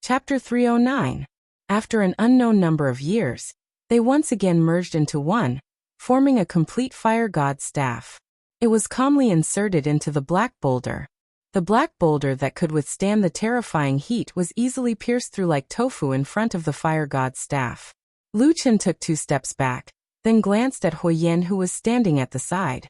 Chapter 309. After an unknown number of years, they once again merged into one, forming a complete fire god staff. It was calmly inserted into the black boulder. The black boulder that could withstand the terrifying heat was easily pierced through like tofu in front of the fire god's staff. Lu Chen took 2 steps back, then glanced at Huoyan who was standing at the side.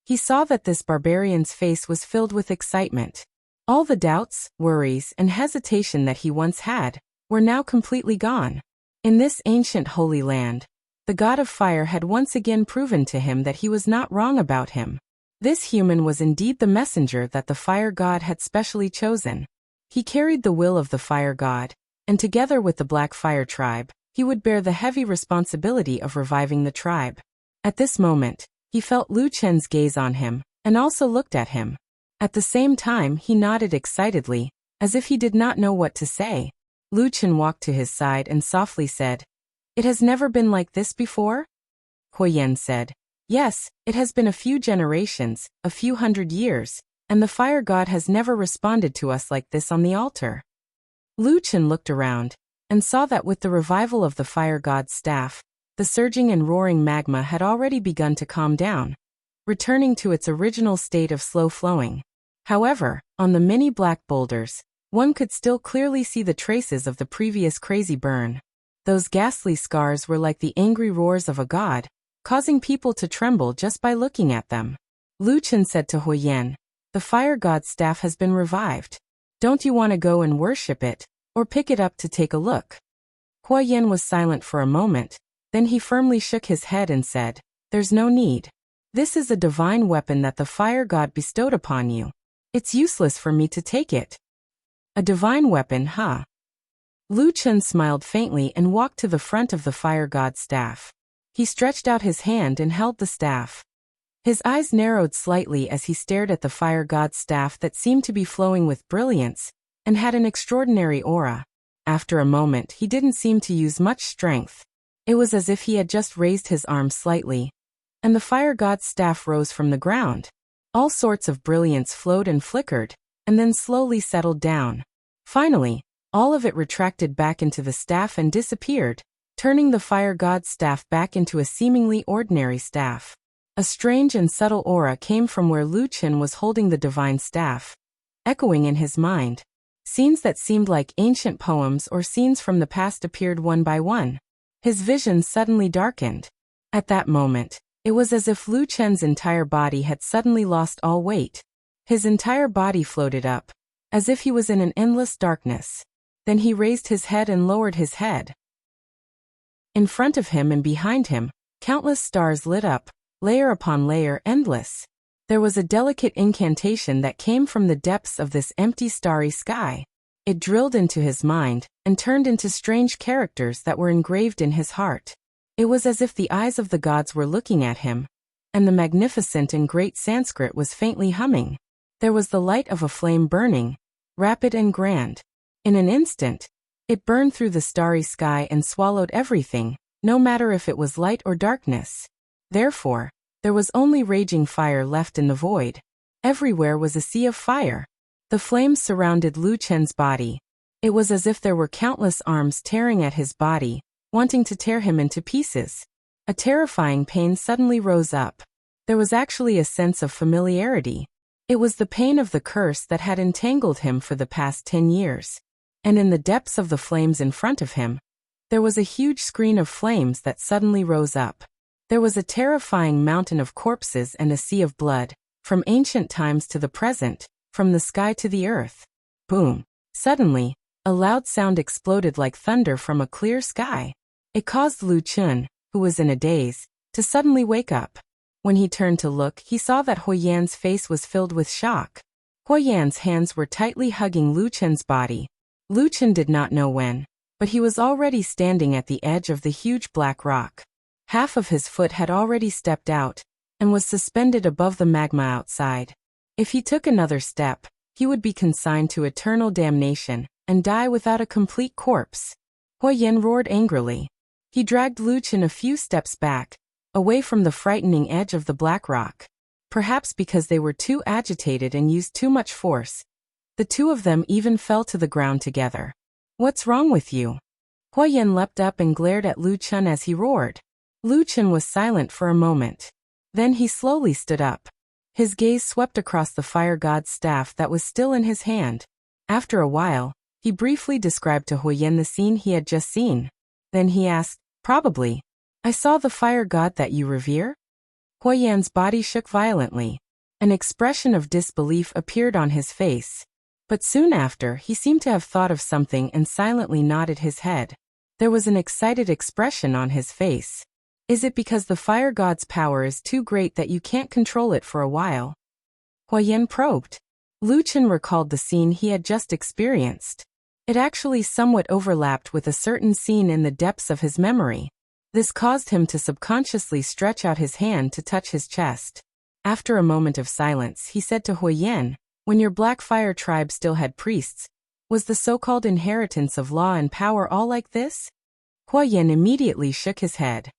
He saw that this barbarian's face was filled with excitement. All the doubts, worries, and hesitation that he once had were now completely gone. In this ancient holy land, the god of fire had once again proven to him that he was not wrong about him. This human was indeed the messenger that the fire god had specially chosen. He carried the will of the fire god, and together with the Black Fire tribe, he would bear the heavy responsibility of reviving the tribe. At this moment, he felt Lu Chen's gaze on him, and also looked at him. At the same time he nodded excitedly, as if he did not know what to say. Lu Chen walked to his side and softly said, "It has never been like this before?" Huoyan said, "Yes, it has been a few generations, a few hundred years, and the fire god has never responded to us like this on the altar." Lu Chen looked around, and saw that with the revival of the fire god's staff, the surging and roaring magma had already begun to calm down, returning to its original state of slow flowing. However, on the many black boulders, one could still clearly see the traces of the previous crazy burn. Those ghastly scars were like the angry roars of a god, causing people to tremble just by looking at them. Lu Chen said to Huoyan, "The fire god's staff has been revived. Don't you want to go and worship it, or pick it up to take a look?" Huoyan was silent for a moment, then he firmly shook his head and said, "There's no need. This is a divine weapon that the fire god bestowed upon you. It's useless for me to take it." "A divine weapon, huh?" Lu Chen smiled faintly and walked to the front of the fire god's staff. He stretched out his hand and held the staff. His eyes narrowed slightly as he stared at the fire god's staff that seemed to be flowing with brilliance, and had an extraordinary aura. After a moment he didn't seem to use much strength. It was as if he had just raised his arm slightly, and the fire god's staff rose from the ground. All sorts of brilliance flowed and flickered, and then slowly settled down. Finally, all of it retracted back into the staff and disappeared, turning the fire god's staff back into a seemingly ordinary staff. A strange and subtle aura came from where Lu Chen was holding the divine staff, echoing in his mind. Scenes that seemed like ancient poems or scenes from the past appeared one by one. His vision suddenly darkened. At that moment, it was as if Lu Chen's entire body had suddenly lost all weight. His entire body floated up, as if he was in an endless darkness. Then he raised his head and lowered his head. In front of him and behind him, countless stars lit up, layer upon layer, endless. There was a delicate incantation that came from the depths of this empty starry sky. It drilled into his mind, and turned into strange characters that were engraved in his heart. It was as if the eyes of the gods were looking at him, and the magnificent and great Sanskrit was faintly humming. There was the light of a flame burning, rapid and grand. In an instant, it burned through the starry sky and swallowed everything, no matter if it was light or darkness. Therefore, there was only raging fire left in the void. Everywhere was a sea of fire. The flames surrounded Lu Chen's body. It was as if there were countless arms tearing at his body, wanting to tear him into pieces. A terrifying pain suddenly rose up. There was actually a sense of familiarity. It was the pain of the curse that had entangled him for the past 10 years. And in the depths of the flames in front of him, there was a huge screen of flames that suddenly rose up. There was a terrifying mountain of corpses and a sea of blood, from ancient times to the present, from the sky to the earth. Boom! Suddenly, a loud sound exploded like thunder from a clear sky. It caused Lu Chen, who was in a daze, to suddenly wake up. When he turned to look, he saw that Huoyan's face was filled with shock. Huoyan's hands were tightly hugging Lu Chen's body. Lu Chen did not know when, but he was already standing at the edge of the huge black rock. Half of his foot had already stepped out, and was suspended above the magma outside. If he took another step, he would be consigned to eternal damnation, and die without a complete corpse. Huoyan roared angrily. He dragged Lu Chen a few steps back, away from the frightening edge of the black rock. Perhaps because they were too agitated and used too much force, the two of them even fell to the ground together. What's wrong with you? Huoyan leapt up and glared at Lu Chun as he roared. Lu Chun was silent for a moment. Then he slowly stood up. His gaze swept across the fire god's staff that was still in his hand. After a while, he briefly described to Huoyan the scene he had just seen. Then he asked, "Probably. I saw the fire god that you revere?" Huoyan's body shook violently. An expression of disbelief appeared on his face. But soon after, he seemed to have thought of something and silently nodded his head. There was an excited expression on his face. Is it because the fire god's power is too great that you can't control it for a while? Huoyan probed. Lu Chun recalled the scene he had just experienced. It actually somewhat overlapped with a certain scene in the depths of his memory. This caused him to subconsciously stretch out his hand to touch his chest. After a moment of silence, he said to Huoyan, "When your Black Fire tribe still had priests, was the so-called inheritance of law and power all like this?" Huoyan immediately shook his head.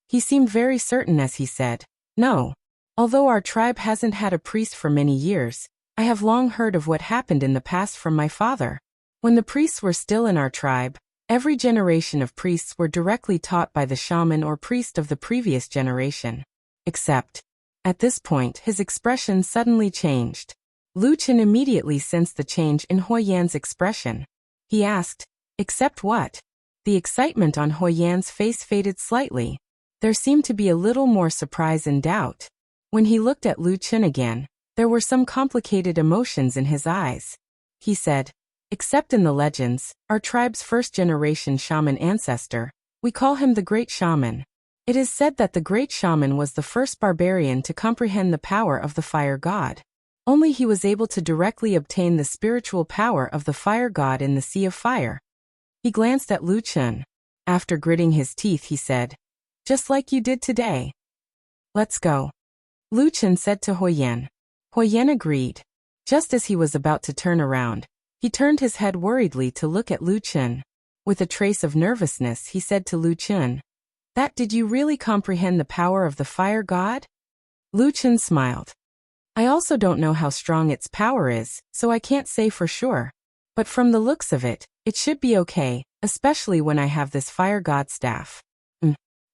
He seemed very certain as he said, "No. Although our tribe hasn't had a priest for many years, I have long heard of what happened in the past from my father. When the priests were still in our tribe, every generation of priests were directly taught by the shaman or priest of the previous generation. Except..." At this point, his expression suddenly changed. Lu Chun immediately sensed the change in Huoyan's expression. He asked, "Except what?" The excitement on Huoyan's face faded slightly. There seemed to be a little more surprise and doubt. When he looked at Lu Chun again, there were some complicated emotions in his eyes. He said, "Except in the legends, our tribe's first-generation shaman ancestor, we call him the Great Shaman. It is said that the Great Shaman was the first barbarian to comprehend the power of the fire god. Only he was able to directly obtain the spiritual power of the fire god in the Sea of Fire." He glanced at Lu Chun. After gritting his teeth, he said, "Just like you did today. Let's go." Lu Chun said to Huoyan. Huoyan agreed. Just as he was about to turn around, he turned his head worriedly to look at Lu Chun. With a trace of nervousness, he said to Lu Chun, Did you really comprehend the power of the fire god?" Lu Chun smiled. "I also don't know how strong its power is, so I can't say for sure. But from the looks of it, it should be okay, especially when I have this fire god staff."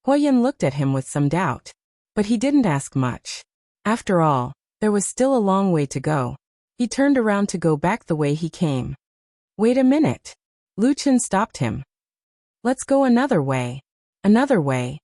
Huoyan looked at him with some doubt. But he didn't ask much. After all, there was still a long way to go. He turned around to go back the way he came. "Wait a minute." Lu Chun stopped him. "Let's go another way." "Another way?"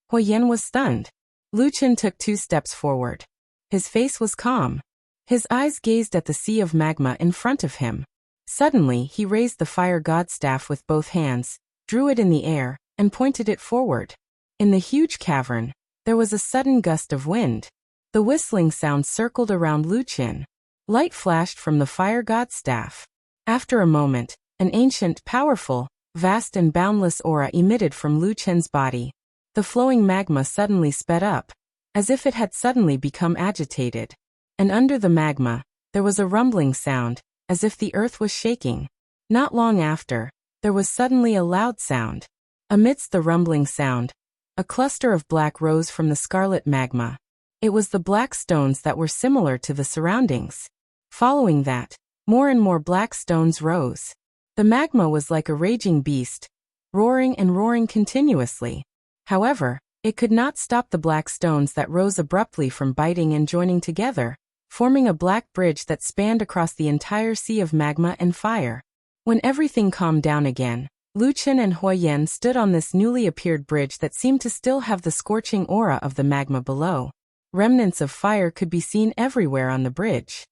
Huoyan was stunned. Lu Chun took 2 steps forward. His face was calm. His eyes gazed at the sea of magma in front of him. Suddenly, he raised the fire god staff with both hands, drew it in the air, and pointed it forward. In the huge cavern, there was a sudden gust of wind. The whistling sound circled around Lu Chun. Light flashed from the fire god staff. After a moment, an ancient, powerful, vast and boundless aura emitted from Lu Chun's body. The flowing magma suddenly sped up, as if it had suddenly become agitated. And under the magma, there was a rumbling sound, as if the earth was shaking. Not long after, there was suddenly a loud sound. Amidst the rumbling sound, a cluster of black rose from the scarlet magma. It was the black stones that were similar to the surroundings. Following that, more and more black stones rose. The magma was like a raging beast, roaring and roaring continuously. However, it could not stop the black stones that rose abruptly from biting and joining together, forming a black bridge that spanned across the entire sea of magma and fire. When everything calmed down again, Lu Chun and Huoyan stood on this newly appeared bridge that seemed to still have the scorching aura of the magma below. Remnants of fire could be seen everywhere on the bridge.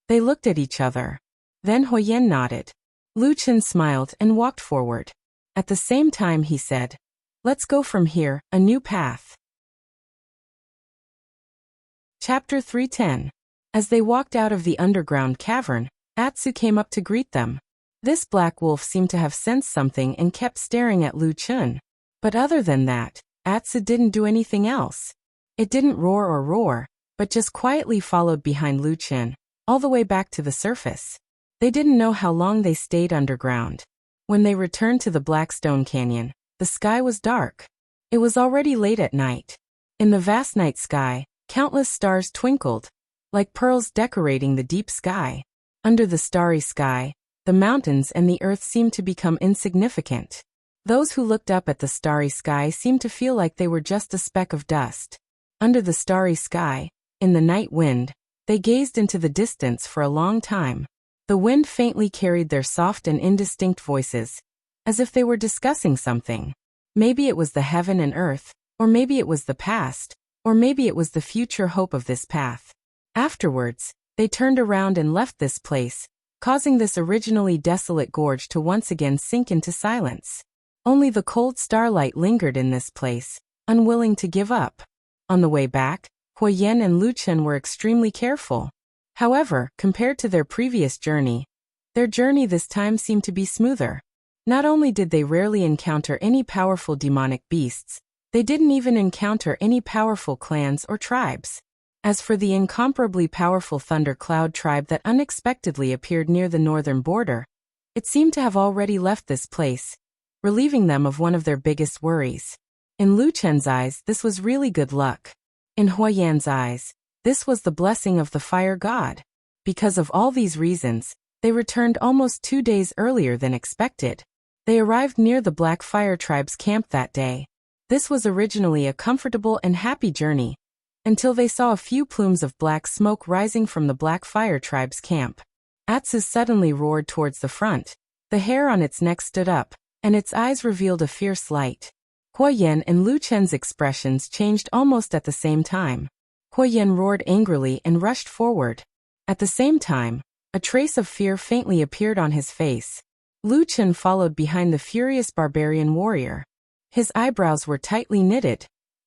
They looked at each other. Then Huoyan nodded. Lu Chun smiled and walked forward. At the same time he said, "Let's go from here, a new path." Chapter 310. As they walked out of the underground cavern, Atsu came up to greet them. This black wolf seemed to have sensed something and kept staring at Lu Chun. But other than that, Atsu didn't do anything else. It didn't roar, but just quietly followed behind Lu Chun, all the way back to the surface. They didn't know how long they stayed underground. When they returned to the Black Stone Canyon, the sky was dark. It was already late at night. In the vast night sky, countless stars twinkled, like pearls decorating the deep sky. Under the starry sky, the mountains and the earth seemed to become insignificant. Those who looked up at the starry sky seemed to feel like they were just a speck of dust. Under the starry sky, in the night wind, they gazed into the distance for a long time. The wind faintly carried their soft and indistinct voices, as if they were discussing something. Maybe it was the heaven and earth, or maybe it was the past, or maybe it was the future hope of this path. Afterwards, they turned around and left this place, causing this originally desolate gorge to once again sink into silence. Only the cold starlight lingered in this place, unwilling to give up. On the way back, Huoyan and Lu Chen were extremely careful. However, compared to their previous journey, their journey this time seemed to be smoother. Not only did they rarely encounter any powerful demonic beasts, they didn't even encounter any powerful clans or tribes. As for the incomparably powerful Thunder Cloud tribe that unexpectedly appeared near the northern border, it seemed to have already left this place, relieving them of one of their biggest worries. In Lu Chen's eyes, this was really good luck. In Huoyan's eyes, this was the blessing of the fire god. Because of all these reasons, they returned almost 2 days earlier than expected. They arrived near the Black Fire tribe's camp that day. This was originally a comfortable and happy journey, until they saw a few plumes of black smoke rising from the Black Fire tribe's camp. Atsu suddenly roared towards the front. The hair on its neck stood up, and its eyes revealed a fierce light. Huoyan and Lu Chen's expressions changed almost at the same time. Huoyan roared angrily and rushed forward. At the same time, a trace of fear faintly appeared on his face. Lu Chen followed behind the furious barbarian warrior. His eyebrows were tightly knitted,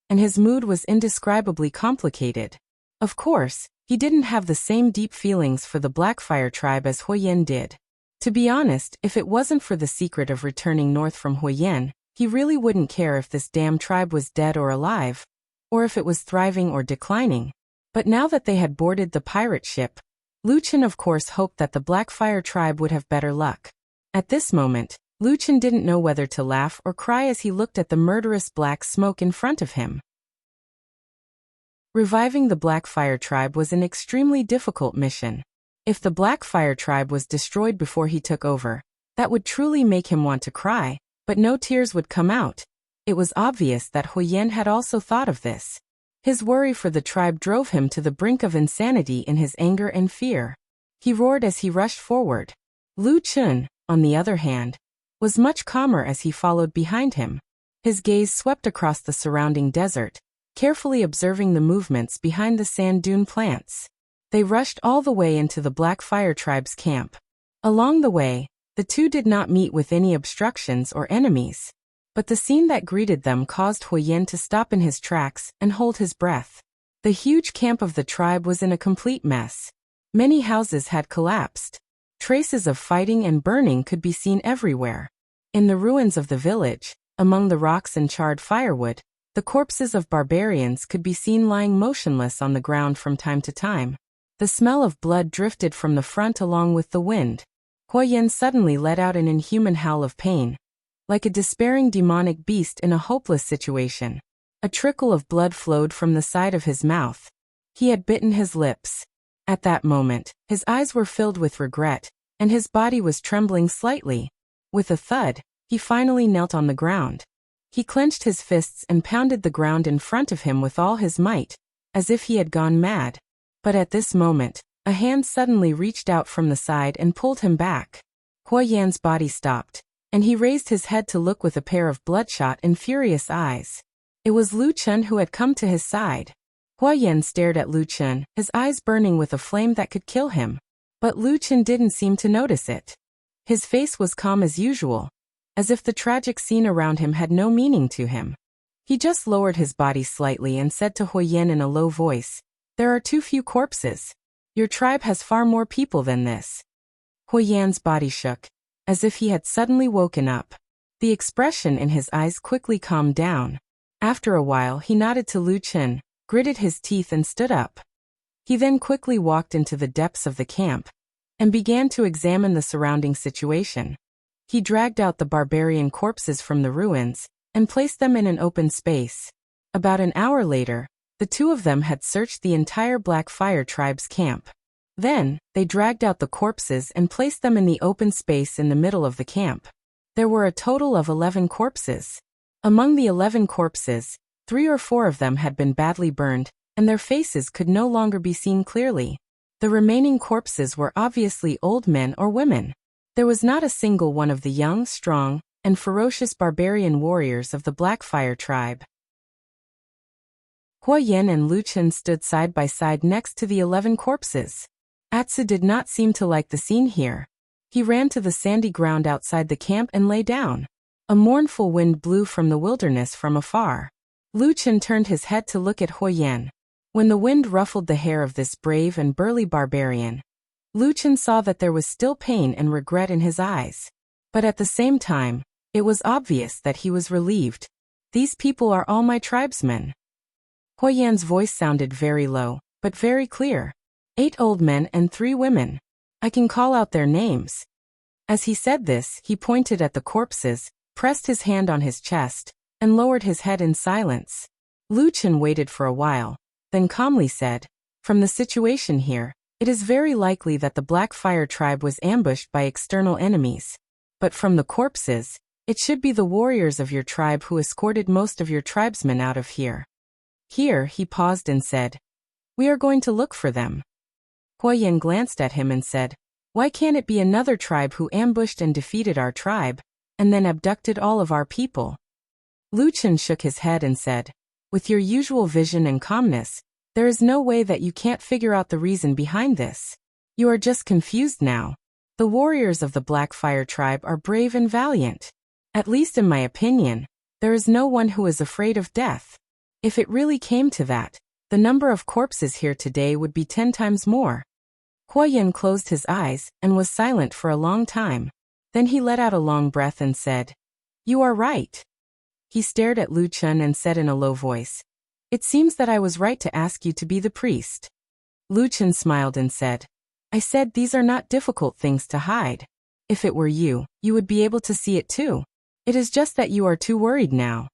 and his mood was indescribably complicated. Of course, he didn't have the same deep feelings for the Blackfire tribe as Huoyan did. To be honest, if it wasn't for the secret of returning north from Huoyan, he really wouldn't care if this damn tribe was dead or alive, or if it was thriving or declining. But now that they had boarded the pirate ship, Lu Chen of course hoped that the Blackfire tribe would have better luck. At this moment, Lu Chen didn't know whether to laugh or cry as he looked at the murderous black smoke in front of him. Reviving the Blackfire tribe was an extremely difficult mission. If the Blackfire tribe was destroyed before he took over, that would truly make him want to cry, but no tears would come out. It was obvious that Huoyan had also thought of this. His worry for the tribe drove him to the brink of insanity in his anger and fear. He roared as he rushed forward. Lu Chen, on the other hand, was much calmer as he followed behind him. His gaze swept across the surrounding desert, carefully observing the movements behind the sand dune plants. They rushed all the way into the Blackfire tribe's camp. Along the way, the two did not meet with any obstructions or enemies. But the scene that greeted them caused Huoyan to stop in his tracks and hold his breath. The huge camp of the tribe was in a complete mess. Many houses had collapsed. Traces of fighting and burning could be seen everywhere. In the ruins of the village, among the rocks and charred firewood, the corpses of barbarians could be seen lying motionless on the ground from time to time. The smell of blood drifted from the front along with the wind. Huoyan suddenly let out an inhuman howl of pain, like a despairing demonic beast in a hopeless situation. A trickle of blood flowed from the side of his mouth. He had bitten his lips. At that moment, his eyes were filled with regret, and his body was trembling slightly. With a thud, he finally knelt on the ground. He clenched his fists and pounded the ground in front of him with all his might, as if he had gone mad. But at this moment, a hand suddenly reached out from the side and pulled him back. Huoyan's body stopped, and he raised his head to look with a pair of bloodshot and furious eyes. It was Lu Chen who had come to his side. Huoyan stared at Lu Chen, his eyes burning with a flame that could kill him. But Lu Chen didn't seem to notice it. His face was calm as usual, as if the tragic scene around him had no meaning to him. He just lowered his body slightly and said to Huoyan in a low voice, "There are too few corpses. Your tribe has far more people than this." Huoyan's body shook, as if he had suddenly woken up. The expression in his eyes quickly calmed down. After a while he nodded to Lu Chen, gritted his teeth and stood up. He then quickly walked into the depths of the camp, and began to examine the surrounding situation. He dragged out the barbarian corpses from the ruins, and placed them in an open space. About an hour later, the two of them had searched the entire Blackfire tribe's camp. Then, they dragged out the corpses and placed them in the open space in the middle of the camp. There were a total of 11 corpses. Among the 11 corpses, 3 or 4 of them had been badly burned, and their faces could no longer be seen clearly. The remaining corpses were obviously old men or women. There was not a single one of the young, strong, and ferocious barbarian warriors of the Blackfire tribe. Hua Yan and Lu Chen stood side by side next to the 11 corpses. Atsu did not seem to like the scene here. He ran to the sandy ground outside the camp and lay down. A mournful wind blew from the wilderness from afar. Lu Chen turned his head to look at Hua Yan. When the wind ruffled the hair of this brave and burly barbarian, Lu Chen saw that there was still pain and regret in his eyes. But at the same time, it was obvious that he was relieved. These people are all my tribesmen. Hua Yan's voice sounded very low, but very clear. 8 old men and 3 women. I can call out their names. As he said this, he pointed at the corpses, pressed his hand on his chest, and lowered his head in silence. Lu Chen waited for a while, then calmly said, "From the situation here, it is very likely that the Blackfire tribe was ambushed by external enemies. But from the corpses, it should be the warriors of your tribe who escorted most of your tribesmen out of here." Here he paused and said, "We are going to look for them." Hua Yan glanced at him and said, "Why can't it be another tribe who ambushed and defeated our tribe, and then abducted all of our people?" Lu Chen shook his head and said, "With your usual vision and calmness, there is no way that you can't figure out the reason behind this. You are just confused now. The warriors of the Blackfire tribe are brave and valiant. At least in my opinion, there is no one who is afraid of death. If it really came to that, the number of corpses here today would be 10 times more." Hua Yan closed his eyes and was silent for a long time. Then he let out a long breath and said, "You are right." He stared at Lu Chen and said in a low voice, "It seems that I was right to ask you to be the priest." Lu Chen smiled and said, "I said these are not difficult things to hide. If it were you, you would be able to see it too. It is just that you are too worried now."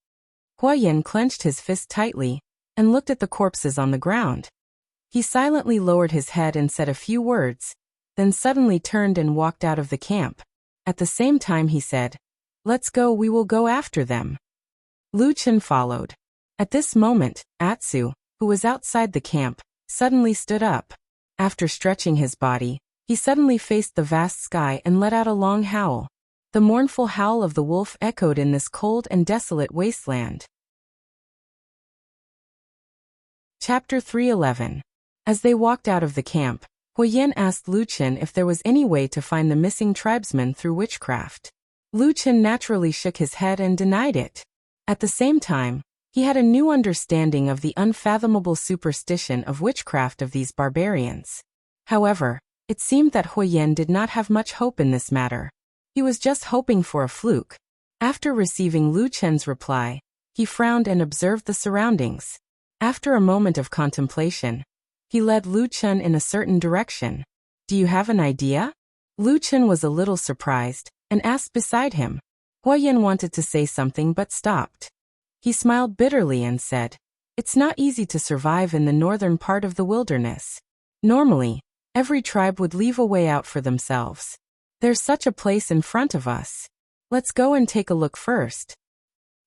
Hua Yan clenched his fist tightly and looked at the corpses on the ground. He silently lowered his head and said a few words, then suddenly turned and walked out of the camp. At the same time he said, "Let's go, we will go after them." Lu Chen followed. At this moment, Atsu, who was outside the camp, suddenly stood up. After stretching his body, he suddenly faced the vast sky and let out a long howl. The mournful howl of the wolf echoed in this cold and desolate wasteland. Chapter 311. As they walked out of the camp, Hua Yan asked Lu Chen if there was any way to find the missing tribesmen through witchcraft. Lu Chen naturally shook his head and denied it. At the same time, he had a new understanding of the unfathomable superstition of witchcraft of these barbarians. However, it seemed that Hua Yan did not have much hope in this matter. He was just hoping for a fluke. After receiving Lu Chen's reply, he frowned and observed the surroundings. After a moment of contemplation, he led Lu Chen in a certain direction. "Do you have an idea?" Lu Chen was a little surprised and asked beside him. Hua Yan wanted to say something but stopped. He smiled bitterly and said, "It's not easy to survive in the northern part of the wilderness. Normally, every tribe would leave a way out for themselves. There's such a place in front of us. Let's go and take a look first."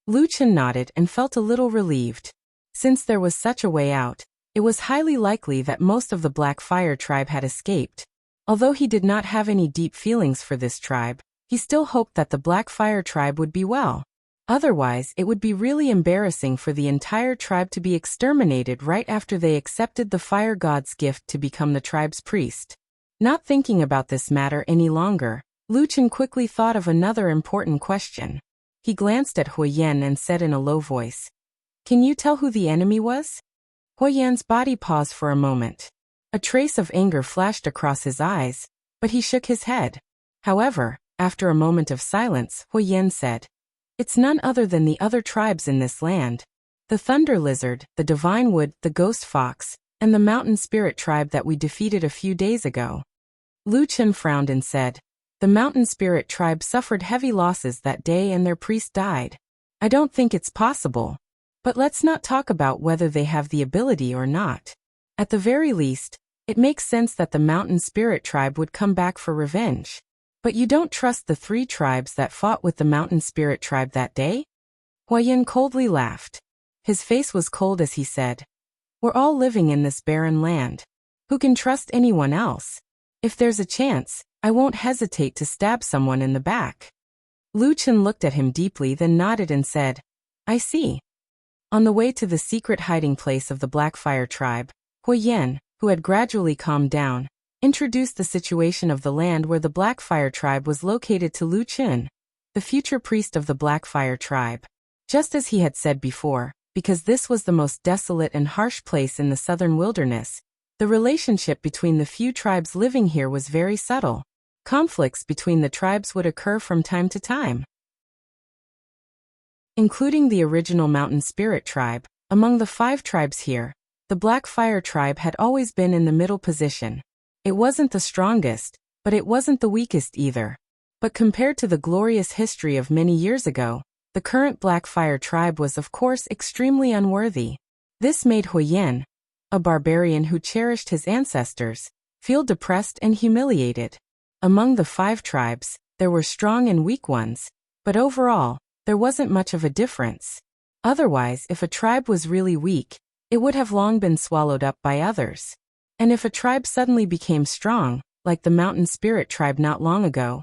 Lu Chen nodded and felt a little relieved. Since there was such a way out, it was highly likely that most of the Blackfire tribe had escaped. Although he did not have any deep feelings for this tribe, he still hoped that the Blackfire tribe would be well. Otherwise, it would be really embarrassing for the entire tribe to be exterminated right after they accepted the fire god's gift to become the tribe's priest. Not thinking about this matter any longer, Lu Chen quickly thought of another important question. He glanced at Hua Yan and said in a low voice, "Can you tell who the enemy was?" Hua Yan's body paused for a moment. A trace of anger flashed across his eyes, but he shook his head. However, after a moment of silence, Hua Yan said, "It's none other than the other tribes in this land. The Thunder Lizard, the Divine Wood, the Ghost Fox, and the Mountain Spirit tribe that we defeated a few days ago." Lu Chen frowned and said, "The Mountain Spirit tribe suffered heavy losses that day and their priest died. I don't think it's possible. But let's not talk about whether they have the ability or not. At the very least, It makes sense that the mountain spirit tribe would come back for revenge. But you don't trust the 3 tribes that fought with the mountain spirit tribe that day? Huayan coldly laughed. His face was cold as he said, "We're all living in this barren land. Who can trust anyone else? If there's a chance, I won't hesitate to stab someone in the back." Lu Chen looked at him deeply, then nodded and said, "I see." On the way to the secret hiding place of the Blackfire tribe, Huayan, who had gradually calmed down, introduced the situation of the land where the Blackfire tribe was located to Lu Chen, the future priest of the Blackfire tribe. Just as he had said before, because this was the most desolate and harsh place in the southern wilderness, the relationship between the few tribes living here was very subtle. Conflicts between the tribes would occur from time to time. Including the original Mountain Spirit tribe, among the 5 tribes here, the Blackfire tribe had always been in the middle position. It wasn't the strongest, but it wasn't the weakest either. But compared to the glorious history of many years ago, the current Blackfire tribe was of course extremely unworthy. This made Huayan, a barbarian who cherished his ancestors, feel depressed and humiliated. Among the 5 tribes, there were strong and weak ones, but overall, there wasn't much of a difference. Otherwise, if a tribe was really weak, it would have long been swallowed up by others. And if a tribe suddenly became strong, like the Mountain Spirit tribe not long ago,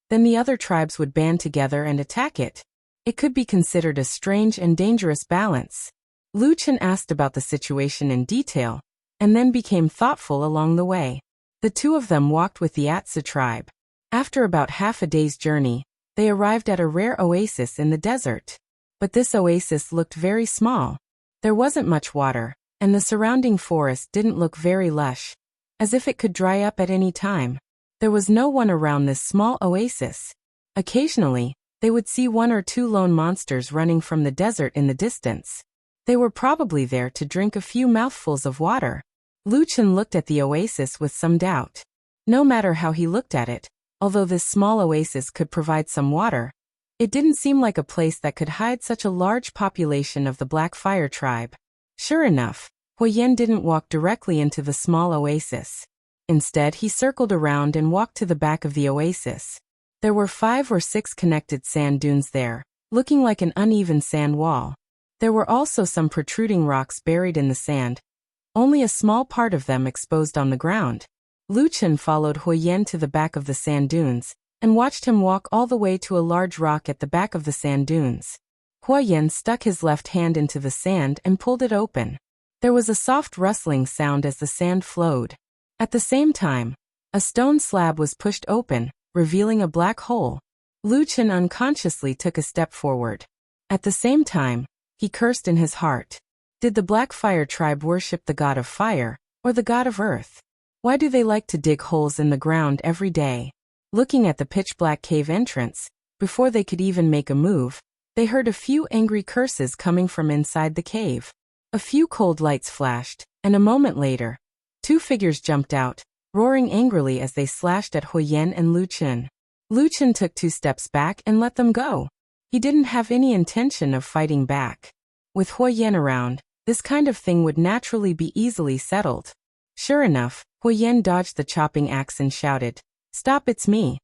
then the other tribes would band together and attack it. It could be considered a strange and dangerous balance. Lu Chen asked about the situation in detail, and then became thoughtful along the way. The 2 of them walked with the Atsa tribe. After about half a day's journey, they arrived at a rare oasis in the desert. But this oasis looked very small. There wasn't much water, and the surrounding forest didn't look very lush, as if it could dry up at any time. There was no one around this small oasis. Occasionally, they would see 1 or 2 lone monsters running from the desert in the distance. They were probably there to drink a few mouthfuls of water. Lu Chen looked at the oasis with some doubt. No matter how he looked at it, although this small oasis could provide some water, it didn't seem like a place that could hide such a large population of the Blackfire tribe. Sure enough, Huayan didn't walk directly into the small oasis. Instead, he circled around and walked to the back of the oasis. There were 5 or 6 connected sand dunes there, looking like an uneven sand wall. There were also some protruding rocks buried in the sand, only a small part of them exposed on the ground. Lu Chen followed Huayan to the back of the sand dunes, and watched him walk all the way to a large rock at the back of the sand dunes. Huayan stuck his left hand into the sand and pulled it open. There was a soft rustling sound as the sand flowed. At the same time, a stone slab was pushed open, revealing a black hole. Lu Chen unconsciously took a step forward. At the same time, he cursed in his heart. Did the Blackfire tribe worship the god of fire, or the god of earth? Why do they like to dig holes in the ground every day? Looking at the pitch-black cave entrance, before they could even make a move, they heard a few angry curses coming from inside the cave. A few cold lights flashed, and a moment later, 2 figures jumped out, roaring angrily as they slashed at Huayan and Lu Chen. Lu Chen took 2 steps back and let them go. He didn't have any intention of fighting back. With Huayan around, this kind of thing would naturally be easily settled. Sure enough, Huayan dodged the chopping axe and shouted, "Stop, it's me."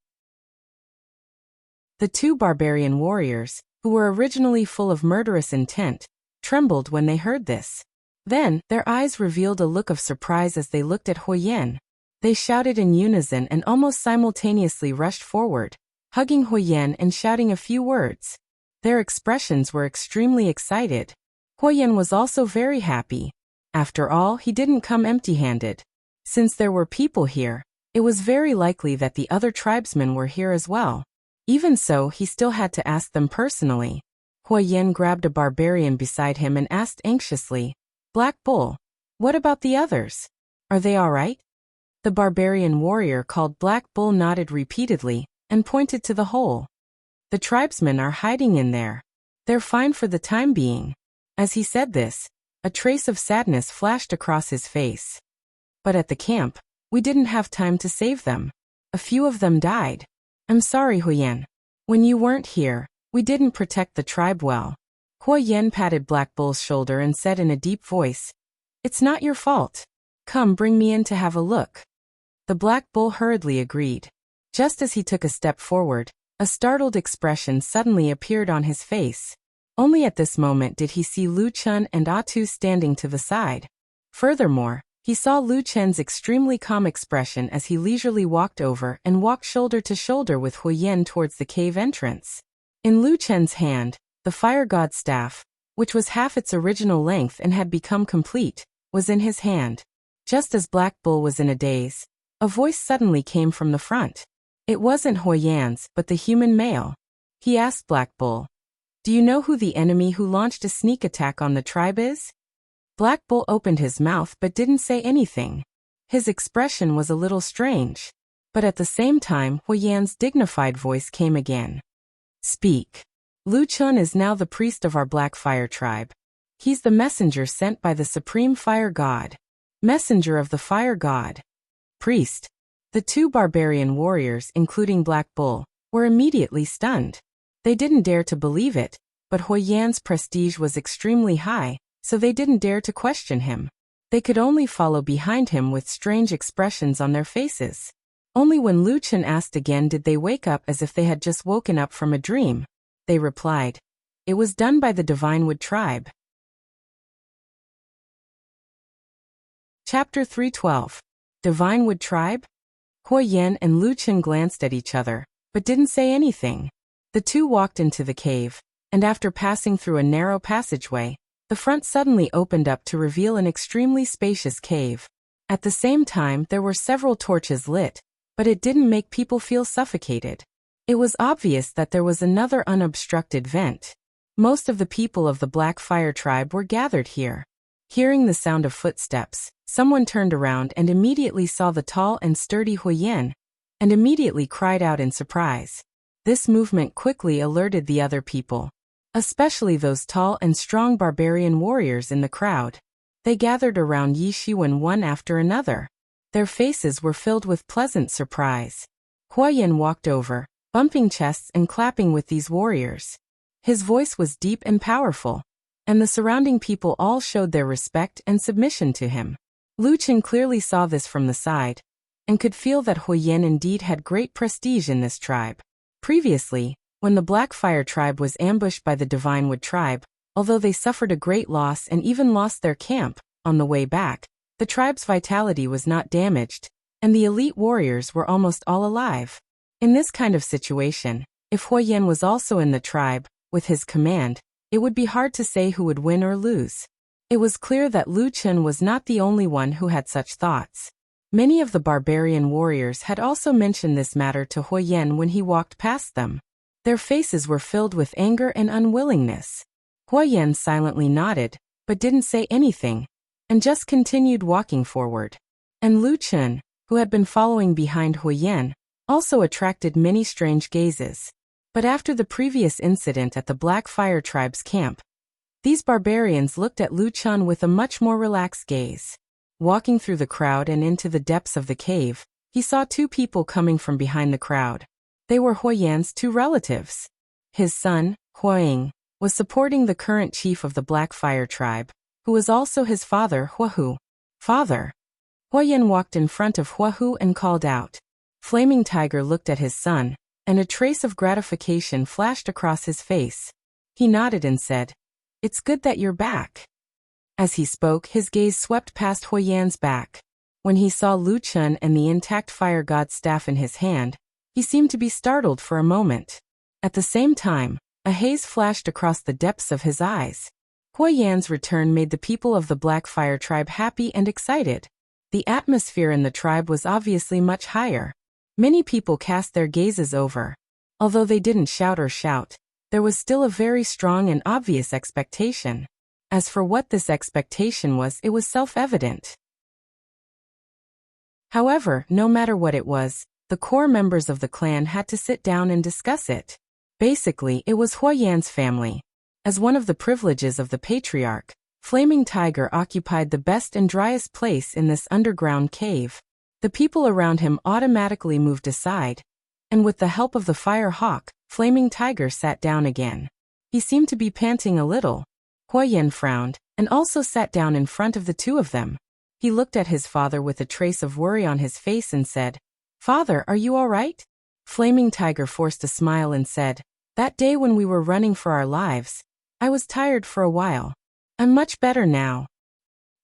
The 2 barbarian warriors, who were originally full of murderous intent, trembled when they heard this. Then, their eyes revealed a look of surprise as they looked at Huayan. They shouted in unison and almost simultaneously rushed forward, hugging Huayan and shouting a few words. Their expressions were extremely excited. Huayan was also very happy. After all, he didn't come empty-handed. Since there were people here, it was very likely that the other tribesmen were here as well. Even so, he still had to ask them personally. Huayan grabbed a barbarian beside him and asked anxiously, "Black Bull, what about the others? Are they all right?" The barbarian warrior called Black Bull nodded repeatedly and pointed to the hole. "The tribesmen are hiding in there. They're fine for the time being." As he said this, a trace of sadness flashed across his face. "But at the camp, we didn't have time to save them. A few of them died. I'm sorry, Huayan. When you weren't here, we didn't protect the tribe well." Huayan patted Black Bull's shoulder and said in a deep voice, "It's not your fault. Come, bring me in to have a look. The black bull hurriedly agreed. Just as he took a step forward, a startled expression suddenly appeared on his face. Only at this moment did he see Lu Chun and Atu standing to the side. Furthermore, he saw Lu Chen's extremely calm expression as he leisurely walked over and walked shoulder to shoulder with Huyen towards the cave entrance. In Lu Chen's hand, the fire god's staff, which was half its original length and had become complete, was in his hand. Just as Black Bull was in a daze, a voice suddenly came from the front. It wasn't Huyen's, but the human male. He asked Black Bull, "Do you know who the enemy who launched a sneak attack on the tribe is?" Black Bull opened his mouth but didn't say anything. His expression was a little strange. But at the same time, Huyen's dignified voice came again. "Speak. Lu Chun is now the priest of our Black Fire tribe. He's the messenger sent by the Supreme Fire God." Messenger of the Fire God. Priest. The two barbarian warriors, including Black Bull, were immediately stunned. They didn't dare to believe it, but Huyen's prestige was extremely high, so they didn't dare to question him. They could only follow behind him with strange expressions on their faces. Only when Lu Chun asked again did they wake up as if they had just woken up from a dream. They replied, "It was done by the Divinewood tribe." Chapter 312. Divinewood tribe? Huyen and Lu Chun glanced at each other, but didn't say anything. The two walked into the cave, and after passing through a narrow passageway, the front suddenly opened up to reveal an extremely spacious cave. At the same time, there were several torches lit, but it didn't make people feel suffocated. It was obvious that there was another unobstructed vent. Most of the people of the Black Fire tribe were gathered here. Hearing the sound of footsteps, someone turned around and immediately saw the tall and sturdy Huyen, and immediately cried out in surprise. This movement quickly alerted the other people, especially those tall and strong barbarian warriors in the crowd. They gathered around Yi Shiwen one after another. Their faces were filled with pleasant surprise. Huyen walked over, bumping chests and clapping with these warriors. His voice was deep and powerful, and the surrounding people all showed their respect and submission to him. Lu Chun clearly saw this from the side, and could feel that Huyen indeed had great prestige in this tribe. Previously, when the Black Fire tribe was ambushed by the Divinewood tribe, although they suffered a great loss and even lost their camp, on the way back, the tribe's vitality was not damaged, and the elite warriors were almost all alive. In this kind of situation, if Huyen was also in the tribe, with his command, it would be hard to say who would win or lose. It was clear that Lu Chun was not the only one who had such thoughts. Many of the barbarian warriors had also mentioned this matter to Huyen when he walked past them. Their faces were filled with anger and unwillingness. Huyen silently nodded, but didn't say anything, and just continued walking forward. And Lu Chun, who had been following behind Huyen, also attracted many strange gazes. But after the previous incident at the Black Fire tribe's camp, these barbarians looked at Lu Chun with a much more relaxed gaze. Walking through the crowd and into the depths of the cave, he saw two people coming from behind the crowd. They were Huyen's two relatives. His son, Huang, was supporting the current chief of the Black Fire tribe, who was also his father, Huahu. "Father." Huyen walked in front of Huahu and called out. Flaming Tiger looked at his son, and a trace of gratification flashed across his face. He nodded and said, "It's good that you're back." As he spoke, his gaze swept past Huyen's back. When he saw Lu Chun and the intact fire god's staff in his hand, he seemed to be startled for a moment. At the same time, a haze flashed across the depths of his eyes. Huyen's return made the people of the Black Fire tribe happy and excited. The atmosphere in the tribe was obviously much higher. Many people cast their gazes over. Although they didn't shout or shout, there was still a very strong and obvious expectation. As for what this expectation was, it was self-evident. However, no matter what it was, the core members of the clan had to sit down and discuss it. Basically, it was Huyen's family. As one of the privileges of the patriarch, Flaming Tiger occupied the best and driest place in this underground cave. The people around him automatically moved aside, and with the help of the Fire Hawk, Flaming Tiger sat down again. He seemed to be panting a little. Huyen frowned, and also sat down in front of the two of them. He looked at his father with a trace of worry on his face and said, "Father, are you all right?" Flaming Tiger forced a smile and said, "That day when we were running for our lives, I was tired for a while. I'm much better now."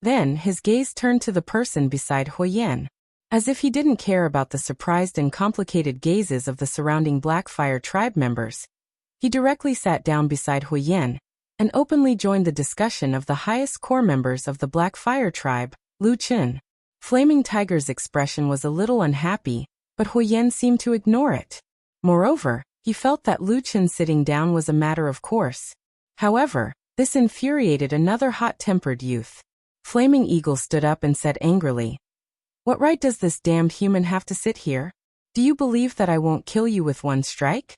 Then his gaze turned to the person beside Huoyan. As if he didn't care about the surprised and complicated gazes of the surrounding Blackfire tribe members, he directly sat down beside Huoyan and openly joined the discussion of the highest core members of the Blackfire tribe, Lu Qin. Flaming Tiger's expression was a little unhappy, but Huoyan seemed to ignore it. Moreover, he felt that Lu Qin sitting down was a matter of course. However, this infuriated another hot-tempered youth. Flaming Eagle stood up and said angrily, "What right does this damned human have to sit here? Do you believe that I won't kill you with one strike?"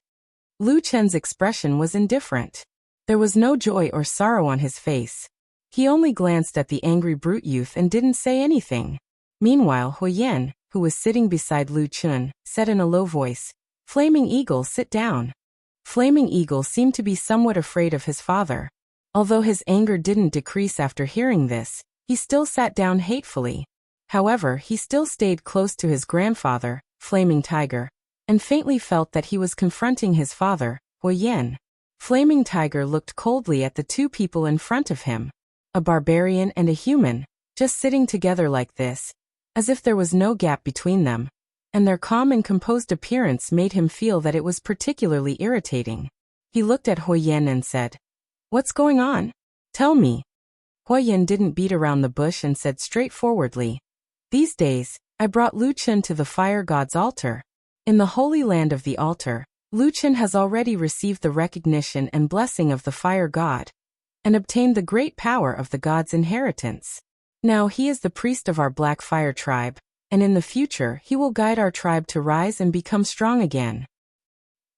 Lu Chen's expression was indifferent. There was no joy or sorrow on his face. He only glanced at the angry brute youth and didn't say anything. Meanwhile, Huoyan, who was sitting beside Lu Chen, said in a low voice, "Flaming Eagle, sit down." Flaming Eagle seemed to be somewhat afraid of his father. Although his anger didn't decrease after hearing this, he still sat down hatefully. However, he still stayed close to his grandfather, Flaming Tiger, and faintly felt that he was confronting his father, Huoyan. Flaming Tiger looked coldly at the two people in front of him, a barbarian and a human, just sitting together like this, as if there was no gap between them, and their calm and composed appearance made him feel that it was particularly irritating. He looked at Huoyan and said, "What's going on? Tell me." Huoyan didn't beat around the bush and said straightforwardly, "These days, I brought Lu Chen to the fire god's altar. In the holy land of the altar, Lu Chen has already received the recognition and blessing of the fire god, and obtained the great power of the god's inheritance. Now he is the priest of our Black Fire tribe, and in the future he will guide our tribe to rise and become strong again."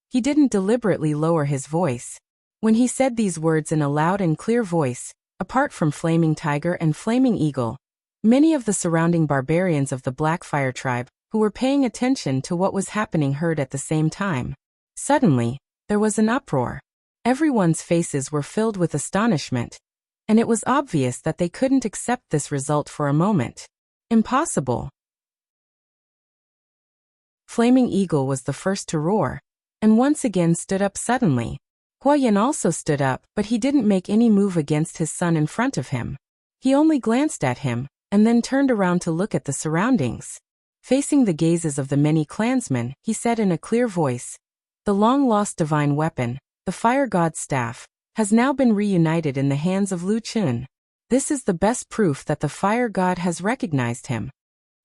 He didn't deliberately lower his voice. When he said these words in a loud and clear voice, apart from Flaming Tiger and Flaming Eagle, many of the surrounding barbarians of the Blackfire tribe, who were paying attention to what was happening, heard at the same time. Suddenly, there was an uproar. Everyone's faces were filled with astonishment, and it was obvious that they couldn't accept this result for a moment. Impossible. Flaming Eagle was the first to roar, and once again stood up suddenly. Huoyan also stood up, but he didn't make any move against his son in front of him. He only glanced at him, and then turned around to look at the surroundings. Facing the gazes of the many clansmen, he said in a clear voice, "The long-lost divine weapon, the fire god's staff, has now been reunited in the hands of Lu Chen. This is the best proof that the fire god has recognized him."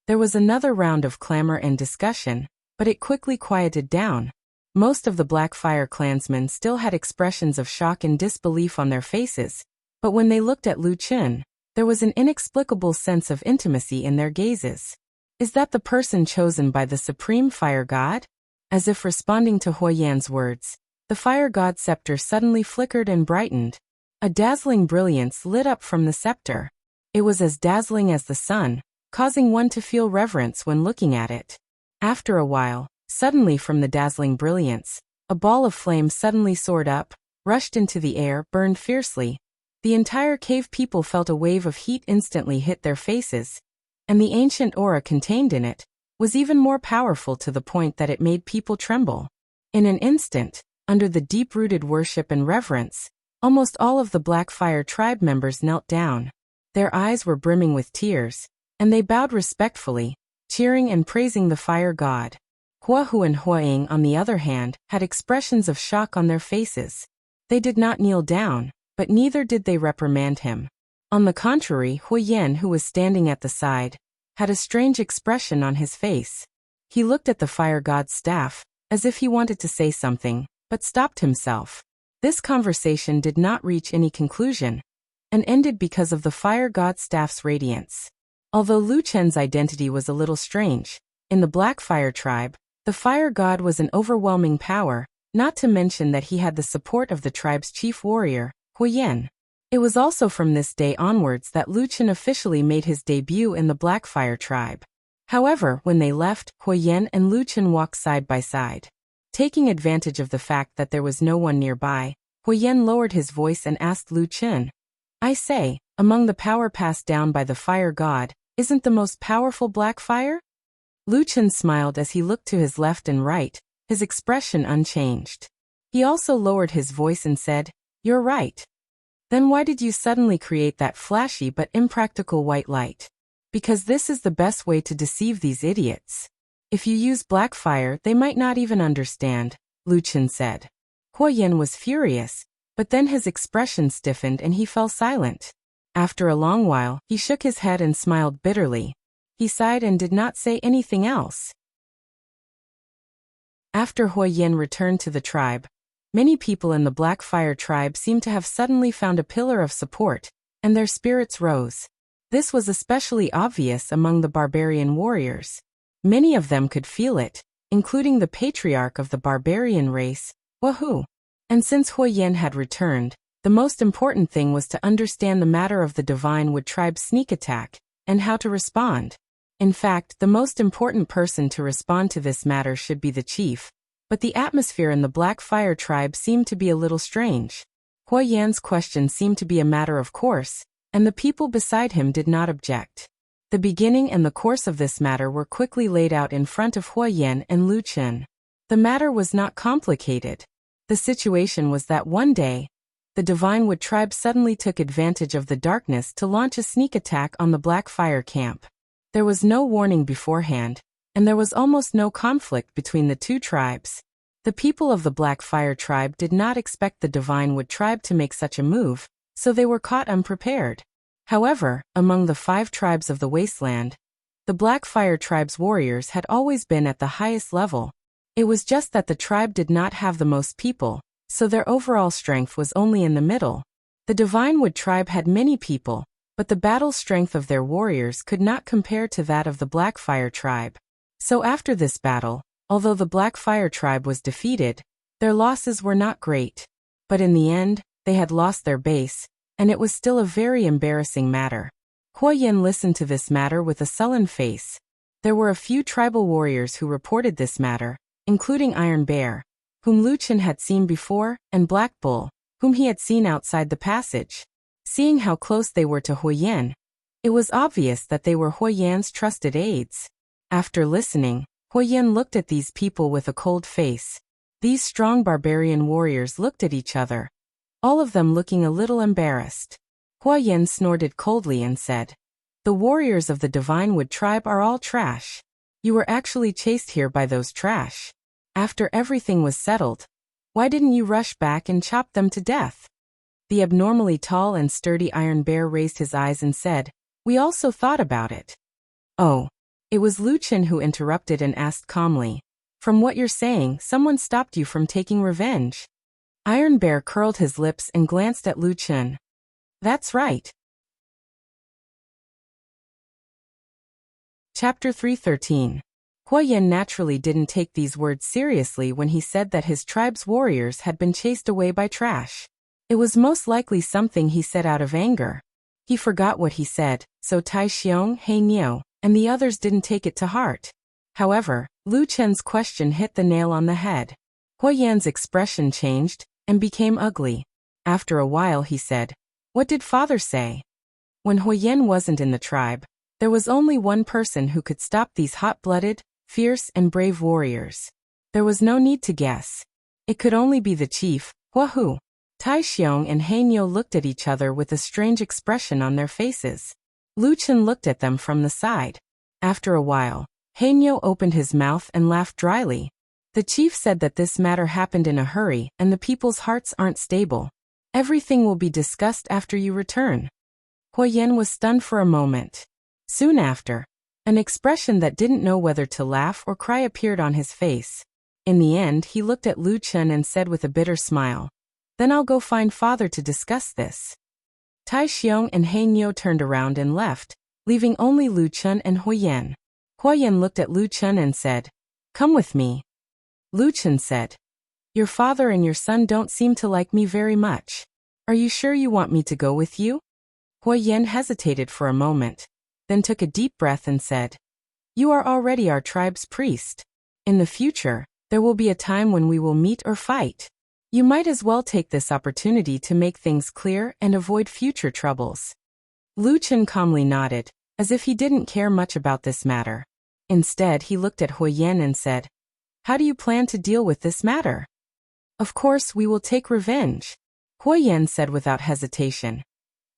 There was another round of clamor and discussion, but it quickly quieted down. Most of the Blackfire clansmen still had expressions of shock and disbelief on their faces, but when they looked at Lu Chen, there was an inexplicable sense of intimacy in their gazes. Is that the person chosen by the supreme fire god? As if responding to Huoyan's words, the fire god's scepter suddenly flickered and brightened. A dazzling brilliance lit up from the scepter. It was as dazzling as the sun, causing one to feel reverence when looking at it. After a while, suddenly from the dazzling brilliance, a ball of flame suddenly soared up, rushed into the air, burned fiercely. The entire cave people felt a wave of heat instantly hit their faces, and the ancient aura contained in it was even more powerful to the point that it made people tremble. In an instant, under the deep-rooted worship and reverence, almost all of the Blackfire tribe members knelt down. Their eyes were brimming with tears, and they bowed respectfully, cheering and praising the fire god. Huahu and Huaying, on the other hand, had expressions of shock on their faces. They did not kneel down, but neither did they reprimand him. On the contrary, Huoyan, who was standing at the side, had a strange expression on his face. He looked at the fire god's staff, as if he wanted to say something, but stopped himself. This conversation did not reach any conclusion, and ended because of the fire god's staff's radiance. Although Lu Chen's identity was a little strange, in the Blackfire tribe, the fire god was an overwhelming power, not to mention that he had the support of the tribe's chief warrior, Huoyan. It was also from this day onwards that Lu Chen officially made his debut in the Blackfire tribe. However, when they left, Huoyan and Lu Chen walked side by side. Taking advantage of the fact that there was no one nearby, Huoyan lowered his voice and asked Lu Chen, "I say, among the power passed down by the fire god, isn't the most powerful black fire? Lu Chen smiled as he looked to his left and right, his expression unchanged. He also lowered his voice and said, "You're right. Then why did you suddenly create that flashy but impractical white light? Because this is the best way to deceive these idiots. If you use black fire, they might not even understand," Lu Chen said. Huo Yan was furious, but then his expression stiffened and he fell silent. After a long while, he shook his head and smiled bitterly. He sighed and did not say anything else. After Huo Yan returned to the tribe, many people in the Black Fire tribe seemed to have suddenly found a pillar of support, and their spirits rose. This was especially obvious among the barbarian warriors. Many of them could feel it, including the patriarch of the barbarian race, Wahoo. And since Huo Yan had returned, the most important thing was to understand the matter of the Divine Wood tribe's sneak attack, and how to respond. In fact, the most important person to respond to this matter should be the chief, but the atmosphere in the Black Fire tribe seemed to be a little strange. Huo Yan's question seemed to be a matter of course, and the people beside him did not object. The beginning and the course of this matter were quickly laid out in front of Huo Yan and Lu Chen. The matter was not complicated. The situation was that one day, the Divine Wood tribe suddenly took advantage of the darkness to launch a sneak attack on the Black Fire camp. There was no warning beforehand, and there was almost no conflict between the two tribes. The people of the Black Fire tribe did not expect the Divine Wood tribe to make such a move, so they were caught unprepared. However, among the 5 tribes of the wasteland, the Black Fire tribe's warriors had always been at the highest level. It was just that the tribe did not have the most people, so their overall strength was only in the middle. The Divine Wood tribe had many people, but the battle strength of their warriors could not compare to that of the Black Fire tribe. So after this battle, although the Black Fire tribe was defeated, their losses were not great. But in the end, they had lost their base, and it was still a very embarrassing matter. Huo Yan listened to this matter with a sullen face. There were a few tribal warriors who reported this matter, including Iron Bear, whom Lu Chen had seen before, and Black Bull, whom he had seen outside the passage. Seeing how close they were to Huo Yan, it was obvious that they were Huo Yan's trusted aides. After listening, Huo Yan looked at these people with a cold face. These strong barbarian warriors looked at each other, all of them looking a little embarrassed. Huo Yan snorted coldly and said, "The warriors of the Divine Wood tribe are all trash. You were actually chased here by those trash. After everything was settled, why didn't you rush back and chop them to death?" The abnormally tall and sturdy Iron Bear raised his eyes and said, "We also thought about it." Oh. It was Lu Chen who interrupted and asked calmly, "From what you're saying, someone stopped you from taking revenge?" Iron Bear curled his lips and glanced at Lu Chen. "That's right." Chapter 313. Huo Yan naturally didn't take these words seriously when he said that his tribe's warriors had been chased away by trash. It was most likely something he said out of anger. He forgot what he said, so Tai Xiong, He Niu, and the others didn't take it to heart. However, Lu Chen's question hit the nail on the head. Huo Yan's expression changed and became ugly. After a while he said, "What did father say?" When Huo Yan wasn't in the tribe, there was only one person who could stop these hot-blooded, fierce and brave warriors. There was no need to guess. It could only be the chief, Wahoo. Tai Xiong and He Niu looked at each other with a strange expression on their faces. Lu Chen looked at them from the side. After a while, He Niu opened his mouth and laughed dryly. The chief said that this matter happened in a hurry and the people's hearts aren't stable. Everything will be discussed after you return. Huo Yan was stunned for a moment. Soon after, an expression that didn't know whether to laugh or cry appeared on his face. In the end, he looked at Lu Chen and said with a bitter smile, "Then I'll go find father to discuss this." Tai Xiong and He Niu turned around and left, leaving only Lu Chen and Huo Yan. Huo Yan looked at Lu Chen and said, "Come with me." Lu Chen said, "Your father and your son don't seem to like me very much. Are you sure you want me to go with you?" Huo Yan hesitated for a moment, then took a deep breath and said, "You are already our tribe's priest. In the future, there will be a time when we will meet or fight. You might as well take this opportunity to make things clear and avoid future troubles." Lu Chen calmly nodded, as if he didn't care much about this matter. Instead, he looked at Huoyan and said, "How do you plan to deal with this matter?" "Of course, we will take revenge," Huoyan said without hesitation.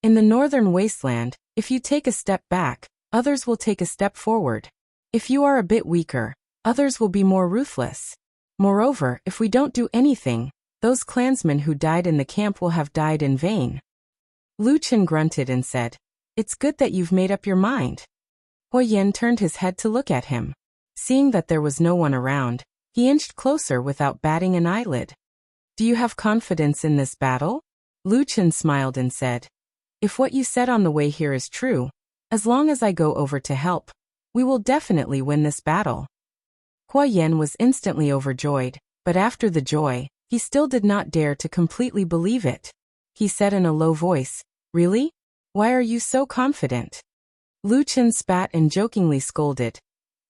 "In the northern wasteland, if you take a step back, others will take a step forward. If you are a bit weaker, others will be more ruthless. Moreover, if we don't do anything, those clansmen who died in the camp will have died in vain." Lu Chen grunted and said, "It's good that you've made up your mind." Huoyan turned his head to look at him. Seeing that there was no one around, he inched closer without batting an eyelid. "Do you have confidence in this battle?" Lu Chen smiled and said, "If what you said on the way here is true, as long as I go over to help, we will definitely win this battle." Huoyan was instantly overjoyed, but after the joy, he still did not dare to completely believe it. He said in a low voice, "Really? Why are you so confident?" Lu Chen spat and jokingly scolded,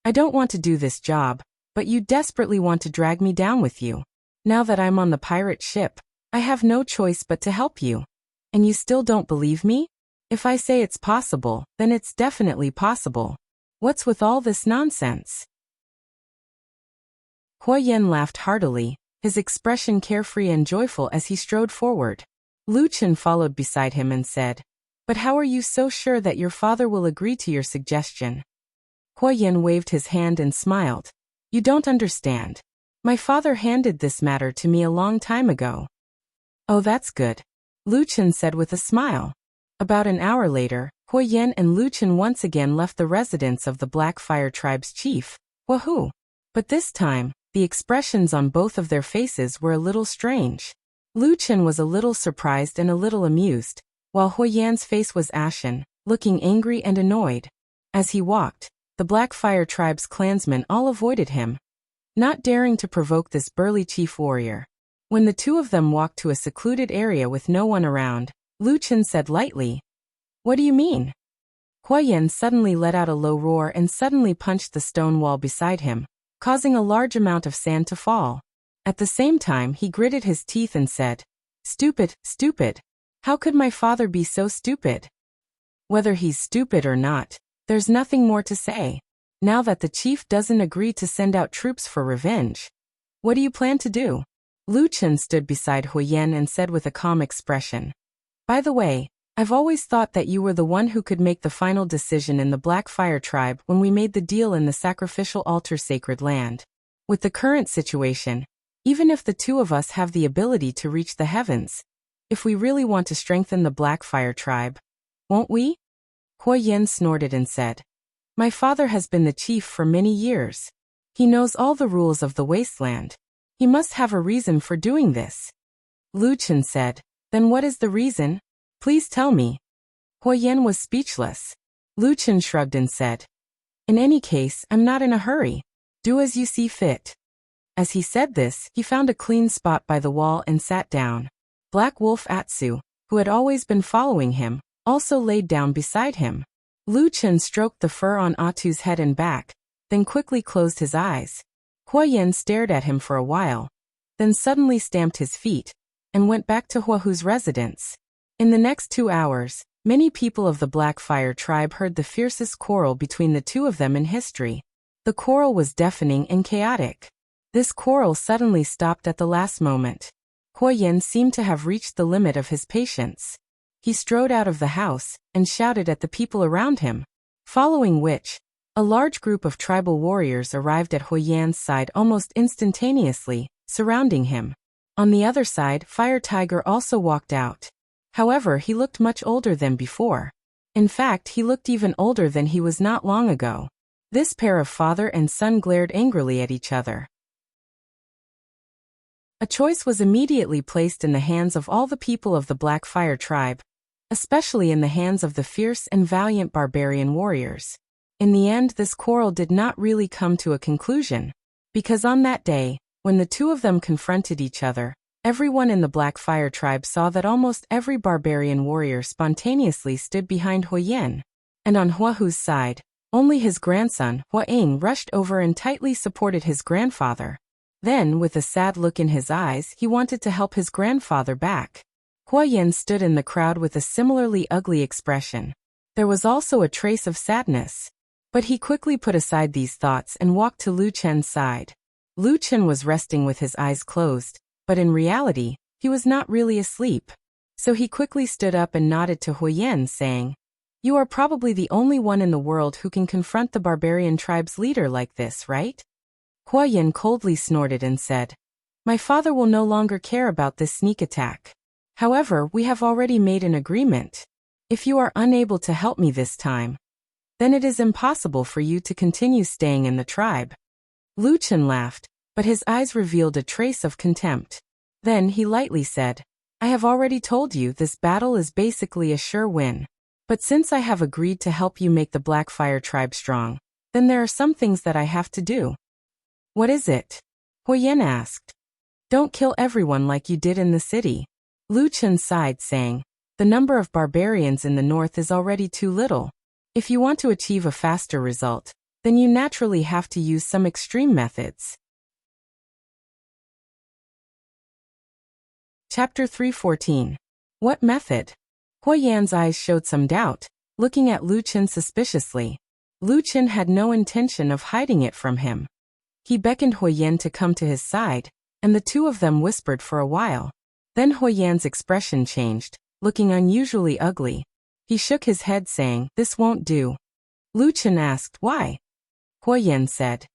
"I don't want to do this job, but you desperately want to drag me down with you. Now that I'm on the pirate ship, I have no choice but to help you. And you still don't believe me? If I say it's possible, then it's definitely possible. What's with all this nonsense?" Huoyan laughed heartily, his expression carefree and joyful as he strode forward. Lu Chen followed beside him and said, "But how are you so sure that your father will agree to your suggestion?" Huoyan waved his hand and smiled. "You don't understand. My father handed this matter to me a long time ago." "Oh, that's good," Lu Chen said with a smile. About an hour later, Huoyan and Lu Chen once again left the residence of the Black Fire Tribe's chief, Wahoo. But this time, the expressions on both of their faces were a little strange. Lu Chen was a little surprised and a little amused, while Huoyan's face was ashen, looking angry and annoyed. As he walked, the Black Fire Tribe's clansmen all avoided him, not daring to provoke this burly chief warrior. When the two of them walked to a secluded area with no one around, Lu Chen said lightly, "What do you mean?" Huoyan suddenly let out a low roar and suddenly punched the stone wall beside him, causing a large amount of sand to fall. At the same time, he gritted his teeth and said, "Stupid, stupid. How could my father be so stupid?" Whether he's stupid or not, there's nothing more to say. Now that the chief doesn't agree to send out troops for revenge, what do you plan to do? Lu Chen stood beside Huoyan and said with a calm expression, "By the way, I've always thought that you were the one who could make the final decision in the Black Fire Tribe when we made the deal in the sacrificial altar sacred land. With the current situation, even if the two of us have the ability to reach the heavens, if we really want to strengthen the Black Fire Tribe, won't we?" Huoyan snorted and said, "My father has been the chief for many years. He knows all the rules of the wasteland. He must have a reason for doing this." Lu Chen said, "Then what is the reason? Please tell me." Huoyan was speechless. Lu Chen shrugged and said, "In any case, I'm not in a hurry. Do as you see fit." As he said this, he found a clean spot by the wall and sat down. Black Wolf Atsu, who had always been following him, also laid down beside him. Lu Chen stroked the fur on Atu's head and back, then quickly closed his eyes. Huoyan stared at him for a while, then suddenly stamped his feet, and went back to Huahu's residence. In the next 2 hours, many people of the Black Fire Tribe heard the fiercest quarrel between the two of them in history. The quarrel was deafening and chaotic. This quarrel suddenly stopped at the last moment. Huoyan seemed to have reached the limit of his patience. He strode out of the house and shouted at the people around him, following which, a large group of tribal warriors arrived at Huoyan's side almost instantaneously, surrounding him. On the other side, Fire Tiger also walked out. However, he looked much older than before. In fact, he looked even older than he was not long ago. This pair of father and son glared angrily at each other. A choice was immediately placed in the hands of all the people of the Black Fire Tribe, especially in the hands of the fierce and valiant barbarian warriors. In the end, this quarrel did not really come to a conclusion, because on that day, when the two of them confronted each other, everyone in the Black Fire Tribe saw that almost every barbarian warrior spontaneously stood behind Huoyan, and on Huahu's side, only his grandson, Huaing, rushed over and tightly supported his grandfather. Then, with a sad look in his eyes, he wanted to help his grandfather back. Huoyan stood in the crowd with a similarly ugly expression. There was also a trace of sadness. But he quickly put aside these thoughts and walked to Lu Chen's side. Lu Chen was resting with his eyes closed, but in reality, he was not really asleep. So he quickly stood up and nodded to Huyen, saying, "You are probably the only one in the world who can confront the barbarian tribe's leader like this, right?" Huyen coldly snorted and said, "My father will no longer care about this sneak attack. However, we have already made an agreement. If you are unable to help me this time, then it is impossible for you to continue staying in the tribe." Lu Chen laughed, but his eyes revealed a trace of contempt. Then he lightly said, "I have already told you this battle is basically a sure win. But since I have agreed to help you make the Blackfire tribe strong, then there are some things that I have to do." "What is it?" Huyen asked. "Don't kill everyone like you did in the city." Lu Chen sighed, saying, "The number of barbarians in the north is already too little. If you want to achieve a faster result, then you naturally have to use some extreme methods." Chapter 314. What method? Huyen's eyes showed some doubt, looking at Lu Chen suspiciously. Lu Chen had no intention of hiding it from him. He beckoned Huyen to come to his side, and the two of them whispered for a while. Then Huyen's expression changed, looking unusually ugly. He shook his head, saying, "This won't do." Lu Chen asked, "Why?" Huyen said,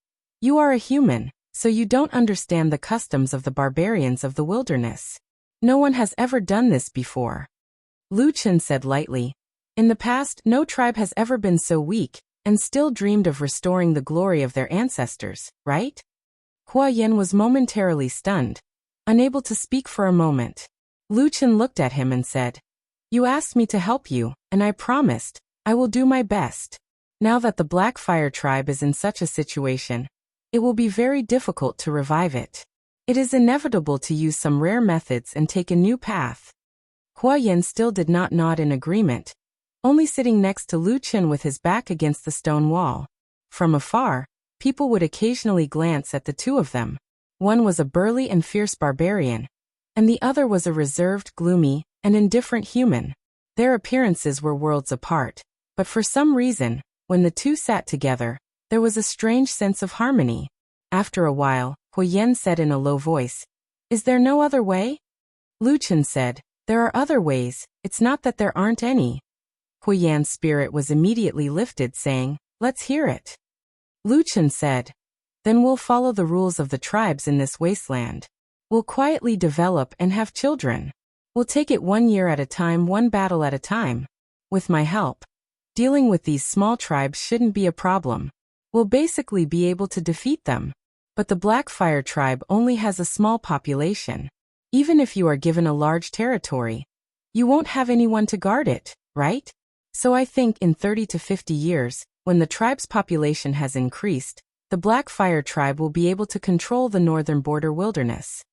"You are a human, so you don't understand the customs of the barbarians of the wilderness. No one has ever done this before." Lu Chen said lightly, "In the past, no tribe has ever been so weak, and still dreamed of restoring the glory of their ancestors, right?" Huyen was momentarily stunned, unable to speak for a moment. Lu Chen looked at him and said, "You asked me to help you, and I promised, I will do my best. Now that the Blackfire tribe is in such a situation, it will be very difficult to revive it. It is inevitable to use some rare methods and take a new path." Huyen still did not nod in agreement, only sitting next to Lu Chen with his back against the stone wall. From afar, people would occasionally glance at the two of them. One was a burly and fierce barbarian, and the other was a reserved, gloomy, and indifferent human. Their appearances were worlds apart, but for some reason, when the two sat together, there was a strange sense of harmony. After a while, Huyen said in a low voice, "Is there no other way?" Lu Chen said, "There are other ways, it's not that there aren't any." Huyen's spirit was immediately lifted, saying, "Let's hear it." Lu Chen said, "Then we'll follow the rules of the tribes in this wasteland. We'll quietly develop and have children. We'll take it 1 year at a time, one battle at a time. With my help, dealing with these small tribes shouldn't be a problem. We'll basically be able to defeat them. But the Blackfire tribe only has a small population. Even if you are given a large territory, you won't have anyone to guard it, right? So I think in 30 to 50 years, when the tribe's population has increased, the Blackfire tribe will be able to control the northern border wilderness.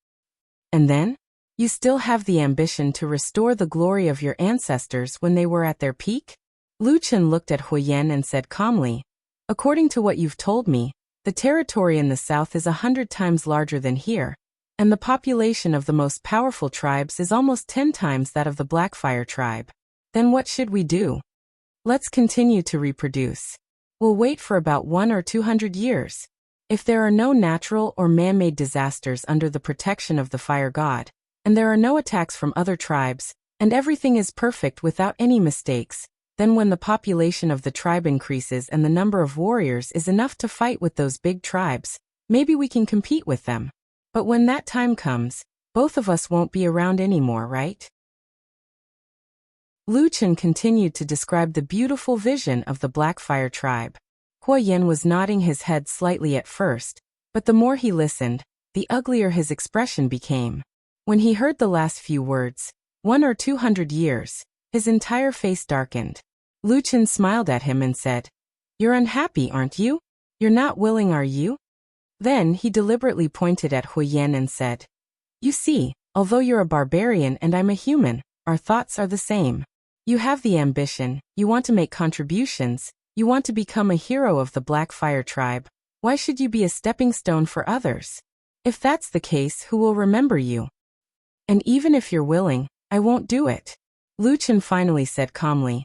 And then? You still have the ambition to restore the glory of your ancestors when they were at their peak?" Lu Chen looked at Huyen and said calmly, "According to what you've told me, the territory in the south is 100 times larger than here, and the population of the most powerful tribes is almost 10 times that of the Blackfire tribe. Then what should we do? Let's continue to reproduce. We'll wait for about 100 or 200 years. If there are no natural or man-made disasters under the protection of the fire god, and there are no attacks from other tribes, and everything is perfect without any mistakes, then when the population of the tribe increases and the number of warriors is enough to fight with those big tribes, maybe we can compete with them. But when that time comes, both of us won't be around anymore, right?" Lu Chen continued to describe the beautiful vision of the Blackfire tribe. Huyen was nodding his head slightly at first, but the more he listened, the uglier his expression became. When he heard the last few words, 100 or 200 years, his entire face darkened. Lu Chen smiled at him and said, "You're unhappy, aren't you? You're not willing, are you?" Then he deliberately pointed at Huyen and said, "You see, although you're a barbarian and I'm a human, our thoughts are the same. You have the ambition, you want to make contributions, you want to become a hero of the Blackfire tribe. Why should you be a stepping stone for others? If that's the case, who will remember you? And even if you're willing, I won't do it." Lu Chen finally said calmly,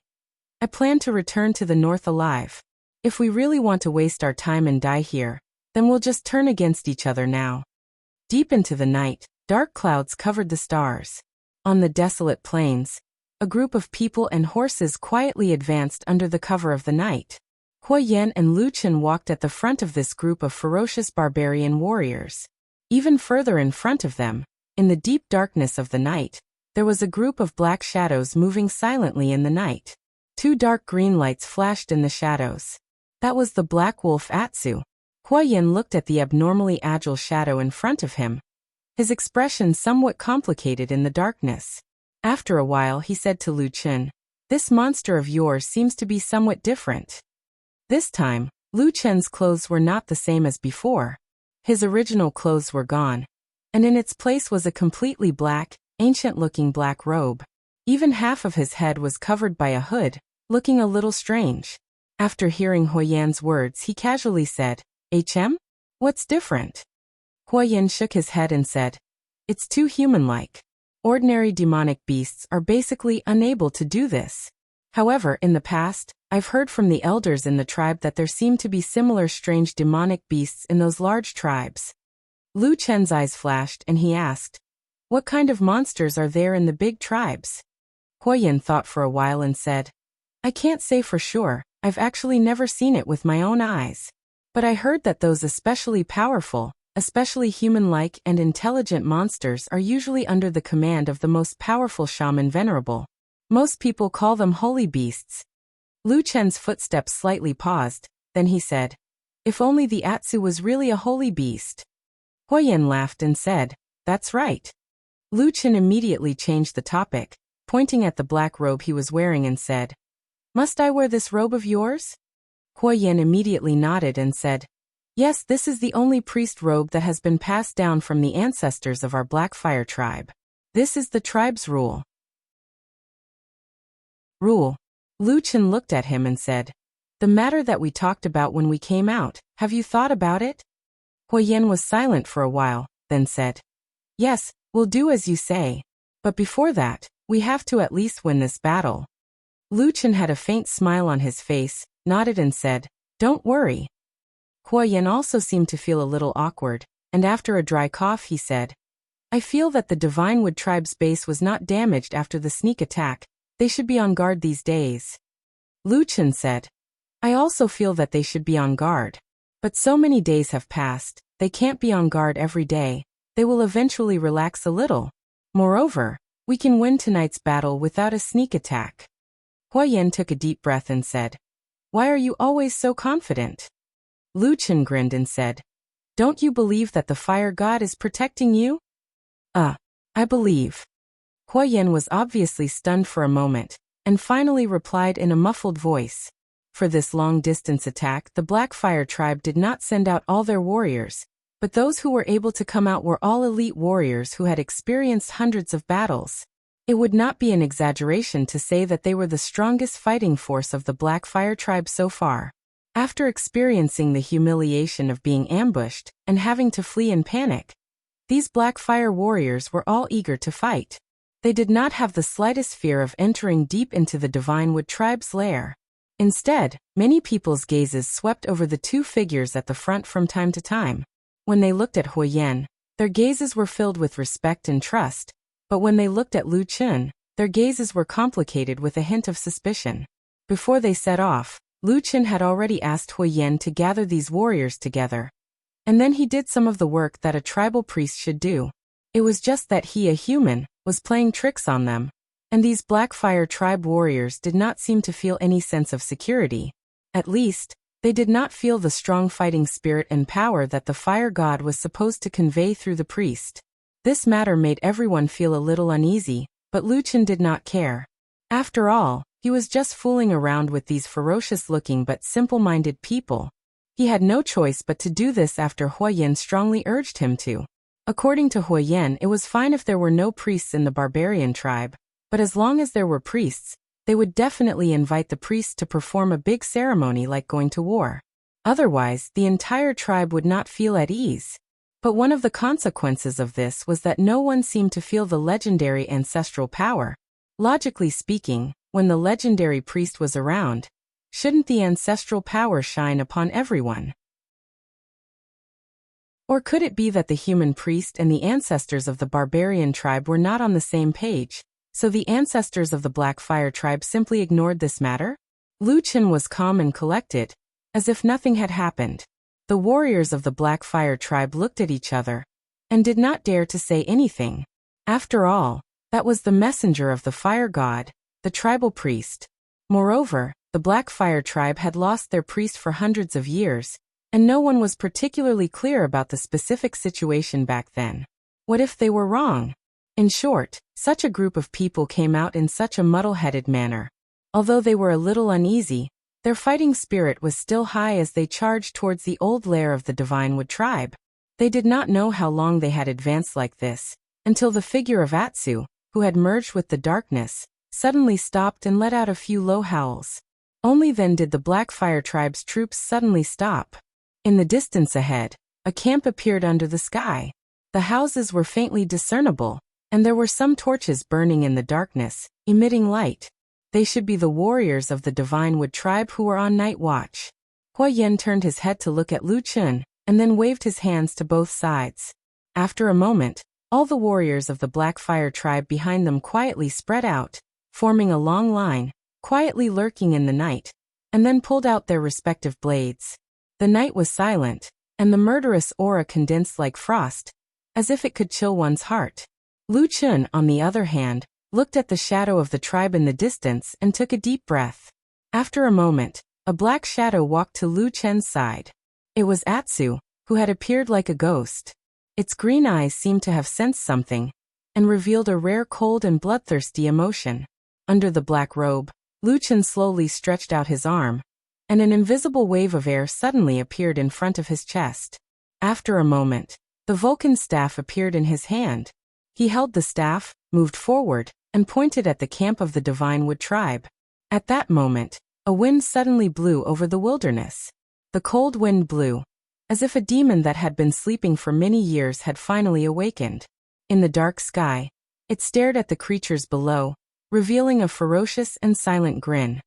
I plan to return to the north alive. If we really want to waste our time and die here, then we'll just turn against each other now. Deep into the night, dark clouds covered the stars. On the desolate plains, a group of people and horses quietly advanced under the cover of the night. Huoyan and Lu Chen walked at the front of this group of ferocious barbarian warriors. Even further in front of them, in the deep darkness of the night, there was a group of black shadows moving silently in the night. 2 dark green lights flashed in the shadows. That was the black wolf Atsu. Huoyan looked at the abnormally agile shadow in front of him, his expression somewhat complicated in the darkness. After a while he said to Lu Chen, "This monster of yours seems to be somewhat different." This time, Lu Chen's clothes were not the same as before. His original clothes were gone, and in its place was a completely black, ancient-looking black robe. Even half of his head was covered by a hood, looking a little strange. After hearing Huoyan's words, he casually said, "HM? What's different?" Huoyan shook his head and said, "It's too human-like. Ordinary demonic beasts are basically unable to do this. However, in the past, I've heard from the elders in the tribe that there seem to be similar strange demonic beasts in those large tribes." Lu Chen's eyes flashed and he asked, "What kind of monsters are there in the big tribes?" Huoyan thought for a while and said, "I can't say for sure, I've actually never seen it with my own eyes. But I heard that those especially powerful, especially human-like and intelligent monsters are usually under the command of the most powerful shaman venerable. Most people call them holy beasts." Lu Chen's footsteps slightly paused, then he said, "If only the Atsu was really a holy beast." Huoyan laughed and said, "That's right." Lu Chen immediately changed the topic, pointing at the black robe he was wearing and said, "Must I wear this robe of yours?" Huoyan immediately nodded and said, "Yes, this is the only priest robe that has been passed down from the ancestors of our Blackfire tribe. This is the tribe's rule." Rule. Lu Chen looked at him and said, "The matter that we talked about when we came out, have you thought about it?" Huoyan was silent for a while, then said, "Yes, we'll do as you say. But before that, we have to at least win this battle." Lu Chen had a faint smile on his face, nodded and said, "Don't worry." Huoyan also seemed to feel a little awkward, and after a dry cough he said, "I feel that the Divine Wood tribe's base was not damaged after the sneak attack. They should be on guard these days." Lu Chen said, "I also feel that they should be on guard. But so many days have passed, they can't be on guard every day. They will eventually relax a little. Moreover, we can win tonight's battle without a sneak attack." Huoyan took a deep breath and said, "Why are you always so confident?" Lu Chen grinned and said, "Don't you believe that the fire god is protecting you?" I believe." Huoyan was obviously stunned for a moment, and finally replied in a muffled voice. For this long-distance attack, the Blackfire tribe did not send out all their warriors, but those who were able to come out were all elite warriors who had experienced hundreds of battles. It would not be an exaggeration to say that they were the strongest fighting force of the Blackfire tribe so far. After experiencing the humiliation of being ambushed and having to flee in panic, these Blackfire warriors were all eager to fight. They did not have the slightest fear of entering deep into the Divine Wood tribe's lair. Instead, many people's gazes swept over the 2 figures at the front from time to time. When they looked at Huoyan, their gazes were filled with respect and trust, but when they looked at Lu Chen, their gazes were complicated with a hint of suspicion. Before they set off, Lu Chen had already asked Huoyan to gather these warriors together. And then he did some of the work that a tribal priest should do. It was just that he, a human, was playing tricks on them. And these Blackfire tribe warriors did not seem to feel any sense of security. At least, they did not feel the strong fighting spirit and power that the fire god was supposed to convey through the priest. This matter made everyone feel a little uneasy, but Lu Chen did not care. After all, he was just fooling around with these ferocious-looking but simple-minded people. He had no choice but to do this after Huoyan strongly urged him to. According to Huoyan, it was fine if there were no priests in the barbarian tribe, but as long as there were priests, they would definitely invite the priests to perform a big ceremony like going to war. Otherwise, the entire tribe would not feel at ease. But one of the consequences of this was that no one seemed to feel the legendary ancestral power. Logically speaking, when the legendary priest was around, shouldn't the ancestral power shine upon everyone? Or could it be that the human priest and the ancestors of the barbarian tribe were not on the same page, so the ancestors of the Black Fire tribe simply ignored this matter? Lu Chen was calm and collected, as if nothing had happened. The warriors of the Black Fire tribe looked at each other and did not dare to say anything. After all, that was the messenger of the fire god, the tribal priest. Moreover, the Black Fire tribe had lost their priest for hundreds of years, and no one was particularly clear about the specific situation back then. What if they were wrong? In short, such a group of people came out in such a muddle-headed manner. Although they were a little uneasy, their fighting spirit was still high as they charged towards the old lair of the Divine Wood tribe. They did not know how long they had advanced like this, until the figure of Atsu, who had merged with the darkness, suddenly stopped and let out a few low howls. Only then did the Black Fire tribe's troops suddenly stop. In the distance ahead, a camp appeared under the sky. The houses were faintly discernible, and there were some torches burning in the darkness, emitting light. They should be the warriors of the Divine Wood tribe who were on night watch. Hua Yen turned his head to look at Lu Chen, and then waved his hands to both sides. After a moment, all the warriors of the Black Fire tribe behind them quietly spread out, forming a long line, quietly lurking in the night, and then pulled out their respective blades. The night was silent, and the murderous aura condensed like frost, as if it could chill one's heart. Lu Chen, on the other hand, looked at the shadow of the tribe in the distance and took a deep breath. After a moment, a black shadow walked to Lu Chen's side. It was Atsu, who had appeared like a ghost. Its green eyes seemed to have sensed something, and revealed a rare cold and bloodthirsty emotion. Under the black robe, Lu Chen slowly stretched out his arm, and an invisible wave of air suddenly appeared in front of his chest. After a moment, the Vulcan staff appeared in his hand. He held the staff, moved forward, and pointed at the camp of the Divine Wood tribe. At that moment, a wind suddenly blew over the wilderness. The cold wind blew, as if a demon that had been sleeping for many years had finally awakened. In the dark sky, it stared at the creatures below, revealing a ferocious and silent grin.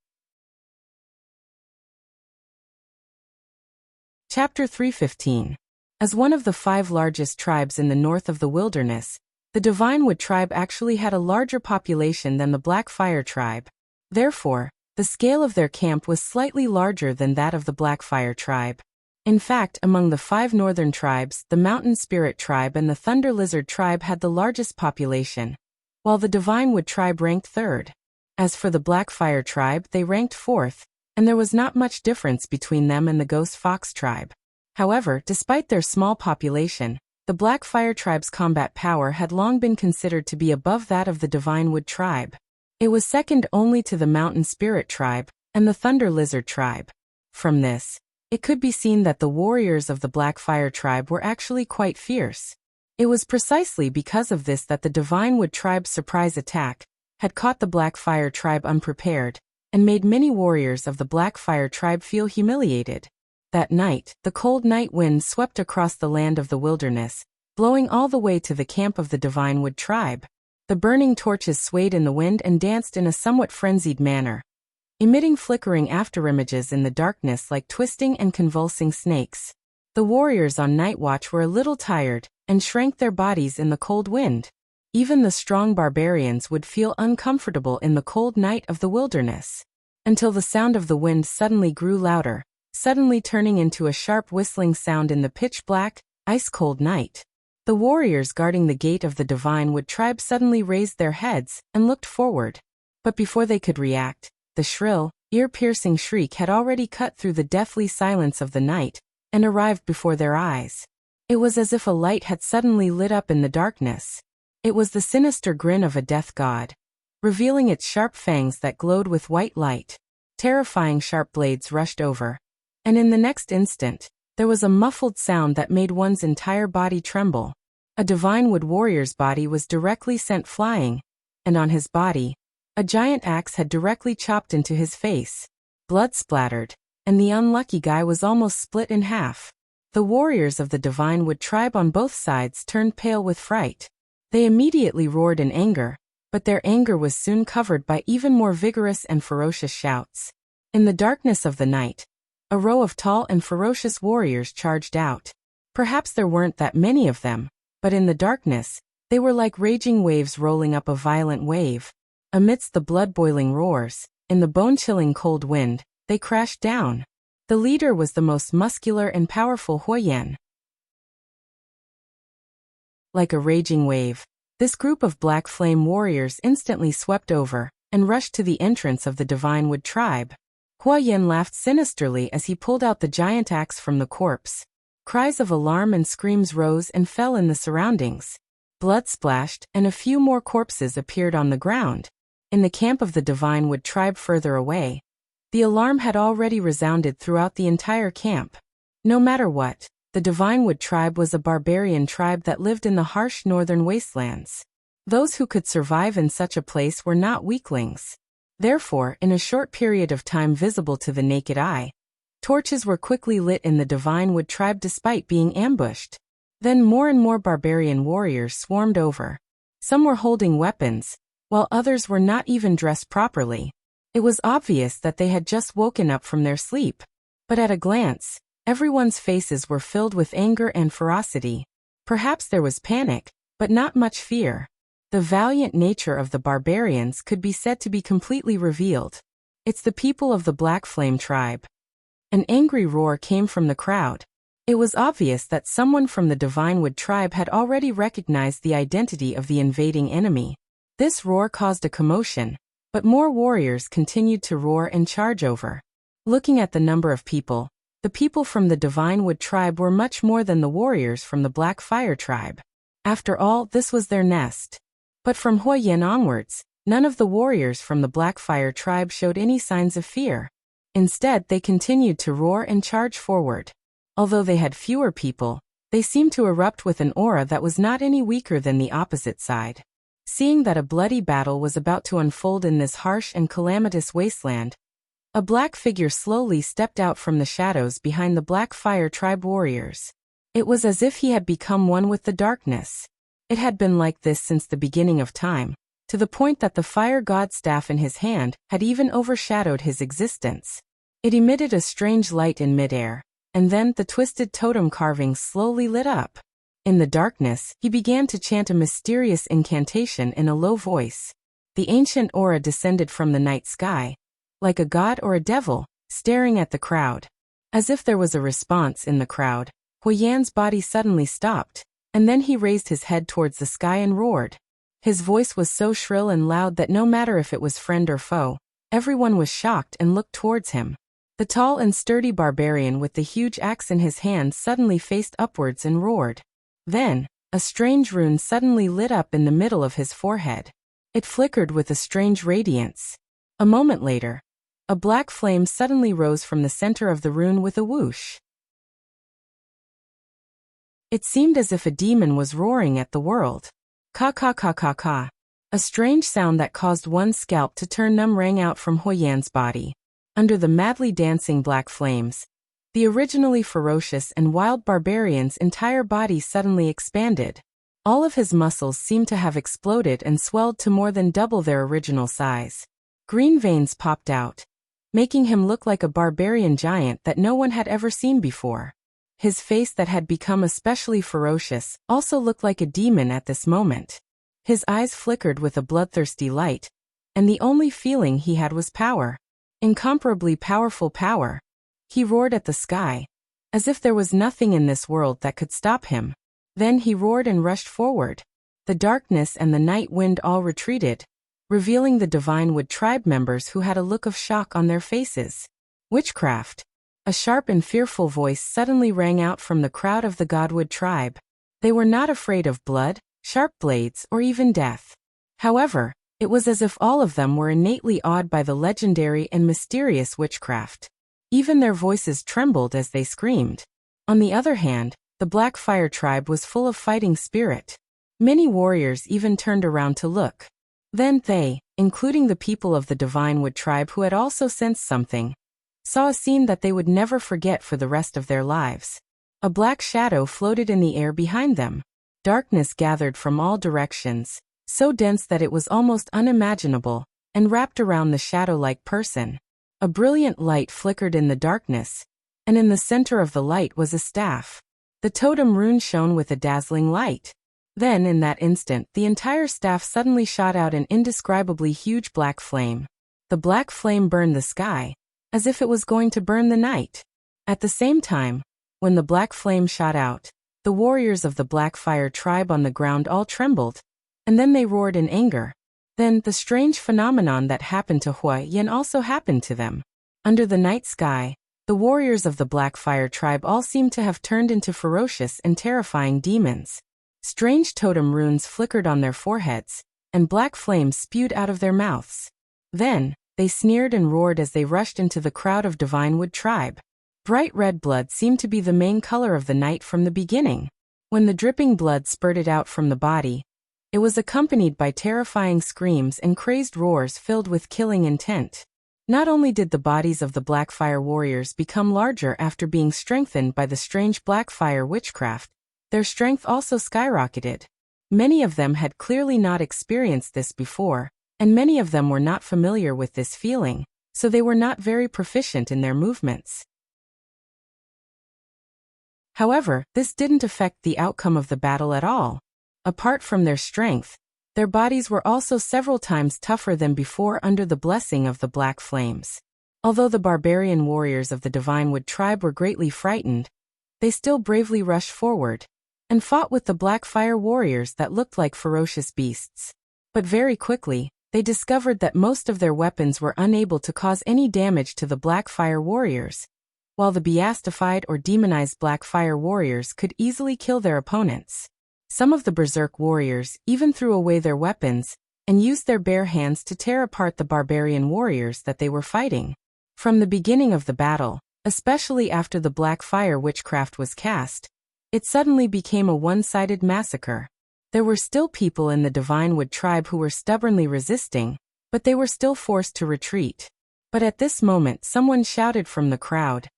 Chapter 315. As one of the 5 largest tribes in the north of the wilderness, the Divine Wood tribe actually had a larger population than the Black Fire tribe. Therefore, the scale of their camp was slightly larger than that of the Black Fire tribe. In fact, among the 5 northern tribes, the Mountain Spirit tribe and the Thunder Lizard tribe had the largest population, while the Divine Wood tribe ranked 3rd. As for the Black Fire tribe, they ranked 4th, and there was not much difference between them and the Ghost Fox tribe. However, despite their small population, the Black Fire tribe's combat power had long been considered to be above that of the Divine Wood tribe. It was second only to the Mountain Spirit tribe and the Thunder Lizard tribe. From this, it could be seen that the warriors of the Black Fire tribe were actually quite fierce. It was precisely because of this that the Divine Wood tribe's surprise attack had caught the Black Fire tribe unprepared and made many warriors of the Black Fire tribe feel humiliated. That night, the cold night wind swept across the land of the wilderness, blowing all the way to the camp of the Divine Wood tribe. The burning torches swayed in the wind and danced in a somewhat frenzied manner, emitting flickering afterimages in the darkness like twisting and convulsing snakes. The warriors on night watch were a little tired and shrank their bodies in the cold wind. Even the strong barbarians would feel uncomfortable in the cold night of the wilderness, until the sound of the wind suddenly grew louder, suddenly turning into a sharp whistling sound in the pitch-black, ice-cold night. The warriors guarding the gate of the Divine Wood tribe suddenly raised their heads and looked forward. But before they could react, the shrill, ear-piercing shriek had already cut through the deathly silence of the night and arrived before their eyes. It was as if a light had suddenly lit up in the darkness. It was the sinister grin of a death god, revealing its sharp fangs that glowed with white light. Terrifying sharp blades rushed over, and in the next instant, there was a muffled sound that made one's entire body tremble. A Divine Wood warrior's body was directly sent flying, and on his body, a giant axe had directly chopped into his face. Blood splattered, and the unlucky guy was almost split in half. The warriors of the Divine Wood tribe on both sides turned pale with fright. They immediately roared in anger, but their anger was soon covered by even more vigorous and ferocious shouts. In the darkness of the night, a row of tall and ferocious warriors charged out. Perhaps there weren't that many of them, but in the darkness, they were like raging waves rolling up a violent wave. Amidst the blood-boiling roars, in the bone-chilling cold wind, they crashed down. The leader was the most muscular and powerful Huoyan. Like a raging wave, this group of black flame warriors instantly swept over and rushed to the entrance of the Divine Wood tribe. Huoyan laughed sinisterly as he pulled out the giant axe from the corpse. Cries of alarm and screams rose and fell in the surroundings. Blood splashed, and a few more corpses appeared on the ground. In the camp of the Divine Wood tribe further away, the alarm had already resounded throughout the entire camp. No matter what, the Divine Wood tribe was a barbarian tribe that lived in the harsh northern wastelands. Those who could survive in such a place were not weaklings. Therefore, in a short period of time visible to the naked eye, torches were quickly lit in the Divine Wood tribe despite being ambushed. Then more and more barbarian warriors swarmed over. Some were holding weapons, while others were not even dressed properly. It was obvious that they had just woken up from their sleep. But at a glance, everyone's faces were filled with anger and ferocity. Perhaps there was panic, but not much fear. The valiant nature of the barbarians could be said to be completely revealed. It's the people of the Black Flame tribe. An angry roar came from the crowd. It was obvious that someone from the Divine Wood tribe had already recognized the identity of the invading enemy. This roar caused a commotion, but more warriors continued to roar and charge over. Looking at the number of people, the people from the Divine Wood tribe were much more than the warriors from the Black Fire tribe. After all, this was their nest. But from Huoyan onwards, none of the warriors from the Black Fire tribe showed any signs of fear. Instead, they continued to roar and charge forward. Although they had fewer people, they seemed to erupt with an aura that was not any weaker than the opposite side. Seeing that a bloody battle was about to unfold in this harsh and calamitous wasteland, a black figure slowly stepped out from the shadows behind the Black Fire tribe warriors. It was as if he had become one with the darkness. It had been like this since the beginning of time, to the point that the fire god's staff in his hand had even overshadowed his existence. It emitted a strange light in midair, and then the twisted totem carvings slowly lit up. In the darkness, he began to chant a mysterious incantation in a low voice. The ancient aura descended from the night sky, like a god or a devil, staring at the crowd. As if there was a response in the crowd, Huoyan's body suddenly stopped, and then he raised his head towards the sky and roared. His voice was so shrill and loud that no matter if it was friend or foe, everyone was shocked and looked towards him. The tall and sturdy barbarian with the huge axe in his hand suddenly faced upwards and roared. Then, a strange rune suddenly lit up in the middle of his forehead. It flickered with a strange radiance. A moment later, a black flame suddenly rose from the center of the rune with a whoosh. It seemed as if a demon was roaring at the world. Ka ka ka ka ka. A strange sound that caused one's scalp to turn numb rang out from Huoyan's body. Under the madly dancing black flames, the originally ferocious and wild barbarian's entire body suddenly expanded. All of his muscles seemed to have exploded and swelled to more than double their original size. Green veins popped out, making him look like a barbarian giant that no one had ever seen before. His face that had become especially ferocious also looked like a demon at this moment. His eyes flickered with a bloodthirsty light, and the only feeling he had was power. Incomparably powerful power. He roared at the sky, as if there was nothing in this world that could stop him. Then he roared and rushed forward. The darkness and the night wind all retreated, revealing the Divine Wood tribe members who had a look of shock on their faces. Witchcraft. A sharp and fearful voice suddenly rang out from the crowd of the Godwood tribe. They were not afraid of blood, sharp blades, or even death. However, it was as if all of them were innately awed by the legendary and mysterious witchcraft. Even their voices trembled as they screamed. On the other hand, the Black Fire tribe was full of fighting spirit. Many warriors even turned around to look. Then they, including the people of the Divine Wood tribe who had also sensed something, saw a scene that they would never forget for the rest of their lives. A black shadow floated in the air behind them. Darkness gathered from all directions, so dense that it was almost unimaginable, and wrapped around the shadow-like person. A brilliant light flickered in the darkness, and in the center of the light was a staff. The totem rune shone with a dazzling light. Then, in that instant, the entire staff suddenly shot out an indescribably huge black flame. The black flame burned the sky, as if it was going to burn the night. At the same time, when the black flame shot out, the warriors of the Black Fire tribe on the ground all trembled, and then they roared in anger. Then, the strange phenomenon that happened to Hua Yin also happened to them. Under the night sky, the warriors of the Black Fire tribe all seemed to have turned into ferocious and terrifying demons. Strange totem runes flickered on their foreheads, and black flames spewed out of their mouths. Then, they sneered and roared as they rushed into the crowd of Divinewood tribe. Bright red blood seemed to be the main color of the night from the beginning. When the dripping blood spurted out from the body, it was accompanied by terrifying screams and crazed roars filled with killing intent. Not only did the bodies of the Blackfire warriors become larger after being strengthened by the strange Blackfire witchcraft, their strength also skyrocketed. Many of them had clearly not experienced this before, and many of them were not familiar with this feeling, so they were not very proficient in their movements. However, this didn't affect the outcome of the battle at all. Apart from their strength, their bodies were also several times tougher than before under the blessing of the black flames. Although the barbarian warriors of the Divinewood tribe were greatly frightened, they still bravely rushed forward and fought with the black fire warriors that looked like ferocious beasts. But very quickly, they discovered that most of their weapons were unable to cause any damage to the black fire warriors, while the beastified or demonized black fire warriors could easily kill their opponents. Some of the berserk warriors even threw away their weapons and used their bare hands to tear apart the barbarian warriors that they were fighting. From the beginning of the battle, especially after the black fire witchcraft was cast, it suddenly became a one-sided massacre. There were still people in the Divinewood tribe who were stubbornly resisting, but they were still forced to retreat. But at this moment someone shouted from the crowd,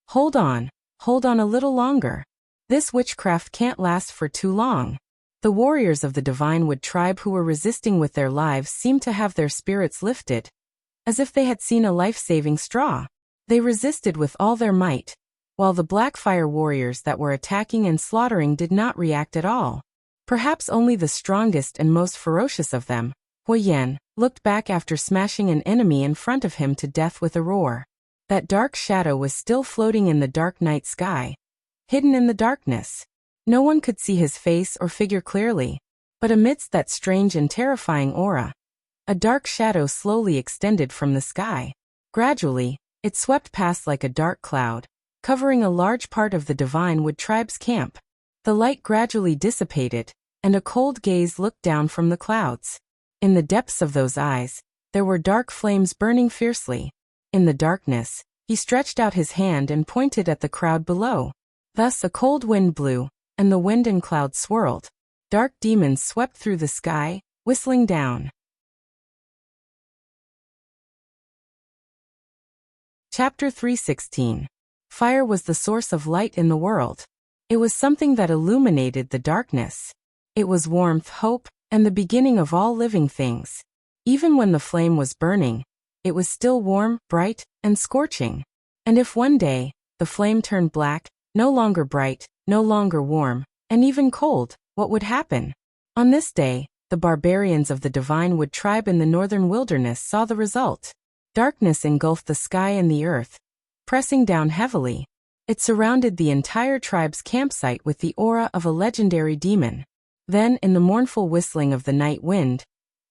hold on a little longer. This witchcraft can't last for too long." The warriors of the Divinewood tribe who were resisting with their lives seemed to have their spirits lifted, as if they had seen a life-saving straw. They resisted with all their might, while the Blackfire warriors that were attacking and slaughtering did not react at all. Perhaps only the strongest and most ferocious of them, Hua Yan, looked back after smashing an enemy in front of him to death with a roar. That dark shadow was still floating in the dark night sky, hidden in the darkness. No one could see his face or figure clearly, but amidst that strange and terrifying aura, a dark shadow slowly extended from the sky. Gradually, it swept past like a dark cloud, covering a large part of the Divinewood tribe's camp. The light gradually dissipated, and a cold gaze looked down from the clouds. In the depths of those eyes, there were dark flames burning fiercely. In the darkness, he stretched out his hand and pointed at the crowd below. Thus a cold wind blew, and the wind and clouds swirled. Dark demons swept through the sky, whistling down. Chapter 316. Fire was the source of light in the world. It was something that illuminated the darkness. It was warmth, hope, and the beginning of all living things. Even when the flame was burning, it was still warm, bright, and scorching. And if one day, the flame turned black, no longer bright, no longer warm, and even cold, what would happen? On this day, the barbarians of the Divinewood tribe in the northern wilderness saw the result. Darkness engulfed the sky and the earth, pressing down heavily. It surrounded the entire tribe's campsite with the aura of a legendary demon. Then, in the mournful whistling of the night wind,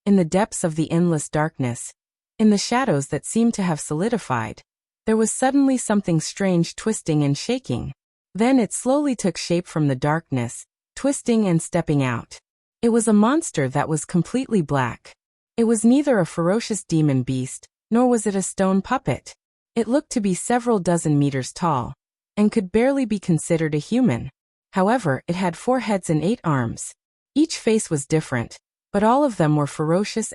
in the depths of the endless darkness, in the shadows that seemed to have solidified, there was suddenly something strange twisting and shaking. Then it slowly took shape from the darkness, twisting and stepping out. It was a monster that was completely black. It was neither a ferocious demon beast, nor was it a stone puppet. It looked to be several dozen meters tall, and could barely be considered a human. However, it had 4 heads and 8 arms. Each face was different, but all of them were ferocious,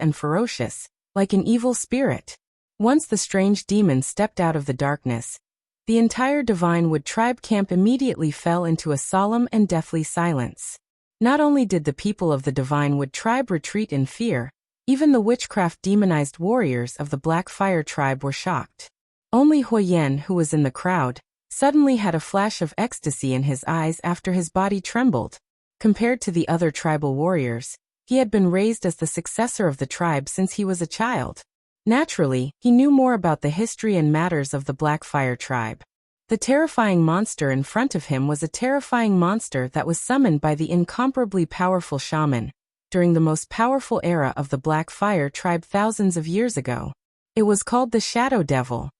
like an evil spirit. Once the strange demon stepped out of the darkness, the entire Divinewood tribe camp immediately fell into a solemn and deathly silence. Not only did the people of the Divine Wood tribe retreat in fear, even the witchcraft-demonized warriors of the Black Fire tribe were shocked. Only Huoyan, who was in the crowd, suddenly had a flash of ecstasy in his eyes after his body trembled. Compared to the other tribal warriors, he had been raised as the successor of the tribe since he was a child. Naturally, he knew more about the history and matters of the Black Fire tribe. The terrifying monster in front of him was a terrifying monster that was summoned by the incomparably powerful shaman during the most powerful era of the Black Fire tribe thousands of years ago. It was called the Shadow Devil.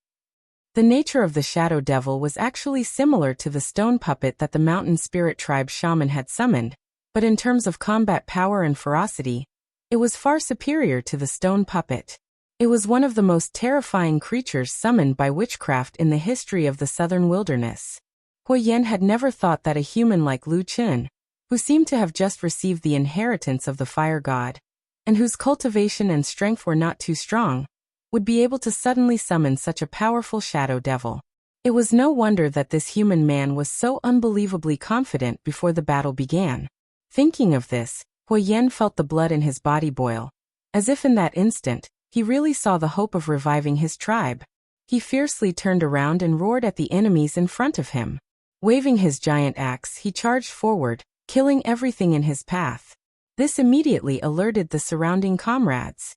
The nature of the Shadow Devil was actually similar to the stone puppet that the Mountain Spirit tribe shaman had summoned, but in terms of combat power and ferocity, it was far superior to the stone puppet. It was one of the most terrifying creatures summoned by witchcraft in the history of the southern wilderness. Huoyan had never thought that a human like Lu Chen, who seemed to have just received the inheritance of the fire god, and whose cultivation and strength were not too strong, would be able to suddenly summon such a powerful shadow devil. It was no wonder that this human man was so unbelievably confident before the battle began. Thinking of this, Huoyan felt the blood in his body boil. As if in that instant, he really saw the hope of reviving his tribe. He fiercely turned around and roared at the enemies in front of him. Waving his giant axe, he charged forward, killing everything in his path. This immediately alerted the surrounding comrades.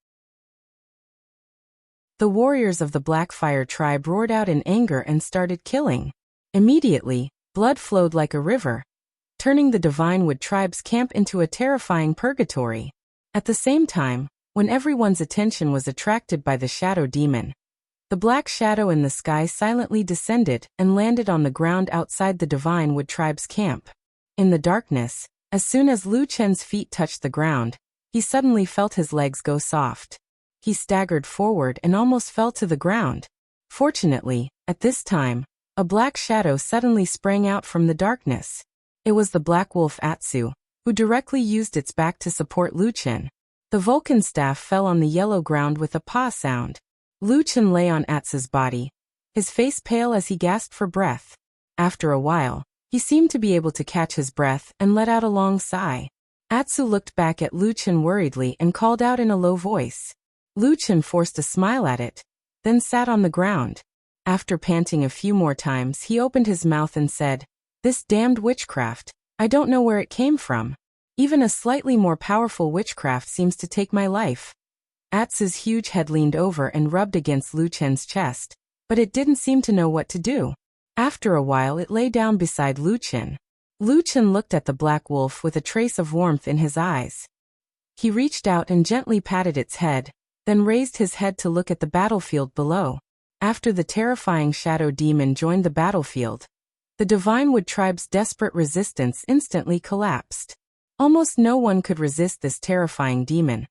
The warriors of the Black Fire tribe roared out in anger and started killing. Immediately, blood flowed like a river, turning the Divine Wood tribe's camp into a terrifying purgatory. At the same time, when everyone's attention was attracted by the shadow demon, the black shadow in the sky silently descended and landed on the ground outside the Divine Wood tribe's camp. In the darkness, as soon as Lu Chen's feet touched the ground, he suddenly felt his legs go soft. He staggered forward and almost fell to the ground. Fortunately, at this time, a black shadow suddenly sprang out from the darkness. It was the black wolf Atsu, who directly used its back to support Lu Chen. The Vulcan staff fell on the yellow ground with a paw sound. Lu Chen lay on Atsu's body, his face pale as he gasped for breath. After a while, he seemed to be able to catch his breath and let out a long sigh. Atsu looked back at Lu Chen worriedly and called out in a low voice. Lu Chen forced a smile at it, then sat on the ground. After panting a few more times, he opened his mouth and said, "This damned witchcraft, I don't know where it came from. Even a slightly more powerful witchcraft seems to take my life." Atsu's huge head leaned over and rubbed against Lu Chen's chest, but it didn't seem to know what to do. After a while it lay down beside Lu Chen. Lu Chen looked at the black wolf with a trace of warmth in his eyes. He reached out and gently patted its head, then raised his head to look at the battlefield below. After the terrifying shadow demon joined the battlefield, the Divine Wood tribe's desperate resistance instantly collapsed. Almost no one could resist this terrifying demon,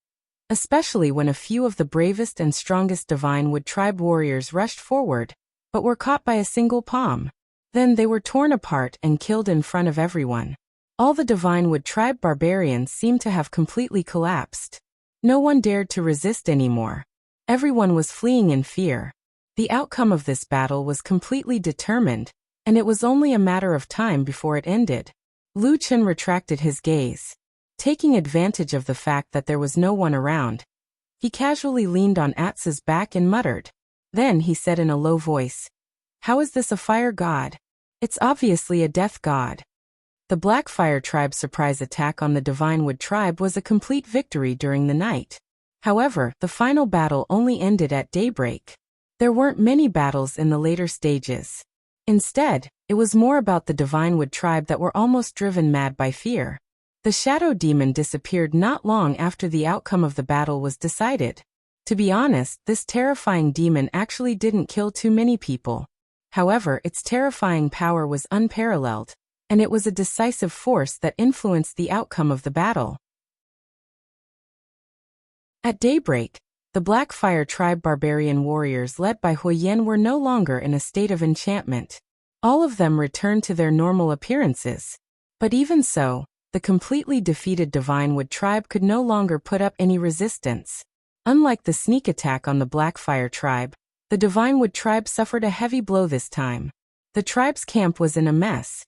especially when a few of the bravest and strongest Divine Wood tribe warriors rushed forward, but were caught by a single palm. Then they were torn apart and killed in front of everyone. All the Divine Wood tribe barbarians seemed to have completely collapsed. No one dared to resist anymore. Everyone was fleeing in fear. The outcome of this battle was completely determined, and it was only a matter of time before it ended. Lu Chen retracted his gaze. Taking advantage of the fact that there was no one around, he casually leaned on Atsu's back and muttered. Then he said in a low voice, "How is this a fire god? It's obviously a death god." The Black Fire tribe's surprise attack on the Divine Wood tribe was a complete victory during the night. However, the final battle only ended at daybreak. There weren't many battles in the later stages. Instead, it was more about the Divine Wood tribe that were almost driven mad by fear. The shadow demon disappeared not long after the outcome of the battle was decided. To be honest, this terrifying demon actually didn't kill too many people. However, its terrifying power was unparalleled, and it was a decisive force that influenced the outcome of the battle. At daybreak, the Black Fire tribe barbarian warriors led by Huoyan were no longer in a state of enchantment. All of them returned to their normal appearances. But even so, the completely defeated Divine Wood tribe could no longer put up any resistance. Unlike the sneak attack on the Black Fire tribe, the Divine Wood tribe suffered a heavy blow this time. The tribe's camp was in a mess.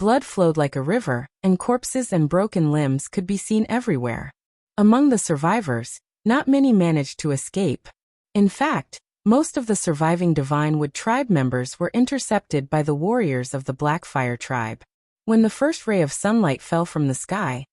Blood flowed like a river, and corpses and broken limbs could be seen everywhere. Among the survivors, not many managed to escape. In fact, most of the surviving Divinewood tribe members were intercepted by the warriors of the Blackfire tribe. When the first ray of sunlight fell from the sky,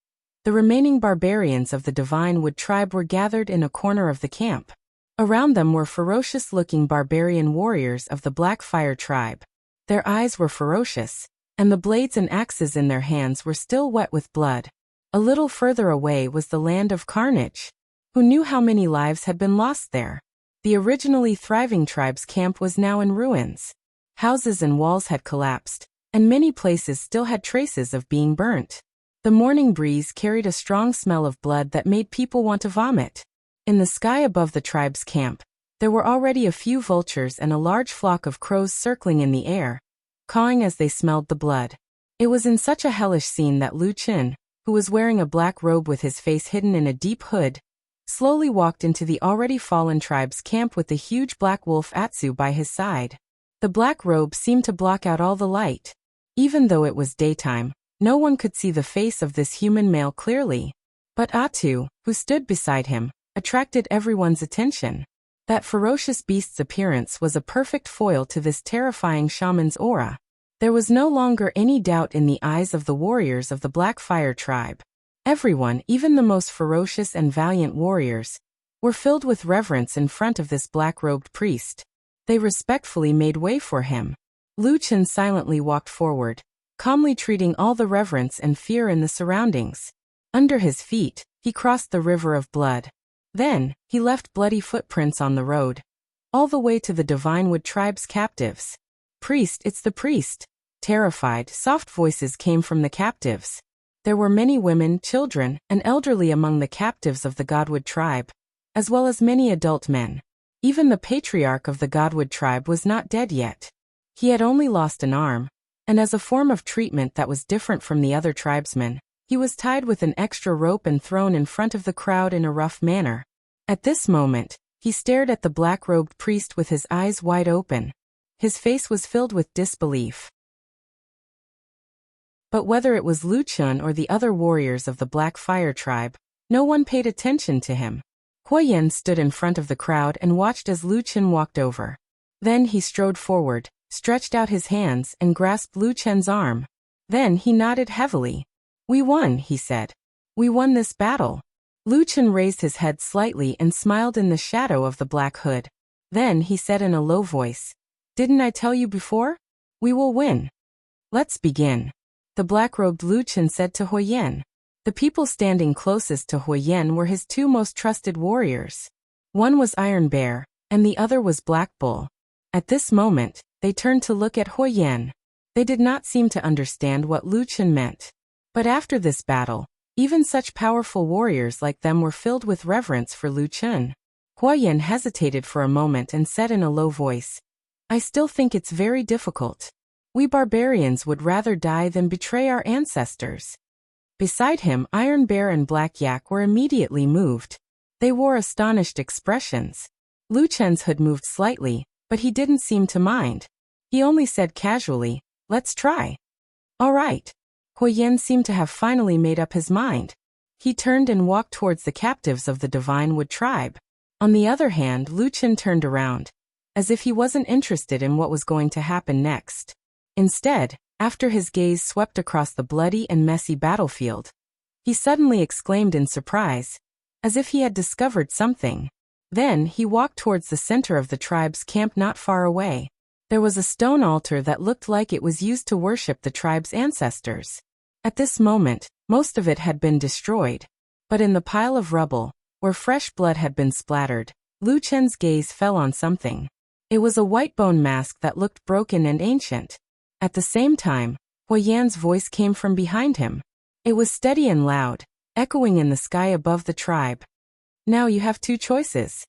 the remaining barbarians of the Divinewood tribe were gathered in a corner of the camp. Around them were ferocious-looking barbarian warriors of the Blackfire tribe. Their eyes were ferocious, and the blades and axes in their hands were still wet with blood. A little further away was the land of carnage. Who knew how many lives had been lost there? The originally thriving tribe's camp was now in ruins. Houses and walls had collapsed, and many places still had traces of being burnt. The morning breeze carried a strong smell of blood that made people want to vomit. In the sky above the tribe's camp, there were already a few vultures and a large flock of crows circling in the air, cawing as they smelled the blood. It was in such a hellish scene that Lu Qin, who was wearing a black robe with his face hidden in a deep hood, slowly walked into the already fallen tribe's camp with the huge black wolf Atsu by his side. The black robe seemed to block out all the light. Even though it was daytime, no one could see the face of this human male clearly. But Atsu, who stood beside him, attracted everyone's attention. That ferocious beast's appearance was a perfect foil to this terrifying shaman's aura. There was no longer any doubt in the eyes of the warriors of the Blackfire tribe. Everyone, even the most ferocious and valiant warriors, were filled with reverence in front of this black-robed priest. They respectfully made way for him. Lu Qin silently walked forward, calmly treating all the reverence and fear in the surroundings. Under his feet, he crossed the river of blood. Then, he left bloody footprints on the road, all the way to the Divinewood tribe's captives. "Priest, it's the priest!" Terrified, soft voices came from the captives. There were many women, children, and elderly among the captives of the Godwood tribe, as well as many adult men. Even the patriarch of the Godwood tribe was not dead yet. He had only lost an arm, and as a form of treatment that was different from the other tribesmen, he was tied with an extra rope and thrown in front of the crowd in a rough manner. At this moment, he stared at the black-robed priest with his eyes wide open. His face was filled with disbelief. But whether it was Lu Qin or the other warriors of the Blackfire tribe, no one paid attention to him. Huoyan stood in front of the crowd and watched as Lu Qin walked over. Then he strode forward, stretched out his hands and grasped Lu Qin's arm. Then he nodded heavily. "We won," he said. "We won this battle." Lu Qin raised his head slightly and smiled in the shadow of the black hood. Then he said in a low voice, "Didn't I tell you before? We will win. Let's begin." The black-robed Lu Qin said to Huoyan. The people standing closest to Huoyan were his two most trusted warriors. One was Iron Bear, and the other was Black Bull. At this moment, they turned to look at Huoyan. They did not seem to understand what Lu Qin meant. But after this battle, even such powerful warriors like them were filled with reverence for Lu Qin. Huoyan hesitated for a moment and said in a low voice, "I still think it's very difficult. We barbarians would rather die than betray our ancestors." Beside him, Iron Bear and Black Yak were immediately moved. They wore astonished expressions. Lu Qin's hood moved slightly, but he didn't seem to mind. He only said casually, "Let's try." "All right." Huoyan seemed to have finally made up his mind. He turned and walked towards the captives of the Divinewood tribe. On the other hand, Lu Qin turned around, as if he wasn't interested in what was going to happen next. Instead, after his gaze swept across the bloody and messy battlefield, he suddenly exclaimed in surprise, as if he had discovered something. Then he walked towards the center of the tribe's camp not far away. There was a stone altar that looked like it was used to worship the tribe's ancestors. At this moment, most of it had been destroyed. But in the pile of rubble, where fresh blood had been splattered, Lu Qin's gaze fell on something. It was a white bone mask that looked broken and ancient. At the same time, Huoyan's voice came from behind him. It was steady and loud, echoing in the sky above the tribe. "Now you have two choices."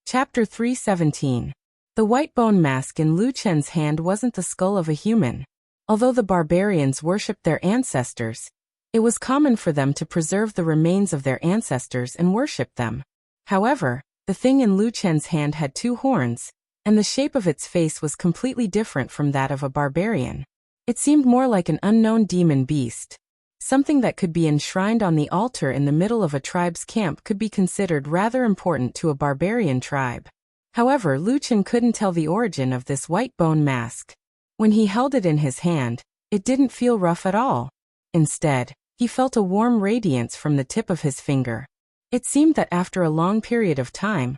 Chapter 317. The white bone mask in Lu Qin's hand wasn't the skull of a human. Although the barbarians worshipped their ancestors, it was common for them to preserve the remains of their ancestors and worship them. However, the thing in Lu Qin's hand had two horns, and the shape of its face was completely different from that of a barbarian. It seemed more like an unknown demon beast. Something that could be enshrined on the altar in the middle of a tribe's camp could be considered rather important to a barbarian tribe. However, Luchin couldn't tell the origin of this white bone mask. When he held it in his hand, it didn't feel rough at all. Instead, he felt a warm radiance from the tip of his finger. It seemed that after a long period of time,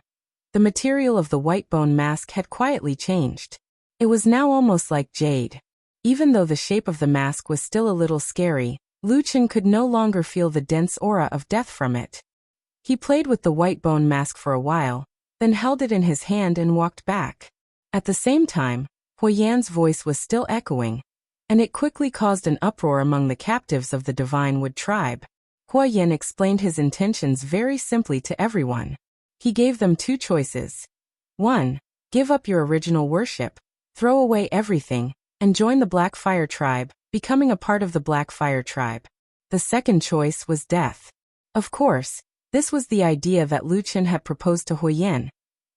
the material of the white bone mask had quietly changed. It was now almost like jade. Even though the shape of the mask was still a little scary, Luchin could no longer feel the dense aura of death from it. He played with the white bone mask for a while, then held it in his hand and walked back. At the same time, Huoyan's voice was still echoing, and it quickly caused an uproar among the captives of the Divine Wood tribe. Huoyan explained his intentions very simply to everyone. He gave them two choices. 1. Give up your original worship, throw away everything, and join the Black Fire tribe, becoming a part of the Black Fire tribe. The second choice was death. Of course, this was the idea that Luchin had proposed to Huoyan,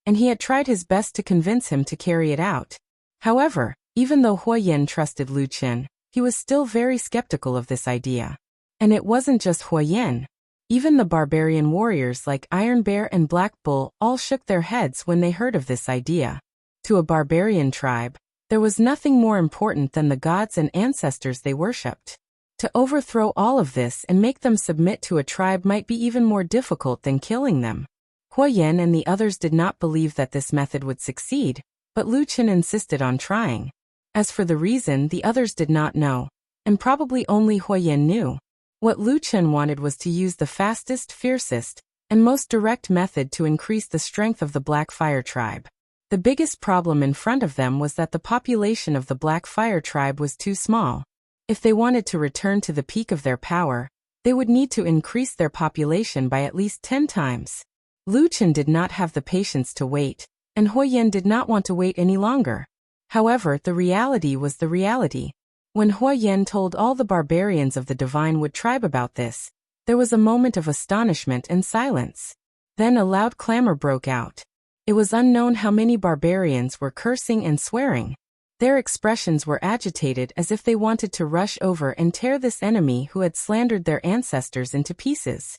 and he had tried his best to convince him to carry it out. However, even though Huoyan trusted Luchin, he was still very skeptical of this idea. And it wasn't just Huoyan. Even the barbarian warriors like Iron Bear and Black Bull all shook their heads when they heard of this idea. To a barbarian tribe, there was nothing more important than the gods and ancestors they worshipped. To overthrow all of this and make them submit to a tribe might be even more difficult than killing them. Huoyan and the others did not believe that this method would succeed, but Luchin insisted on trying. As for the reason, the others did not know, and probably only Huoyan knew. What Luchin wanted was to use the fastest, fiercest, and most direct method to increase the strength of the Black Fire tribe. The biggest problem in front of them was that the population of the Black Fire tribe was too small. If they wanted to return to the peak of their power, they would need to increase their population by at least 10 times. Luchin did not have the patience to wait, and Huoyan did not want to wait any longer. However, the reality was the reality. When Huoyan told all the barbarians of the Divine Wood tribe about this, there was a moment of astonishment and silence. Then a loud clamor broke out. It was unknown how many barbarians were cursing and swearing. Their expressions were agitated as if they wanted to rush over and tear this enemy who had slandered their ancestors into pieces.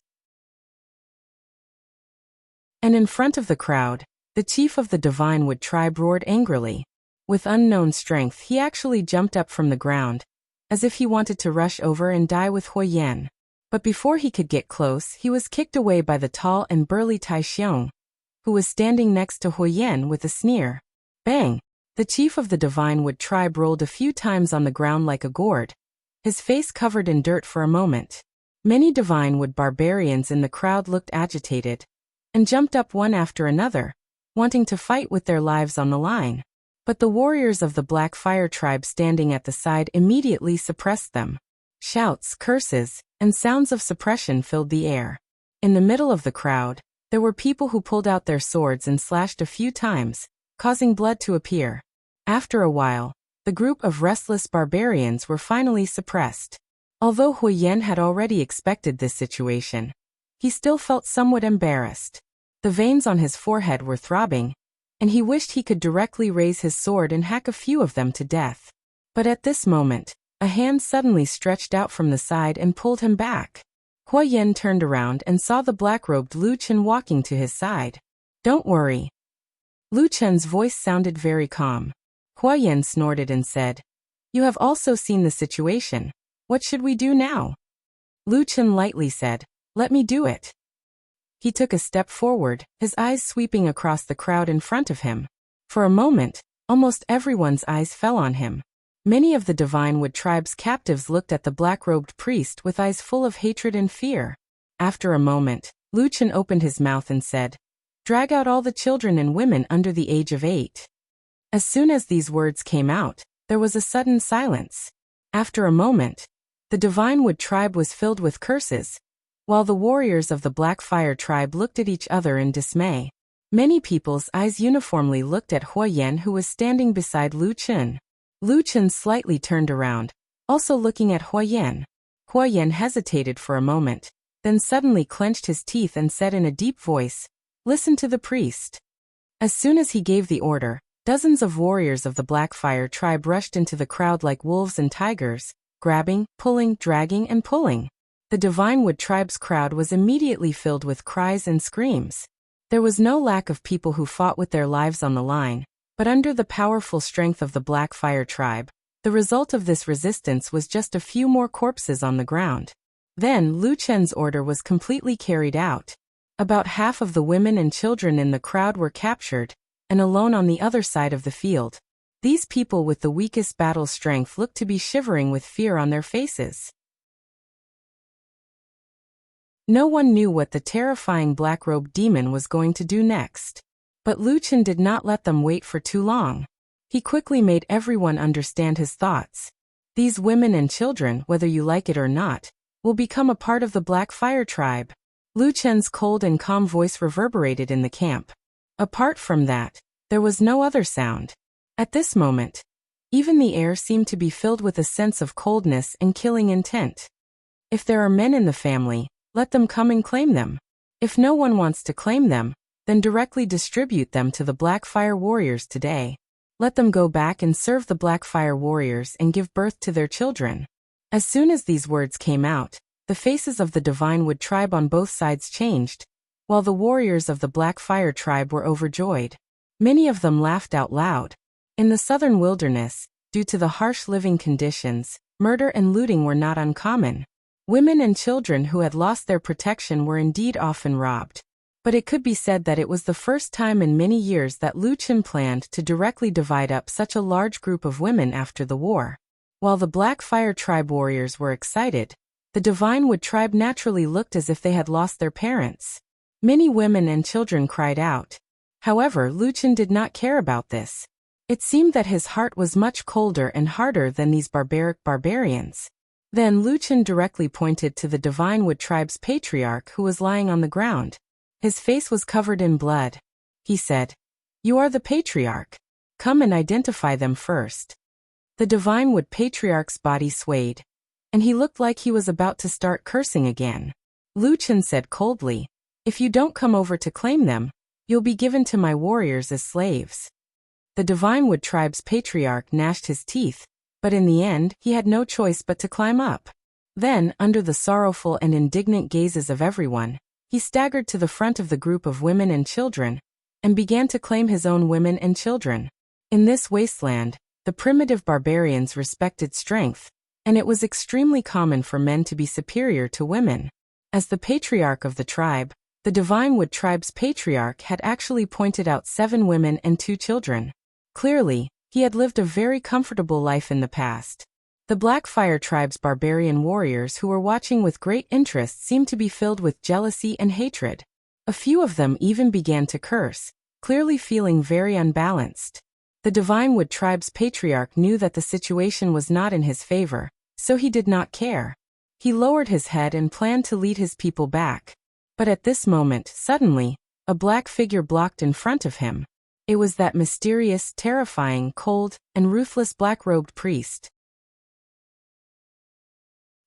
And in front of the crowd, the chief of the Divine Wood tribe roared angrily. With unknown strength, he actually jumped up from the ground, as if he wanted to rush over and die with Huoyan. But before he could get close, he was kicked away by the tall and burly Tai Xiong, who was standing next to Huoyan with a sneer. Bang! The chief of the Divine Wood tribe rolled a few times on the ground like a gourd, his face covered in dirt for a moment. Many Divine Wood barbarians in the crowd looked agitated, and jumped up one after another, wanting to fight with their lives on the line. But the warriors of the Black Fire tribe standing at the side immediately suppressed them. Shouts, curses, and sounds of suppression filled the air. In the middle of the crowd, there were people who pulled out their swords and slashed a few times, causing blood to appear. After a while, the group of restless barbarians were finally suppressed. Although Huoyan had already expected this situation, he still felt somewhat embarrassed. The veins on his forehead were throbbing, and he wished he could directly raise his sword and hack a few of them to death. But at this moment, a hand suddenly stretched out from the side and pulled him back. Huoyan turned around and saw the black-robed Luchin walking to his side. "Don't worry." Luchin's voice sounded very calm. Huoyan snorted and said, "You have also seen the situation. What should we do now?" Luchin lightly said, "Let me do it." He took a step forward, his eyes sweeping across the crowd in front of him. For a moment, almost everyone's eyes fell on him. Many of the Divine Wood tribe's captives looked at the black-robed priest with eyes full of hatred and fear. After a moment, Luchin opened his mouth and said, "Drag out all the children and women under the age of 8. As soon as these words came out, there was a sudden silence. After a moment, the Divine Wood tribe was filled with curses, while the warriors of the Black Fire tribe looked at each other in dismay. Many people's eyes uniformly looked at Huoyan, who was standing beside Luchin. Luchin slightly turned around, also looking at Huoyan. Huoyan hesitated for a moment, then suddenly clenched his teeth and said in a deep voice, "Listen to the priest." As soon as he gave the order, Dozens of warriors of the Blackfire tribe rushed into the crowd like wolves and tigers, grabbing, pulling, dragging, and pulling. The Divinewood tribe's crowd was immediately filled with cries and screams. There was no lack of people who fought with their lives on the line, but under the powerful strength of the Blackfire tribe, the result of this resistance was just a few more corpses on the ground. Then Lu Chen's order was completely carried out. About half of the women and children in the crowd were captured, and alone on the other side of the field. These people with the weakest battle strength looked to be shivering with fear on their faces. No one knew what the terrifying black-robed demon was going to do next. But Lu Chen did not let them wait for too long. He quickly made everyone understand his thoughts. These women and children, whether you like it or not, will become a part of the Blackfire tribe. Lu Chen's cold and calm voice reverberated in the camp. Apart from that, there was no other sound. At this moment, even the air seemed to be filled with a sense of coldness and killing intent. If there are men in the family, let them come and claim them. If no one wants to claim them, then directly distribute them to the Blackfire warriors today. Let them go back and serve the Blackfire warriors and give birth to their children. As soon as these words came out, the faces of the Divinewood tribe on both sides changed, while the warriors of the Blackfire tribe were overjoyed. Many of them laughed out loud. In the southern wilderness, due to the harsh living conditions, murder and looting were not uncommon. Women and children who had lost their protection were indeed often robbed. But it could be said that it was the first time in many years that Lu Chen planned to directly divide up such a large group of women after the war. While the Blackfire tribe warriors were excited, the Divinewood tribe naturally looked as if they had lost their parents. Many women and children cried out. However, Lu Chen did not care about this. It seemed that his heart was much colder and harder than these barbaric barbarians. Then Lu Chen directly pointed to the Divinewood tribe's patriarch who was lying on the ground. His face was covered in blood. He said, "You are the patriarch. Come and identify them first." The Divinewood patriarch's body swayed, and he looked like he was about to start cursing again. Lu Chen said coldly, "If you don't come over to claim them, you'll be given to my warriors as slaves." The Divinewood tribe's patriarch gnashed his teeth, but in the end, he had no choice but to climb up. Then, under the sorrowful and indignant gazes of everyone, he staggered to the front of the group of women and children, and began to claim his own women and children. In this wasteland, the primitive barbarians respected strength, and it was extremely common for men to be superior to women. As the patriarch of the tribe, the Divinewood tribe's patriarch had actually pointed out 7 women and 2 children. Clearly, he had lived a very comfortable life in the past. The Blackfire tribe's barbarian warriors who were watching with great interest seemed to be filled with jealousy and hatred. A few of them even began to curse, clearly feeling very unbalanced. The Divinewood tribe's patriarch knew that the situation was not in his favor, so he did not care. He lowered his head and planned to lead his people back. But at this moment, suddenly, a black figure blocked in front of him. It was that mysterious, terrifying, cold, and ruthless black-robed priest.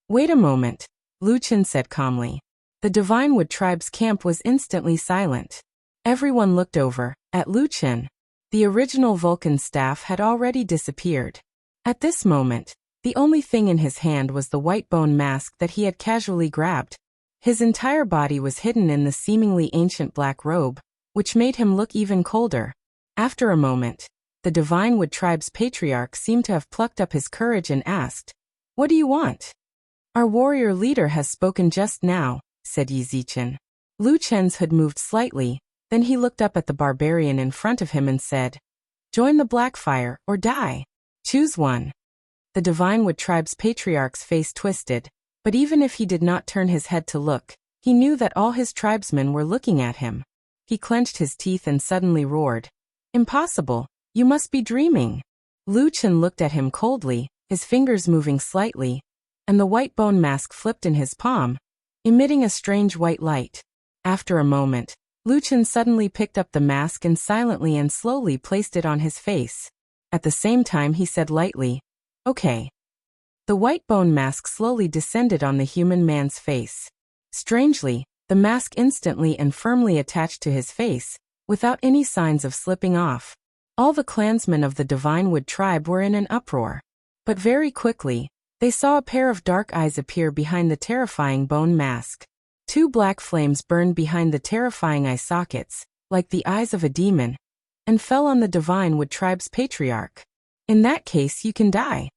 "Wait a moment," Lu Chen said calmly. The Divinewood tribe's camp was instantly silent. Everyone looked over at Lu Chen. The original Vulcan staff had already disappeared. At this moment, the only thing in his hand was the white bone mask that he had casually grabbed. His entire body was hidden in the seemingly ancient black robe, which made him look even colder. After a moment, the Divinewood tribe's patriarch seemed to have plucked up his courage and asked, "What do you want?" "Our warrior leader has spoken just now," said Yi Zichen. Lu Chen's hood moved slightly, then he looked up at the barbarian in front of him and said, "Join the Blackfire or die. Choose one." The Divinewood tribe's patriarch's face twisted, but even if he did not turn his head to look, he knew that all his tribesmen were looking at him. He clenched his teeth and suddenly roared, "Impossible! You must be dreaming." Lu Chen looked at him coldly, his fingers moving slightly, and the white bone mask flipped in his palm, emitting a strange white light. After a moment, Lu Chen suddenly picked up the mask and silently and slowly placed it on his face. At the same time he said lightly, "Okay." The white bone mask slowly descended on the human man's face. Strangely, the mask instantly and firmly attached to his face, without any signs of slipping off. All the clansmen of the Divine Wood tribe were in an uproar. But very quickly, they saw a pair of dark eyes appear behind the terrifying bone mask. Two black flames burned behind the terrifying eye sockets, like the eyes of a demon, and fell on the Divine Wood tribe's patriarch. In that case, you can die.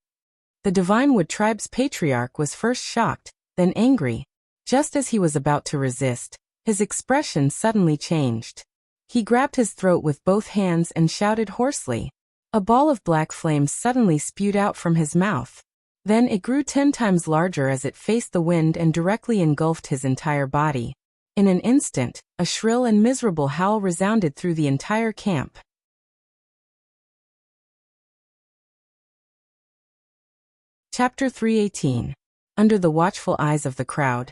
The Divine Wood tribe's patriarch was first shocked, then angry. Just as he was about to resist, his expression suddenly changed. He grabbed his throat with both hands and shouted hoarsely. A ball of black flames suddenly spewed out from his mouth. Then it grew 10 times larger as it faced the wind and directly engulfed his entire body. In an instant, a shrill and miserable howl resounded through the entire camp. Chapter 318. Under the watchful eyes of the crowd.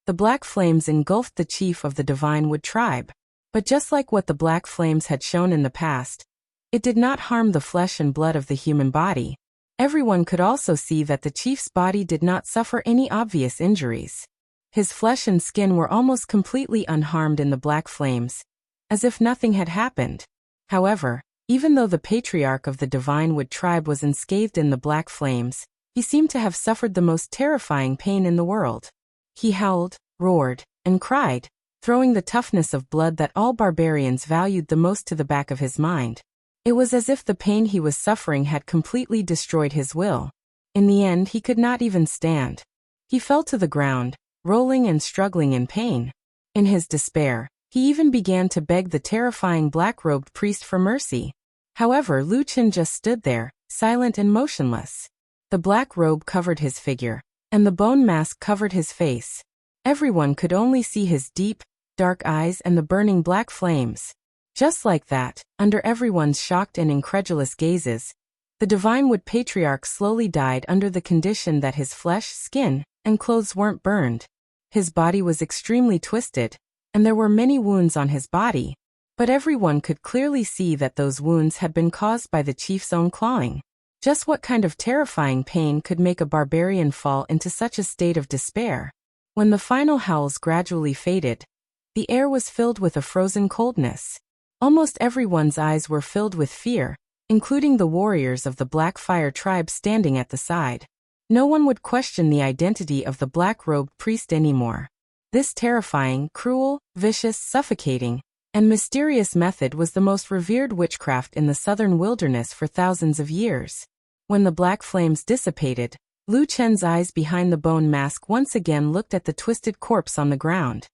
The black flames engulfed the chief of the Divine Wood tribe. But just like what the black flames had shown in the past, it did not harm the flesh and blood of the human body. Everyone could also see that the chief's body did not suffer any obvious injuries. His flesh and skin were almost completely unharmed in the black flames, as if nothing had happened. However, even though the patriarch of the Divine Wood tribe was unscathed in the black flames, he seemed to have suffered the most terrifying pain in the world. He howled, roared, and cried, throwing the toughness of blood that all barbarians valued the most to the back of his mind. It was as if the pain he was suffering had completely destroyed his will. In the end, he could not even stand. He fell to the ground, rolling and struggling in pain. In his despair, he even began to beg the terrifying black-robed priest for mercy. However, Lu Chen just stood there, silent and motionless. The black robe covered his figure, and the bone mask covered his face. Everyone could only see his deep, dark eyes and the burning black flames. Just like that, under everyone's shocked and incredulous gazes, the Divine Wood patriarch slowly died under the condition that his flesh, skin, and clothes weren't burned. His body was extremely twisted, and there were many wounds on his body, but everyone could clearly see that those wounds had been caused by the chief's own clawing. Just what kind of terrifying pain could make a barbarian fall into such a state of despair? When the final howls gradually faded, the air was filled with a frozen coldness. Almost everyone's eyes were filled with fear, including the warriors of the Black Fire tribe standing at the side. No one would question the identity of the black-robed priest anymore. This terrifying, cruel, vicious, suffocating, and mysterious method was the most revered witchcraft in the southern wilderness for thousands of years. When the black flames dissipated, Lu Chen's eyes behind the bone mask once again looked at the twisted corpse on the ground.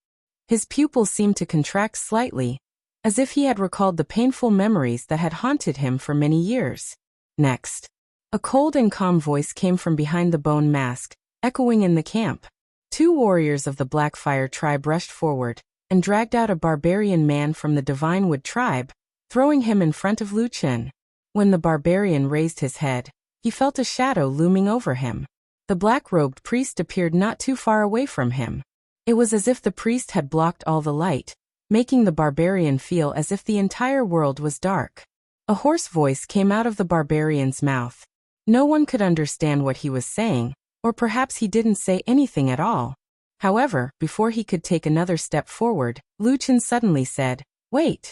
His pupils seemed to contract slightly, as if he had recalled the painful memories that had haunted him for many years. Next, a cold and calm voice came from behind the bone mask, echoing in the camp. Two warriors of the Black Fire tribe rushed forward and dragged out a barbarian man from the Divine Wood tribe, throwing him in front of Lu Chen. When the barbarian raised his head, he felt a shadow looming over him. The black-robed priest appeared not too far away from him. It was as if the priest had blocked all the light, making the barbarian feel as if the entire world was dark. A hoarse voice came out of the barbarian's mouth. No one could understand what he was saying, or perhaps he didn't say anything at all. However, before he could take another step forward, Lu Chen suddenly said, "Wait."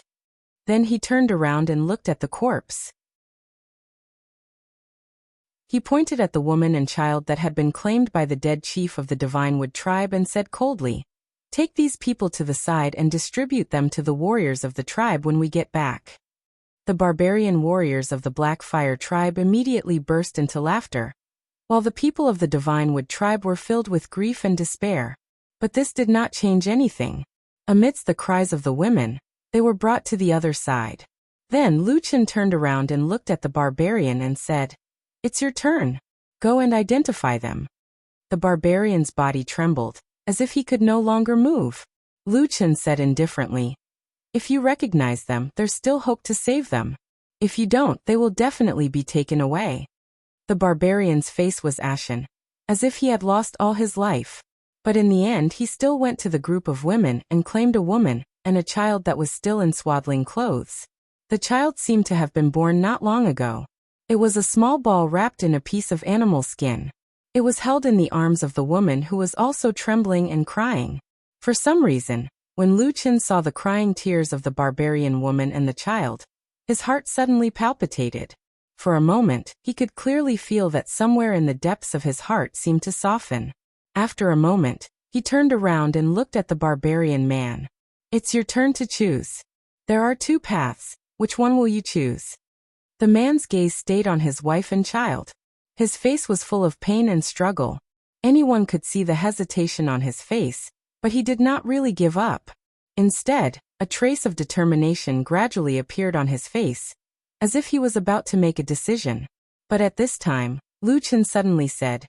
Then he turned around and looked at the corpse. He pointed at the woman and child that had been claimed by the dead chief of the Divine Wood tribe and said coldly, "Take these people to the side and distribute them to the warriors of the tribe when we get back." The barbarian warriors of the Black Fire tribe immediately burst into laughter, while the people of the Divine Wood tribe were filled with grief and despair. But this did not change anything. Amidst the cries of the women, they were brought to the other side. Then Lu Chen turned around and looked at the barbarian and said, "It's your turn. Go and identify them." The barbarian's body trembled, as if he could no longer move. Lu Chen said indifferently, "If you recognize them, there's still hope to save them. If you don't, they will definitely be taken away." The barbarian's face was ashen, as if he had lost all his life. But in the end he still went to the group of women and claimed a woman and a child that was still in swaddling clothes. The child seemed to have been born not long ago. It was a small ball wrapped in a piece of animal skin. It was held in the arms of the woman who was also trembling and crying. For some reason, when Lu Chen saw the crying tears of the barbarian woman and the child, His heart suddenly palpitated. For a moment, he could clearly feel that somewhere in the depths of his heart seemed to soften. After a moment, he turned around and looked at the barbarian man. "It's your turn to choose. There are two paths. Which one will you choose?" The man's gaze stayed on his wife and child. His face was full of pain and struggle. Anyone could see the hesitation on his face, but he did not really give up. Instead, a trace of determination gradually appeared on his face, as if he was about to make a decision. But at this time, Lu Chen suddenly said,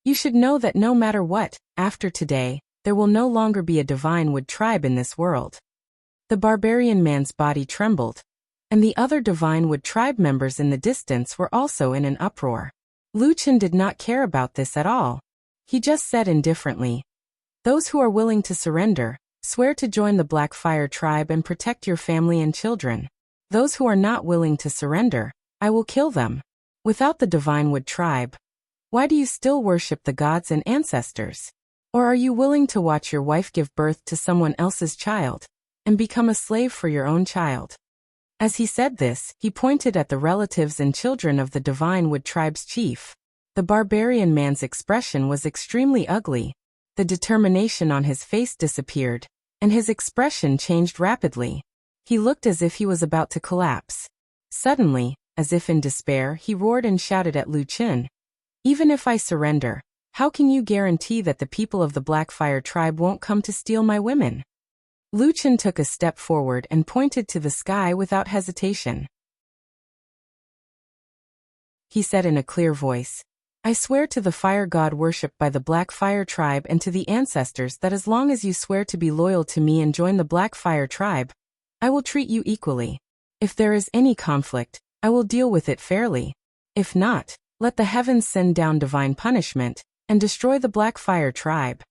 "You should know that no matter what, after today, there will no longer be a divine wood tribe in this world." The barbarian man's body trembled, and the other divine wood tribe members in the distance were also in an uproar. Lu Chen did not care about this at all. He just said indifferently, "Those who are willing to surrender, swear to join the Black Fire tribe and protect your family and children. Those who are not willing to surrender, I will kill them." Without the divine wood tribe, why do you still worship the gods and ancestors? Or are you willing to watch your wife give birth to someone else's child, and become a slave for your own child? As he said this, he pointed at the relatives and children of the divine wood tribe's chief. The barbarian man's expression was extremely ugly. The determination on his face disappeared, and his expression changed rapidly. He looked as if he was about to collapse. Suddenly, as if in despair, he roared and shouted at Lu Chen, "Even if I surrender, how can you guarantee that the people of the Black Fire tribe won't come to steal my women?" Lu Chen took a step forward and pointed to the sky without hesitation. He said in a clear voice, "I swear to the fire god worshipped by the Black Fire tribe and to the ancestors that as long as you swear to be loyal to me and join the Black Fire tribe, I will treat you equally. If there is any conflict, I will deal with it fairly. If not, let the heavens send down divine punishment and destroy the Black Fire tribe."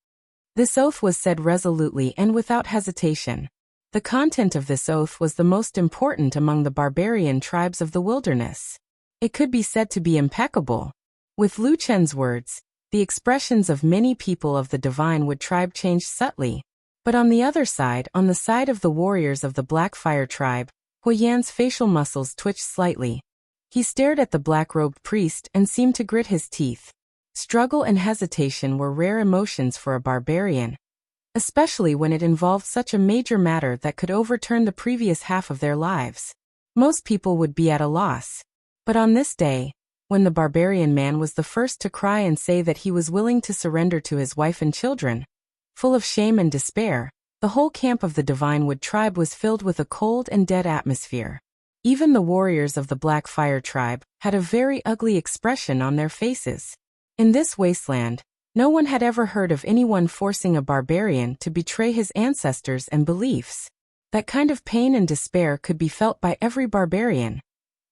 This oath was said resolutely and without hesitation. The content of this oath was the most important among the barbarian tribes of the wilderness. It could be said to be impeccable. With Lu Chen's words, the expressions of many people of the divine wood tribe changed subtly. But on the other side, on the side of the warriors of the Black Fire tribe, Hu Yan's facial muscles twitched slightly. He stared at the black-robed priest and seemed to grit his teeth. Struggle and hesitation were rare emotions for a barbarian, especially when it involved such a major matter that could overturn the previous half of their lives. Most people would be at a loss. But on this day, when the barbarian man was the first to cry and say that he was willing to surrender to his wife and children, full of shame and despair, the whole camp of the divine wood tribe was filled with a cold and dead atmosphere. Even the warriors of the Black Fire tribe had a very ugly expression on their faces. In this wasteland, no one had ever heard of anyone forcing a barbarian to betray his ancestors and beliefs. That kind of pain and despair could be felt by every barbarian,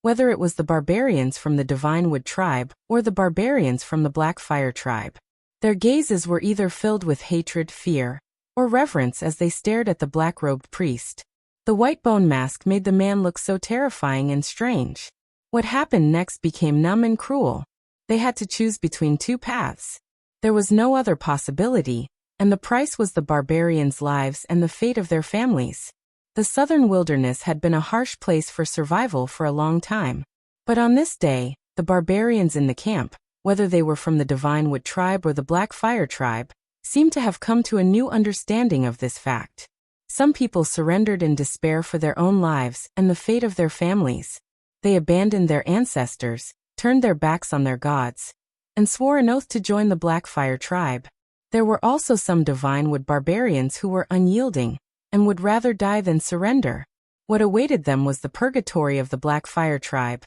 whether it was the barbarians from the divine wood tribe or the barbarians from the Black Fire tribe. Their gazes were either filled with hatred, fear, or reverence as they stared at the black-robed priest. The white bone mask made the man look so terrifying and strange. What happened next became numb and cruel. They had to choose between two paths. There was no other possibility, and the price was the barbarians' lives and the fate of their families. The southern wilderness had been a harsh place for survival for a long time. But on this day, the barbarians in the camp, whether they were from the divine wood tribe or the Black Fire tribe, seemed to have come to a new understanding of this fact. Some people surrendered in despair for their own lives and the fate of their families. They abandoned their ancestors, turned their backs on their gods, and swore an oath to join the Black Fire tribe. There were also some divine wood barbarians who were unyielding and would rather die than surrender. What awaited them was the purgatory of the Black Fire tribe,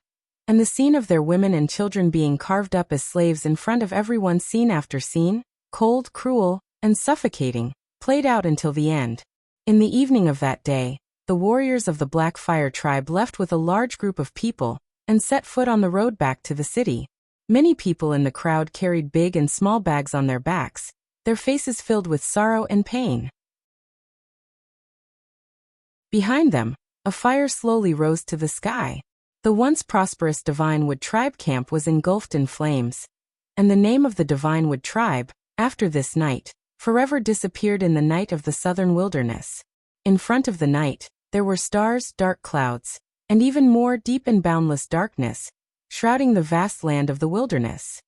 and the scene of their women and children being carved up as slaves in front of everyone, scene after scene, cold, cruel, and suffocating, played out until the end. In the evening of that day, the warriors of the Black Fire tribe left with a large group of people and set foot on the road back to the city. Many people in the crowd carried big and small bags on their backs, their faces filled with sorrow and pain. Behind them, a fire slowly rose to the sky. The once prosperous Divine Wood tribe camp was engulfed in flames, and the name of the Divine Wood tribe, after this night, forever disappeared in the night of the southern wilderness. In front of the night, there were stars, dark clouds, and even more deep and boundless darkness, shrouding the vast land of the wilderness.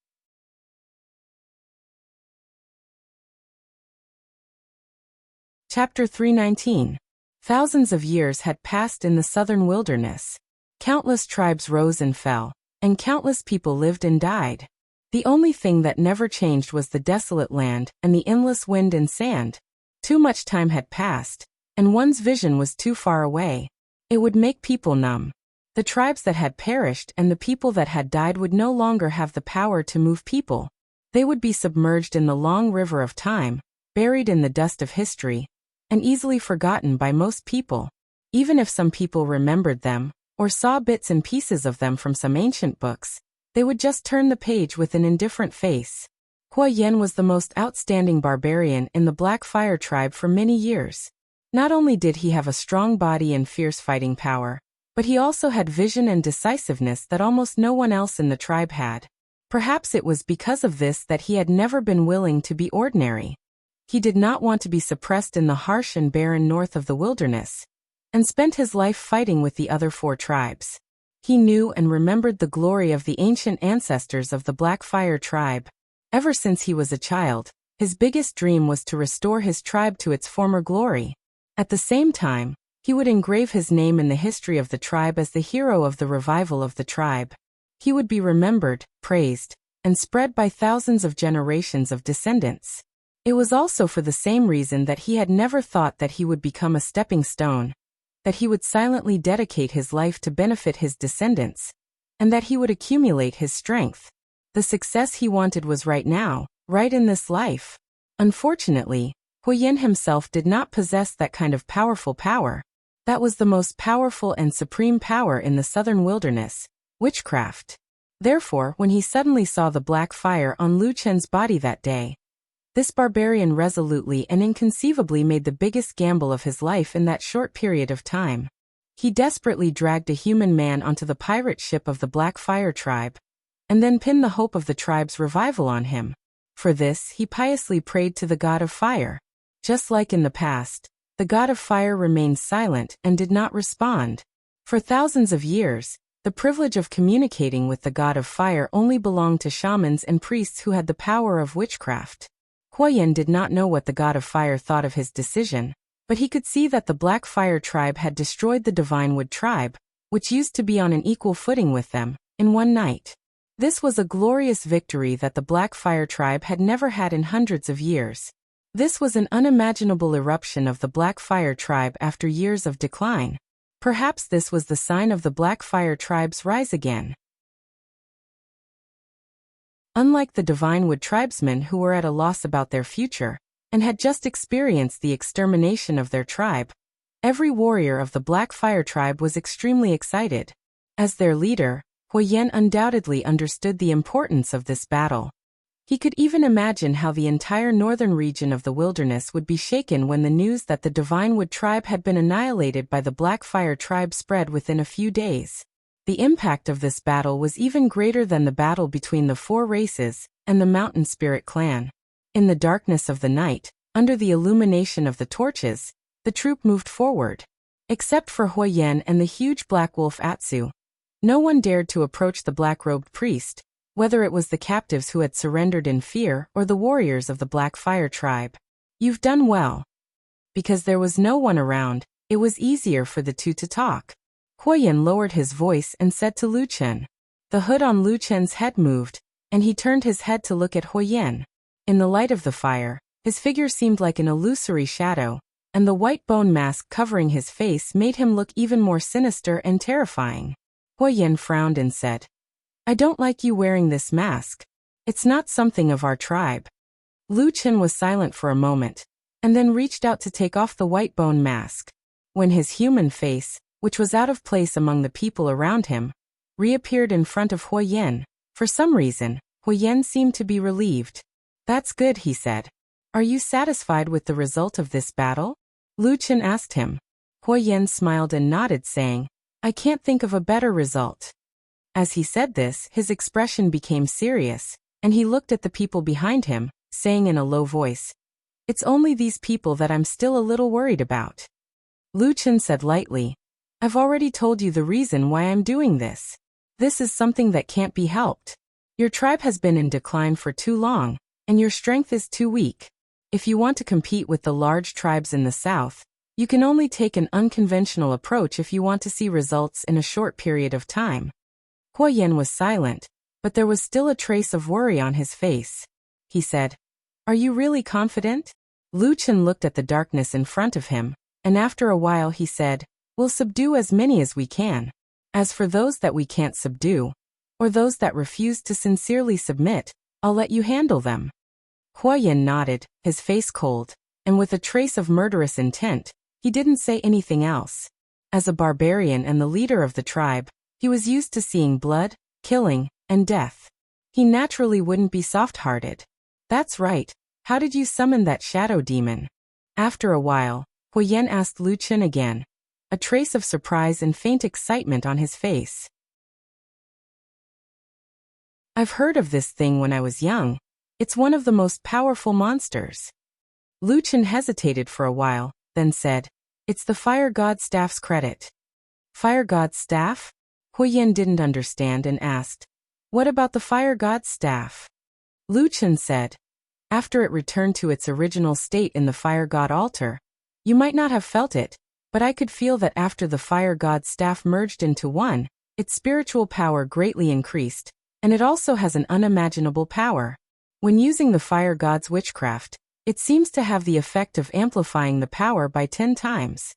Chapter 319. Thousands of years had passed in the southern wilderness. Countless tribes rose and fell, and countless people lived and died. The only thing that never changed was the desolate land and the endless wind and sand. Too much time had passed, and one's vision was too far away. It would make people numb. The tribes that had perished and the people that had died would no longer have the power to move people. They would be submerged in the long river of time, buried in the dust of history, and easily forgotten by most people. Even if some people remembered them, or saw bits and pieces of them from some ancient books, they would just turn the page with an indifferent face. Huo Yan was the most outstanding barbarian in the Black Fire tribe for many years. Not only did he have a strong body and fierce fighting power, but he also had vision and decisiveness that almost no one else in the tribe had. Perhaps it was because of this that he had never been willing to be ordinary. He did not want to be suppressed in the harsh and barren north of the wilderness, and spent his life fighting with the other 4 tribes. He knew and remembered the glory of the ancient ancestors of the Black Fire tribe. Ever since he was a child, his biggest dream was to restore his tribe to its former glory. At the same time, he would engrave his name in the history of the tribe as the hero of the revival of the tribe. He would be remembered, praised, and spread by thousands of generations of descendants. It was also for the same reason that he had never thought that he would become a stepping stone, that he would silently dedicate his life to benefit his descendants, and that he would accumulate his strength. The success he wanted was right now, right in this life. Unfortunately, Huo Yan himself did not possess that kind of powerful power. That was the most powerful and supreme power in the southern wilderness, witchcraft. Therefore, when he suddenly saw the black fire on Lu Chen's body that day, this barbarian resolutely and inconceivably made the biggest gamble of his life in that short period of time. He desperately dragged a human man onto the pirate ship of the Black Fire tribe, and then pinned the hope of the tribe's revival on him. For this, he piously prayed to the god of fire. Just like in the past, the god of fire remained silent and did not respond. For thousands of years, the privilege of communicating with the god of fire only belonged to shamans and priests who had the power of witchcraft. Huo Yan did not know what the god of fire thought of his decision, but he could see that the Black Fire tribe had destroyed the Divine Wood tribe, which used to be on an equal footing with them, in one night. This was a glorious victory that the Black Fire tribe had never had in hundreds of years. This was an unimaginable eruption of the Black Fire tribe after years of decline. Perhaps this was the sign of the Black Fire tribe's rise again. Unlike the Divine Wood tribesmen who were at a loss about their future, and had just experienced the extermination of their tribe, every warrior of the Black Fire tribe was extremely excited. As their leader, Huo Yan undoubtedly understood the importance of this battle. He could even imagine how the entire northern region of the wilderness would be shaken when the news that the Divine Wood tribe had been annihilated by the Black Fire tribe spread within a few days. The impact of this battle was even greater than the battle between the 4 races and the Mountain Spirit clan. In the darkness of the night, under the illumination of the torches, the troop moved forward. Except for Huo Yan and the huge black wolf Atsu, no one dared to approach the black-robed priest, whether it was the captives who had surrendered in fear or the warriors of the Black Fire tribe. "You've done well." Because there was no one around, it was easier for the two to talk. Huo Yan lowered his voice and said to Lu Chen. The hood on Lu Chen's head moved, and he turned his head to look at Huo Yan. In the light of the fire, his figure seemed like an illusory shadow, and the white bone mask covering his face made him look even more sinister and terrifying. Huo Yan frowned and said, "I don't like you wearing this mask. It's not something of our tribe." Lu Chen was silent for a moment, and then reached out to take off the white bone mask. When his human face, which was out of place among the people around him, reappeared in front of Huo Yan, for some reason, Huo Yan seemed to be relieved. "That's good," he said. "Are you satisfied with the result of this battle?" Lu Chen asked him. Huo Yan smiled and nodded, saying, "I can't think of a better result." As he said this, his expression became serious, and he looked at the people behind him, saying in a low voice, "It's only these people that I'm still a little worried about." Lu Chen said lightly, I've already told you the reason why I'm doing this. This is something that can't be helped. Your tribe has been in decline for too long, and your strength is too weak. If you want to compete with the large tribes in the south, you can only take an unconventional approach if you want to see results in a short period of time. Huo Yan was silent, but there was still a trace of worry on his face. He said, "Are you really confident?" Lu Chen looked at the darkness in front of him, and after a while he said, "We'll subdue as many as we can. As for those that we can't subdue, or those that refuse to sincerely submit, I'll let you handle them." Huo Yan nodded, his face cold, and with a trace of murderous intent. He didn't say anything else. As a barbarian and the leader of the tribe, he was used to seeing blood, killing, and death. He naturally wouldn't be soft-hearted. "That's right. How did you summon that shadow demon?" After a while, Huo Yan asked Lu Chen again, a trace of surprise and faint excitement on his face. "I've heard of this thing when I was young. It's one of the most powerful monsters." Lu Chen hesitated for a while, then said, "It's the Fire God Staff's credit." "Fire God Staff?" Huo Yan didn't understand and asked, "What about the Fire God Staff?" Lu Chen said, "After it returned to its original state in the Fire God altar, you might not have felt it, but I could feel that after the Fire God Staff merged into one, its spiritual power greatly increased, and it also has an unimaginable power. When using the Fire God's witchcraft, it seems to have the effect of amplifying the power by 10 times.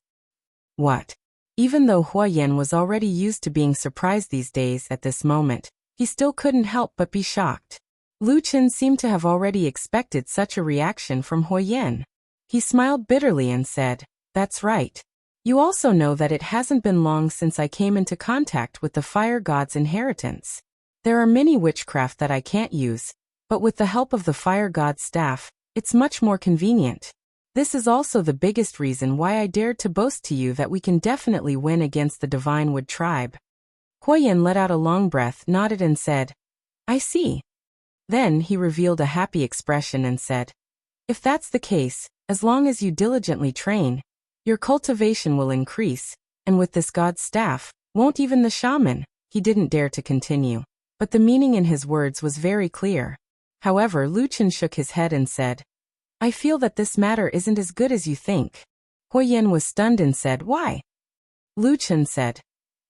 What? Even though Huo Yan was already used to being surprised these days at this moment, he still couldn't help but be shocked. Lu Chen seemed to have already expected such a reaction from Huo Yan. He smiled bitterly and said, "That's right. You also know that it hasn't been long since I came into contact with the Fire God's inheritance. There are many witchcraft that I can't use, but with the help of the Fire God's staff, it's much more convenient. This is also the biggest reason why I dared to boast to you that we can definitely win against the Divine Wood tribe." Huo Yan let out a long breath, nodded and said, "I see." Then he revealed a happy expression and said, "If that's the case, as long as you diligently train, your cultivation will increase, and with this God's staff, won't even the shaman." He didn't dare to continue, but the meaning in his words was very clear. However, Lu Chen shook his head and said, "I feel that this matter isn't as good as you think." Huo Yan was stunned and said, "Why?" Lu Chen said,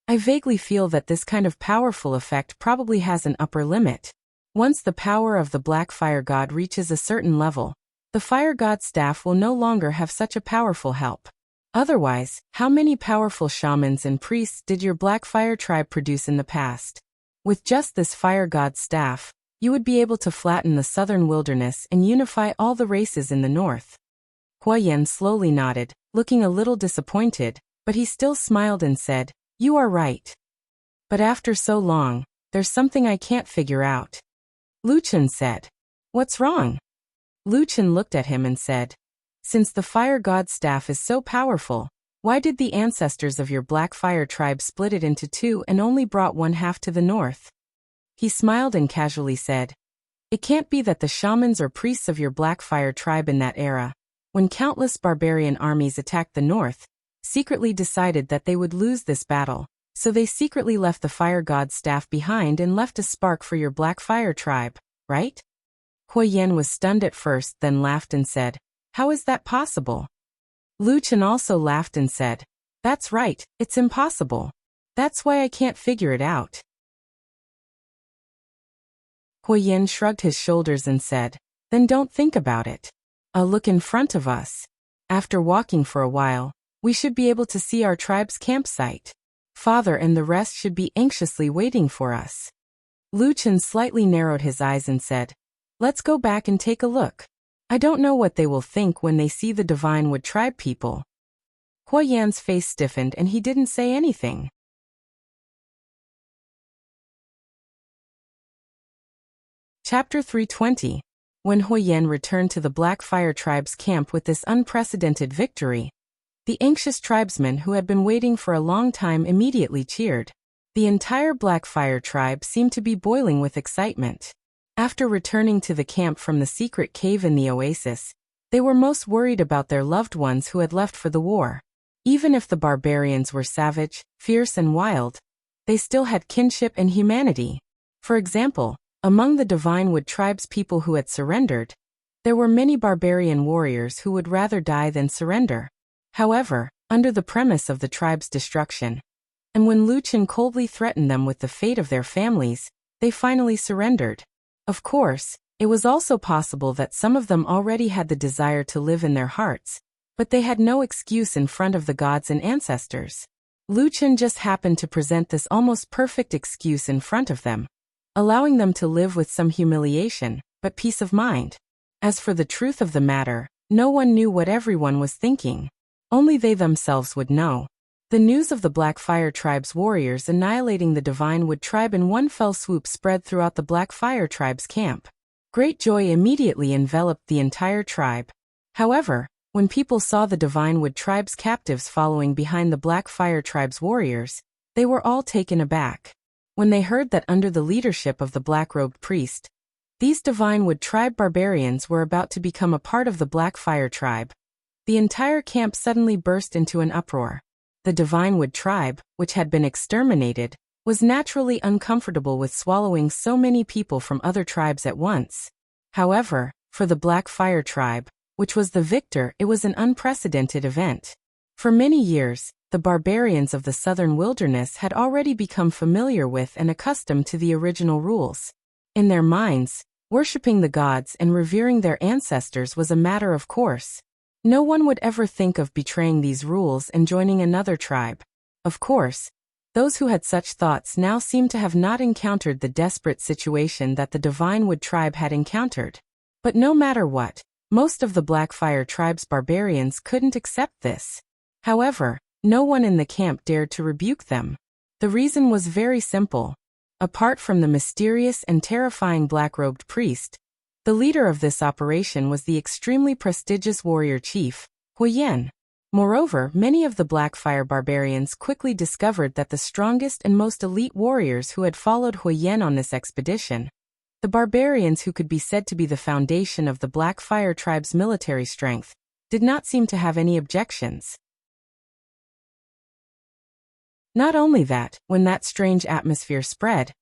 "I vaguely feel that this kind of powerful effect probably has an upper limit. Once the power of the Black Fire God reaches a certain level, the Fire God staff will no longer have such a powerful help. Otherwise, how many powerful shamans and priests did your Black Fire tribe produce in the past? With just this Fire God staff, you would be able to flatten the southern wilderness and unify all the races in the north." Huo Yan slowly nodded, looking a little disappointed, but he still smiled and said, "You are right. But after so long, there's something I can't figure out." Lu Chen said, "What's wrong?" Lu Chen looked at him and said, "Since the Fire God staff is so powerful, why did the ancestors of your Black Fire tribe split it into two and only brought one half to the north?" He smiled and casually said, "It can't be that the shamans or priests of your Black Fire tribe in that era, when countless barbarian armies attacked the north, secretly decided that they would lose this battle, so they secretly left the Fire God's staff behind and left a spark for your Black Fire tribe, right?" Huo Yan was stunned at first, then laughed and said, "How is that possible?" Lu Chen also laughed and said, "That's right, it's impossible. That's why I can't figure it out." Huo Yan shrugged his shoulders and said, "Then don't think about it. Look in front of us. After walking for a while, we should be able to see our tribe's campsite. Father and the rest should be anxiously waiting for us." Lu Chen slightly narrowed his eyes and said, "Let's go back and take a look. I don't know what they will think when they see the Divine Wood tribe people." Huo Yan's face stiffened and he didn't say anything. Chapter 320. When Huo Yan returned to the Black Fire tribe's camp with this unprecedented victory, the anxious tribesmen who had been waiting for a long time immediately cheered. The entire Black Fire tribe seemed to be boiling with excitement. After returning to the camp from the secret cave in the oasis, they were most worried about their loved ones who had left for the war. Even if the barbarians were savage, fierce and wild, they still had kinship and humanity. For example, among the Divine Wood Tribe's people who had surrendered, there were many barbarian warriors who would rather die than surrender. However, under the premise of the tribe's destruction, and when Lu Chen coldly threatened them with the fate of their families, they finally surrendered. Of course, it was also possible that some of them already had the desire to live in their hearts, but they had no excuse in front of the gods and ancestors. Lu Chen just happened to present this almost perfect excuse in front of them, allowing them to live with some humiliation, but peace of mind. As for the truth of the matter, no one knew what everyone was thinking. Only they themselves would know. The news of the Black Fire Tribe's warriors annihilating the Divine Wood Tribe in one fell swoop spread throughout the Black Fire Tribe's camp. Great joy immediately enveloped the entire tribe. However, when people saw the Divine Wood Tribe's captives following behind the Black Fire Tribe's warriors, they were all taken aback. When they heard that under the leadership of the black-robed priest, these Divine Wood Tribe barbarians were about to become a part of the Black Fire Tribe, the entire camp suddenly burst into an uproar. The Divine Wood Tribe, which had been exterminated, was naturally uncomfortable with swallowing so many people from other tribes at once. However, for the Black Fire Tribe, which was the victor, it was an unprecedented event. For many years, the barbarians of the southern wilderness had already become familiar with and accustomed to the original rules. In their minds, worshipping the gods and revering their ancestors was a matter of course. No one would ever think of betraying these rules and joining another tribe. Of course, those who had such thoughts now seemed to have not encountered the desperate situation that the Divine Wood Tribe had encountered. But no matter what, most of the Black Fire Tribe's barbarians couldn't accept this. However, no one in the camp dared to rebuke them. The reason was very simple. Apart from the mysterious and terrifying black-robed priest, the leader of this operation was the extremely prestigious warrior chief, Huyen. Moreover, many of the Black Fire barbarians quickly discovered that the strongest and most elite warriors who had followed Huyen on this expedition, the barbarians who could be said to be the foundation of the Black Fire Tribe's military strength, did not seem to have any objections. Not only that, when that strange atmosphere spread,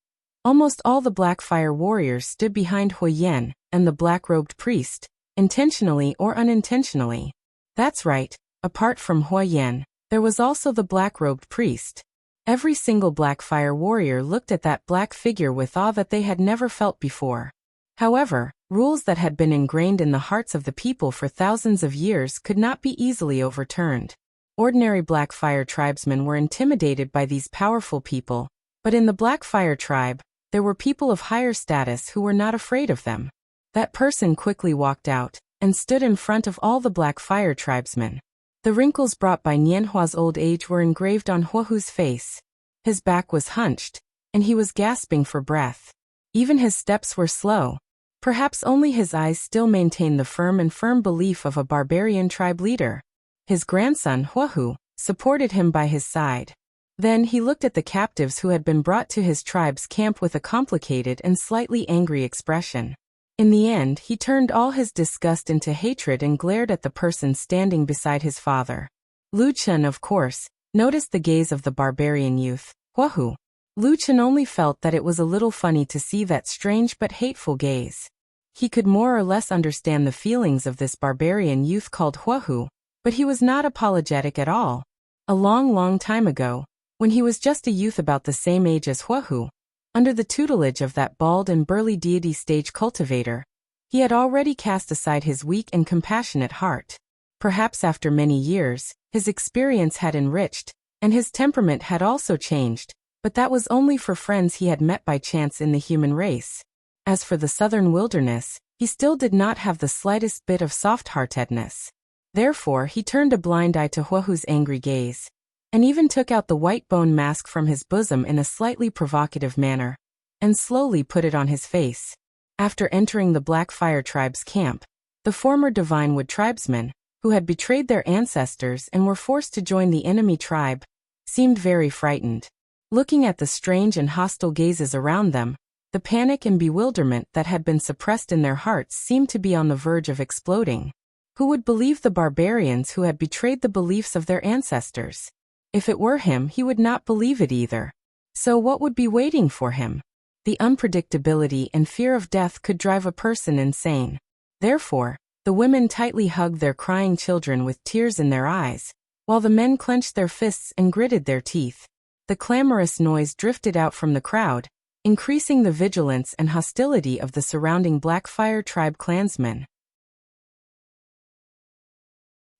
almost all the Black Fire warriors stood behind Huyen and the black-robed priest, intentionally or unintentionally. That's right, apart from Huyen, there was also the black-robed priest. Every single Black Fire warrior looked at that black figure with awe that they had never felt before. However, rules that had been ingrained in the hearts of the people for thousands of years could not be easily overturned. Ordinary Black Fire tribesmen were intimidated by these powerful people, but in the Black Fire tribe, there were people of higher status who were not afraid of them. That person quickly walked out and stood in front of all the Black Fire tribesmen. The wrinkles brought by Nianhua's old age were engraved on Huahu's face. His back was hunched, and he was gasping for breath. Even his steps were slow. Perhaps only his eyes still maintained the firm belief of a barbarian tribe leader. His grandson, Huahu, supported him by his side. Then he looked at the captives who had been brought to his tribe's camp with a complicated and slightly angry expression. In the end, he turned all his disgust into hatred and glared at the person standing beside his father. Lu Chen, of course, noticed the gaze of the barbarian youth, Huahu. Lu Chen only felt that it was a little funny to see that strange but hateful gaze. He could more or less understand the feelings of this barbarian youth called Huahu, but he was not apologetic at all. A long time ago, when he was just a youth about the same age as Huahu, under the tutelage of that bald and burly deity stage cultivator, he had already cast aside his weak and compassionate heart. Perhaps after many years, his experience had enriched, and his temperament had also changed, but that was only for friends he had met by chance in the human race. As for the southern wilderness, he still did not have the slightest bit of soft-heartedness. Therefore, he turned a blind eye to Huahu's angry gaze, and even took out the white bone mask from his bosom in a slightly provocative manner, and slowly put it on his face. After entering the Black Fire tribe's camp, the former Divine Wood tribesmen, who had betrayed their ancestors and were forced to join the enemy tribe, seemed very frightened. Looking at the strange and hostile gazes around them, the panic and bewilderment that had been suppressed in their hearts seemed to be on the verge of exploding. Who would believe the barbarians who had betrayed the beliefs of their ancestors? If it were him, he would not believe it either. So what would be waiting for him? The unpredictability and fear of death could drive a person insane. Therefore, the women tightly hugged their crying children with tears in their eyes, while the men clenched their fists and gritted their teeth. The clamorous noise drifted out from the crowd, increasing the vigilance and hostility of the surrounding Blackfire tribe clansmen.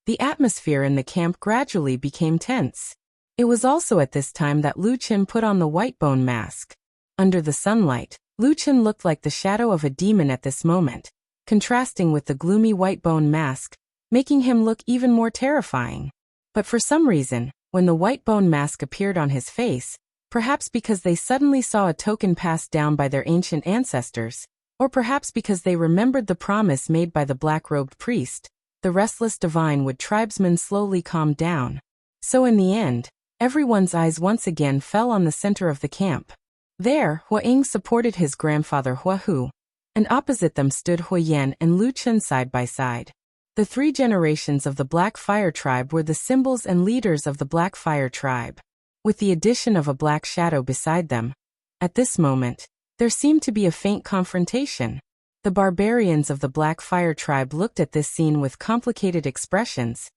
The atmosphere in the camp gradually became tense. It was also at this time that Lu Qin put on the white bone mask. Under the sunlight, Lu Qin looked like the shadow of a demon at this moment, contrasting with the gloomy white bone mask, making him look even more terrifying. But for some reason, when the white bone mask appeared on his face, perhaps because they suddenly saw a token passed down by their ancient ancestors, or perhaps because they remembered the promise made by the black-robed priest, the restless divine-wood tribesmen slowly calmed down. So in the end, everyone's eyes once again fell on the center of the camp. There, Hua Ying supported his grandfather Hua Hu, and opposite them stood Hua Yan and Lu Qin side by side. The three generations of the Black Fire tribe were the symbols and leaders of the Black Fire tribe, with the addition of a black shadow beside them. At this moment, there seemed to be a faint confrontation. The barbarians of the Black Fire tribe looked at this scene with complicated expressions,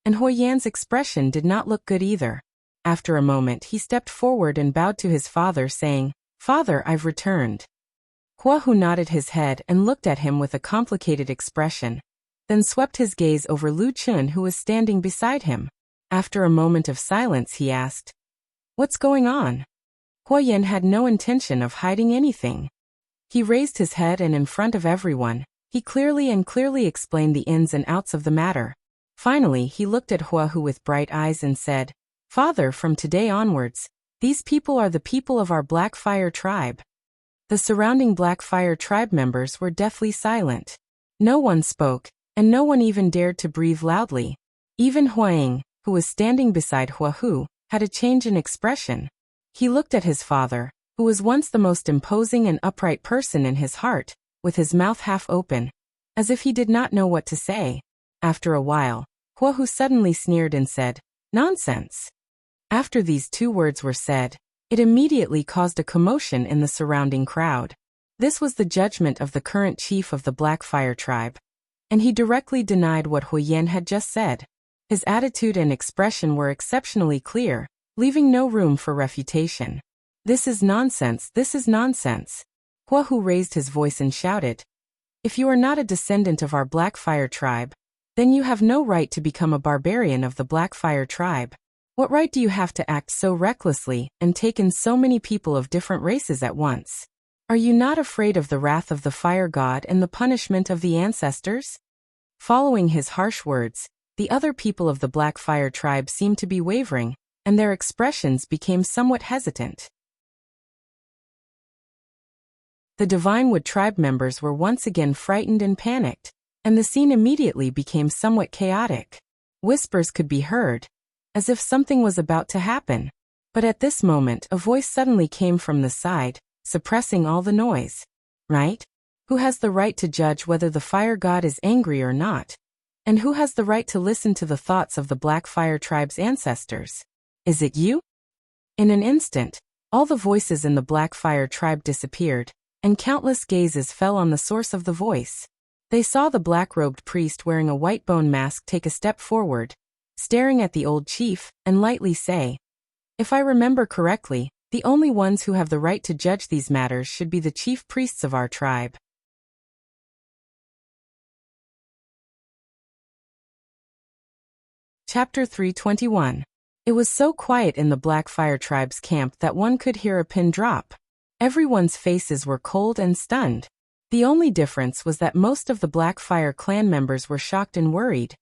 and Hua Yan's expression did not look good either. After a moment, he stepped forward and bowed to his father, saying, "Father, I've returned." Hua Hu nodded his head and looked at him with a complicated expression, then swept his gaze over Lu Qin, who was standing beside him. After a moment of silence, he asked, "What's going on?" Hua Yan had no intention of hiding anything. He raised his head and in front of everyone, he clearly explained the ins and outs of the matter. Finally, he looked at Hua Hu with bright eyes and said, "Father, from today onwards, these people are the people of our Black Fire tribe." The surrounding Black Fire tribe members were deathly silent. No one spoke, and no one even dared to breathe loudly. Even Hua Ying, who was standing beside Hua Hu, had a change in expression. He looked at his father, who was once the most imposing and upright person in his heart, with his mouth half open, as if he did not know what to say. After a while, Hua Hu suddenly sneered and said, "Nonsense." After these two words were said, it immediately caused a commotion in the surrounding crowd. This was the judgment of the current chief of the Black Fire tribe, and he directly denied what Hua Yan had just said. His attitude and expression were exceptionally clear, leaving no room for refutation. "This is nonsense, this is nonsense." Hua Hu raised his voice and shouted, "If you are not a descendant of our Black Fire tribe, then you have no right to become a barbarian of the Black Fire tribe. What right do you have to act so recklessly and take in so many people of different races at once? Are you not afraid of the wrath of the fire god and the punishment of the ancestors?" Following his harsh words, the other people of the Black Fire tribe seemed to be wavering, and their expressions became somewhat hesitant. The Divinewood tribe members were once again frightened and panicked, and the scene immediately became somewhat chaotic. Whispers could be heard, as if something was about to happen. But at this moment, a voice suddenly came from the side, suppressing all the noise. "Right? Who has the right to judge whether the fire god is angry or not? And who has the right to listen to the thoughts of the Black Fire tribe's ancestors? Is it you?" In an instant, all the voices in the Black Fire tribe disappeared, and countless gazes fell on the source of the voice. They saw the black-robed priest wearing a white bone mask take a step forward, staring at the old chief, and lightly say, "If I remember correctly, the only ones who have the right to judge these matters should be the chief priests of our tribe." Chapter 321. It was so quiet in the Black Fire tribe's camp that one could hear a pin drop. Everyone's faces were cold and stunned. The only difference was that most of the Black Fire clan members were shocked and worried,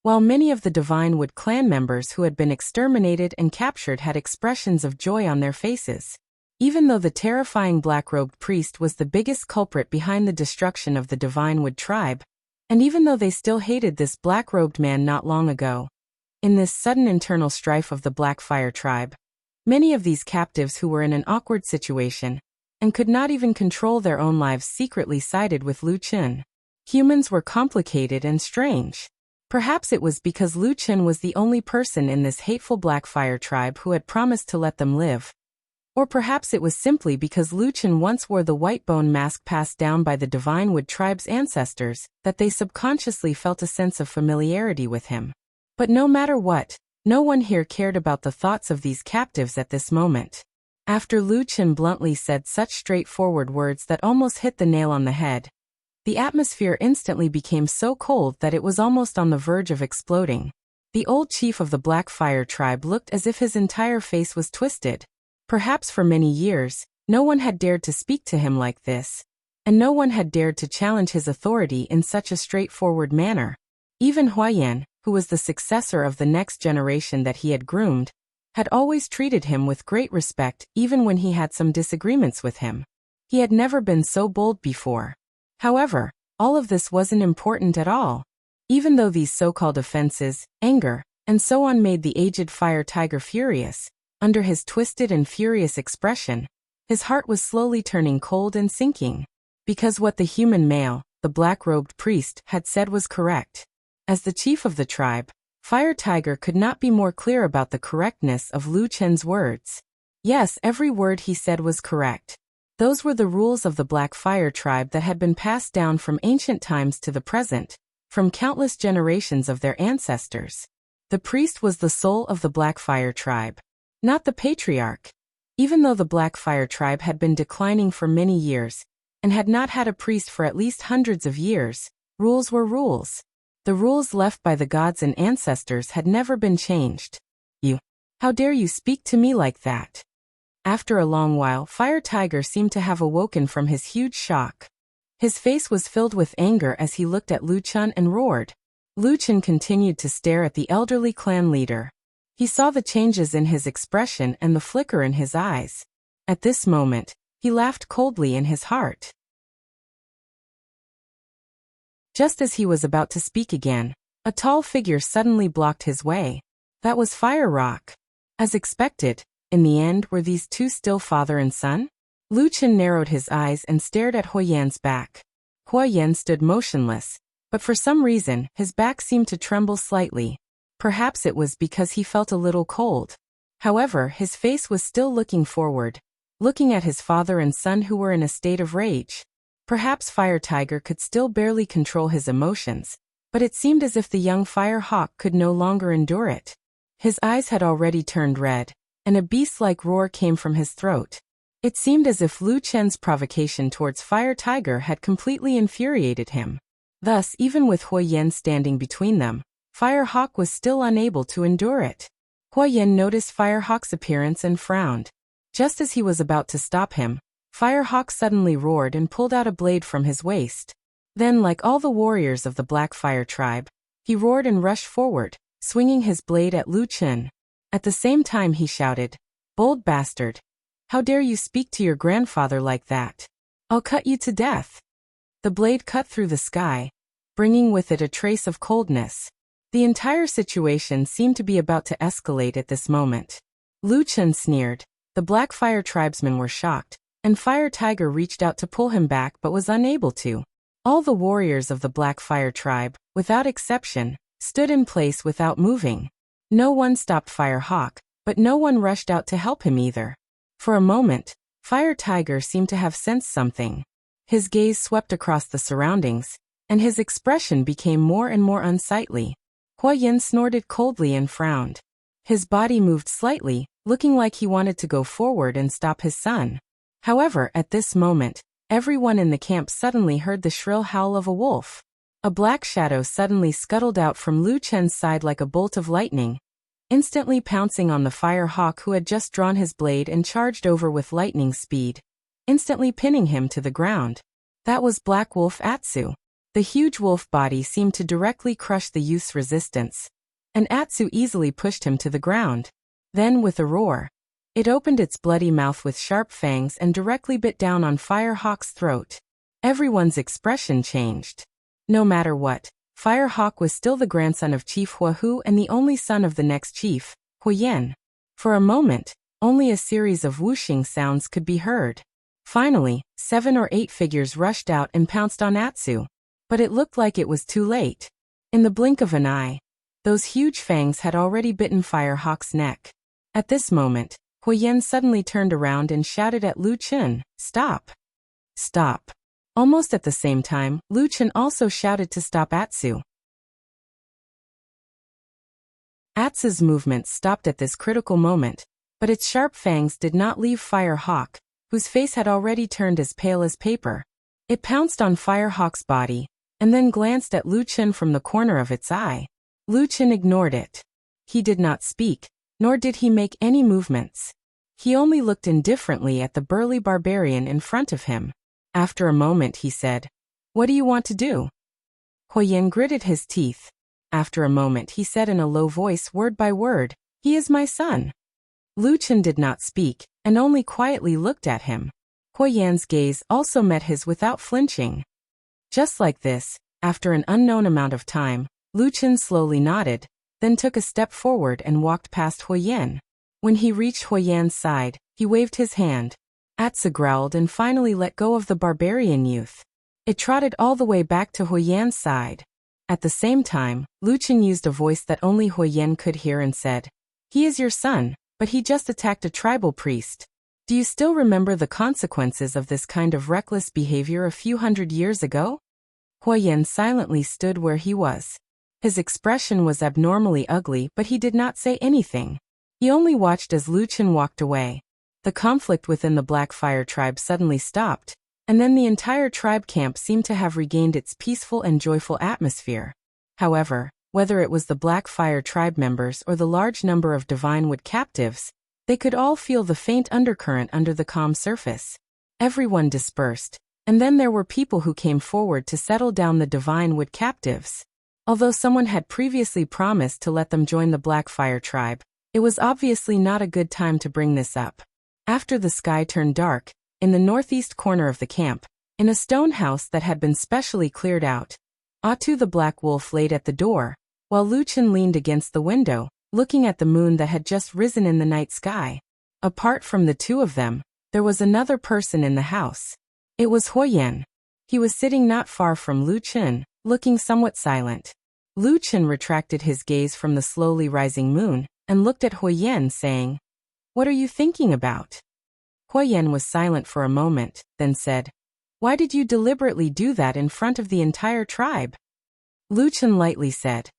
while many of the Divinewood clan members who had been exterminated and captured had expressions of joy on their faces. Even though the terrifying black-robed priest was the biggest culprit behind the destruction of the Divinewood tribe, and even though they still hated this black-robed man not long ago, in this sudden internal strife of the Black Fire tribe, many of these captives who were in an awkward situation and could not even control their own lives secretly sided with Lu Qin. Humans were complicated and strange. Perhaps it was because Lu Chen was the only person in this hateful Blackfire tribe who had promised to let them live. Or perhaps it was simply because Lu Chen once wore the white bone mask passed down by the Divine Wood tribe's ancestors, that they subconsciously felt a sense of familiarity with him. But no matter what, no one here cared about the thoughts of these captives at this moment. After Lu Chen bluntly said such straightforward words that almost hit the nail on the head, the atmosphere instantly became so cold that it was almost on the verge of exploding. The old chief of the Blackfire tribe looked as if his entire face was twisted. Perhaps for many years, no one had dared to speak to him like this, and no one had dared to challenge his authority in such a straightforward manner. Even Huayan, who was the successor of the next generation that he had groomed, had always treated him with great respect even when he had some disagreements with him. He had never been so bold before. However, all of this wasn't important at all. Even though these so-called offenses, anger, and so on made the aged fire tiger furious, under his twisted and furious expression, his heart was slowly turning cold and sinking. Because what the human male, the black-robed priest, had said was correct. As the chief of the tribe, Fire Tiger could not be more clear about the correctness of Lu Chen's words. Yes, every word he said was correct. Those were the rules of the Black Fire tribe that had been passed down from ancient times to the present, from countless generations of their ancestors. The priest was the soul of the Black Fire tribe, not the patriarch. Even though the Black Fire tribe had been declining for many years, and had not had a priest for at least hundreds of years, rules were rules. The rules left by the gods and ancestors had never been changed. How dare you speak to me like that? After a long while, Fire Tiger seemed to have awoken from his huge shock. His face was filled with anger as he looked at Lu Chen and roared. Lu Chen continued to stare at the elderly clan leader. He saw the changes in his expression and the flicker in his eyes. At this moment, he laughed coldly in his heart. Just as he was about to speak again, a tall figure suddenly blocked his way. That was Fire Rock. As expected, in the end, were these two still father and son? Lu Chen narrowed his eyes and stared at Huayan's back. Huayan stood motionless, but for some reason, his back seemed to tremble slightly. Perhaps it was because he felt a little cold. However, his face was still looking forward, looking at his father and son who were in a state of rage. Perhaps Fire Tiger could still barely control his emotions, but it seemed as if the young Fire Hawk could no longer endure it. His eyes had already turned red, and a beast-like roar came from his throat. It seemed as if Lu Chen's provocation towards Fire Tiger had completely infuriated him. Thus, even with Huayan standing between them, Fire Hawk was still unable to endure it. Huayan noticed Fire Hawk's appearance and frowned. Just as he was about to stop him, Fire Hawk suddenly roared and pulled out a blade from his waist. Then, like all the warriors of the Black Fire tribe, he roared and rushed forward, swinging his blade at Lu Chen. At the same time he shouted, "Bold bastard! How dare you speak to your grandfather like that? I'll cut you to death." The blade cut through the sky, bringing with it a trace of coldness. The entire situation seemed to be about to escalate at this moment. Lu Chen sneered. The Black Fire tribesmen were shocked, and Fire Tiger reached out to pull him back but was unable to. All the warriors of the Black Fire tribe, without exception, stood in place without moving. No one stopped Fire Hawk, but no one rushed out to help him either. For a moment, Fire Tiger seemed to have sensed something. His gaze swept across the surroundings, and his expression became more and more unsightly. Huayan snorted coldly and frowned. His body moved slightly, looking like he wanted to go forward and stop his son. However, at this moment, everyone in the camp suddenly heard the shrill howl of a wolf. A black shadow suddenly scuttled out from Lu Chen's side like a bolt of lightning, instantly pouncing on the Fire Hawk who had just drawn his blade and charged over with lightning speed, instantly pinning him to the ground. That was Black Wolf Atsu. The huge wolf body seemed to directly crush the youth's resistance, and Atsu easily pushed him to the ground. Then, with a roar, it opened its bloody mouth with sharp fangs and directly bit down on Fire Hawk's throat. Everyone's expression changed. No matter what, Fire Hawk was still the grandson of Chief Huahu and the only son of the next chief, Huayan. For a moment, only a series of whooshing sounds could be heard. Finally, 7 or 8 figures rushed out and pounced on Atsu. But it looked like it was too late. In the blink of an eye, those huge fangs had already bitten Firehawk's neck. At this moment, Huoyan suddenly turned around and shouted at Lu Chen, "Stop! Stop!" Almost at the same time, Lu Chen also shouted to stop Atsu. Atsu's movements stopped at this critical moment, but its sharp fangs did not leave Firehawk, whose face had already turned as pale as paper. It pounced on Firehawk's body, and then glanced at Lu Chen from the corner of its eye. Lu Chen ignored it. He did not speak, nor did he make any movements. He only looked indifferently at the burly barbarian in front of him. After a moment he said, "What do you want to do?" Huoyan gritted his teeth. After a moment he said in a low voice word by word, "He is my son." Lu Chen did not speak, and only quietly looked at him. Huoyan's gaze also met his without flinching. Just like this, after an unknown amount of time, Lu Chen slowly nodded, then took a step forward and walked past Huoyan. When he reached Huoyan's side, he waved his hand. Atsu growled and finally let go of the barbarian youth. It trotted all the way back to Huoyan's side. At the same time, Lu Chen used a voice that only Huoyan could hear and said, "He is your son, but he just attacked a tribal priest. Do you still remember the consequences of this kind of reckless behavior a few hundred years ago?" Huoyan silently stood where he was. His expression was abnormally ugly, but he did not say anything. He only watched as Lu Chen walked away. The conflict within the Black Fire tribe suddenly stopped, and then the entire tribe camp seemed to have regained its peaceful and joyful atmosphere. However, whether it was the Black Fire tribe members or the large number of Divine Wood captives, they could all feel the faint undercurrent under the calm surface. Everyone dispersed, and then there were people who came forward to settle down the Divine Wood captives. Although someone had previously promised to let them join the Black Fire tribe, it was obviously not a good time to bring this up. After the sky turned dark, in the northeast corner of the camp, in a stone house that had been specially cleared out, Atu the Black Wolf laid at the door, while Lu Chen leaned against the window, looking at the moon that had just risen in the night sky. Apart from the two of them, there was another person in the house. It was Huoyan. He was sitting not far from Lu Chen, looking somewhat silent. Lu Chen retracted his gaze from the slowly rising moon, and looked at Huoyan saying, "What are you thinking about?" Huoyan was silent for a moment, then said, "Why did you deliberately do that in front of the entire tribe?" Lu Chen lightly said,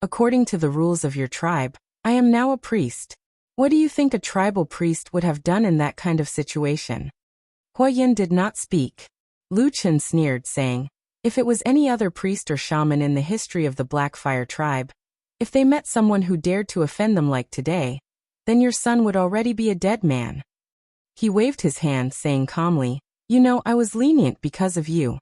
"According to the rules of your tribe, I am now a priest. What do you think a tribal priest would have done in that kind of situation?" Huoyan did not speak. Lu Chen sneered, saying, "If it was any other priest or shaman in the history of the Black Fire tribe, if they met someone who dared to offend them like today, then your son would already be a dead man." He waved his hand, saying calmly, "You know, I was lenient because of you."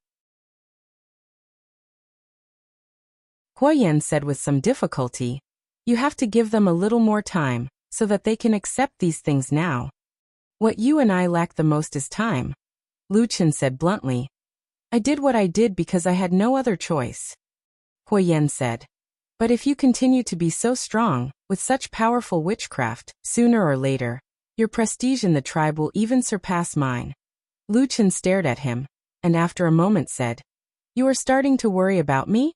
Huoyan said with some difficulty, "You have to give them a little more time, so that they can accept these things now. What you and I lack the most is time." Lu Chen said bluntly, "I did what I did because I had no other choice." Huoyan said, "But if you continue to be so strong, with such powerful witchcraft, sooner or later, your prestige in the tribe will even surpass mine." Lu Chen stared at him, and after a moment said, "You are starting to worry about me?"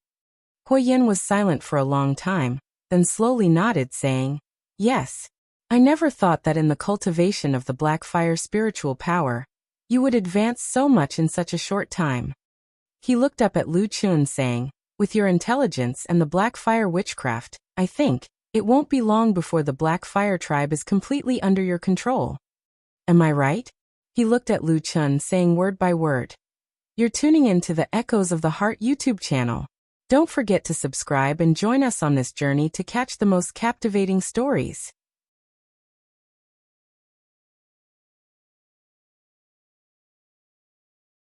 Huoyan was silent for a long time, then slowly nodded, saying, "Yes. I never thought that in the cultivation of the Black Fire spiritual power, you would advance so much in such a short time." He looked up at Lu Chen, saying, "With your intelligence and the Black Fire witchcraft, I think it won't be long before the Black Fire tribe is completely under your control. Am I right?" He looked at Lu Chen, saying word by word, "You're tuning in to the Echoes of the Heart YouTube channel. Don't forget to subscribe and join us on this journey to catch the most captivating stories."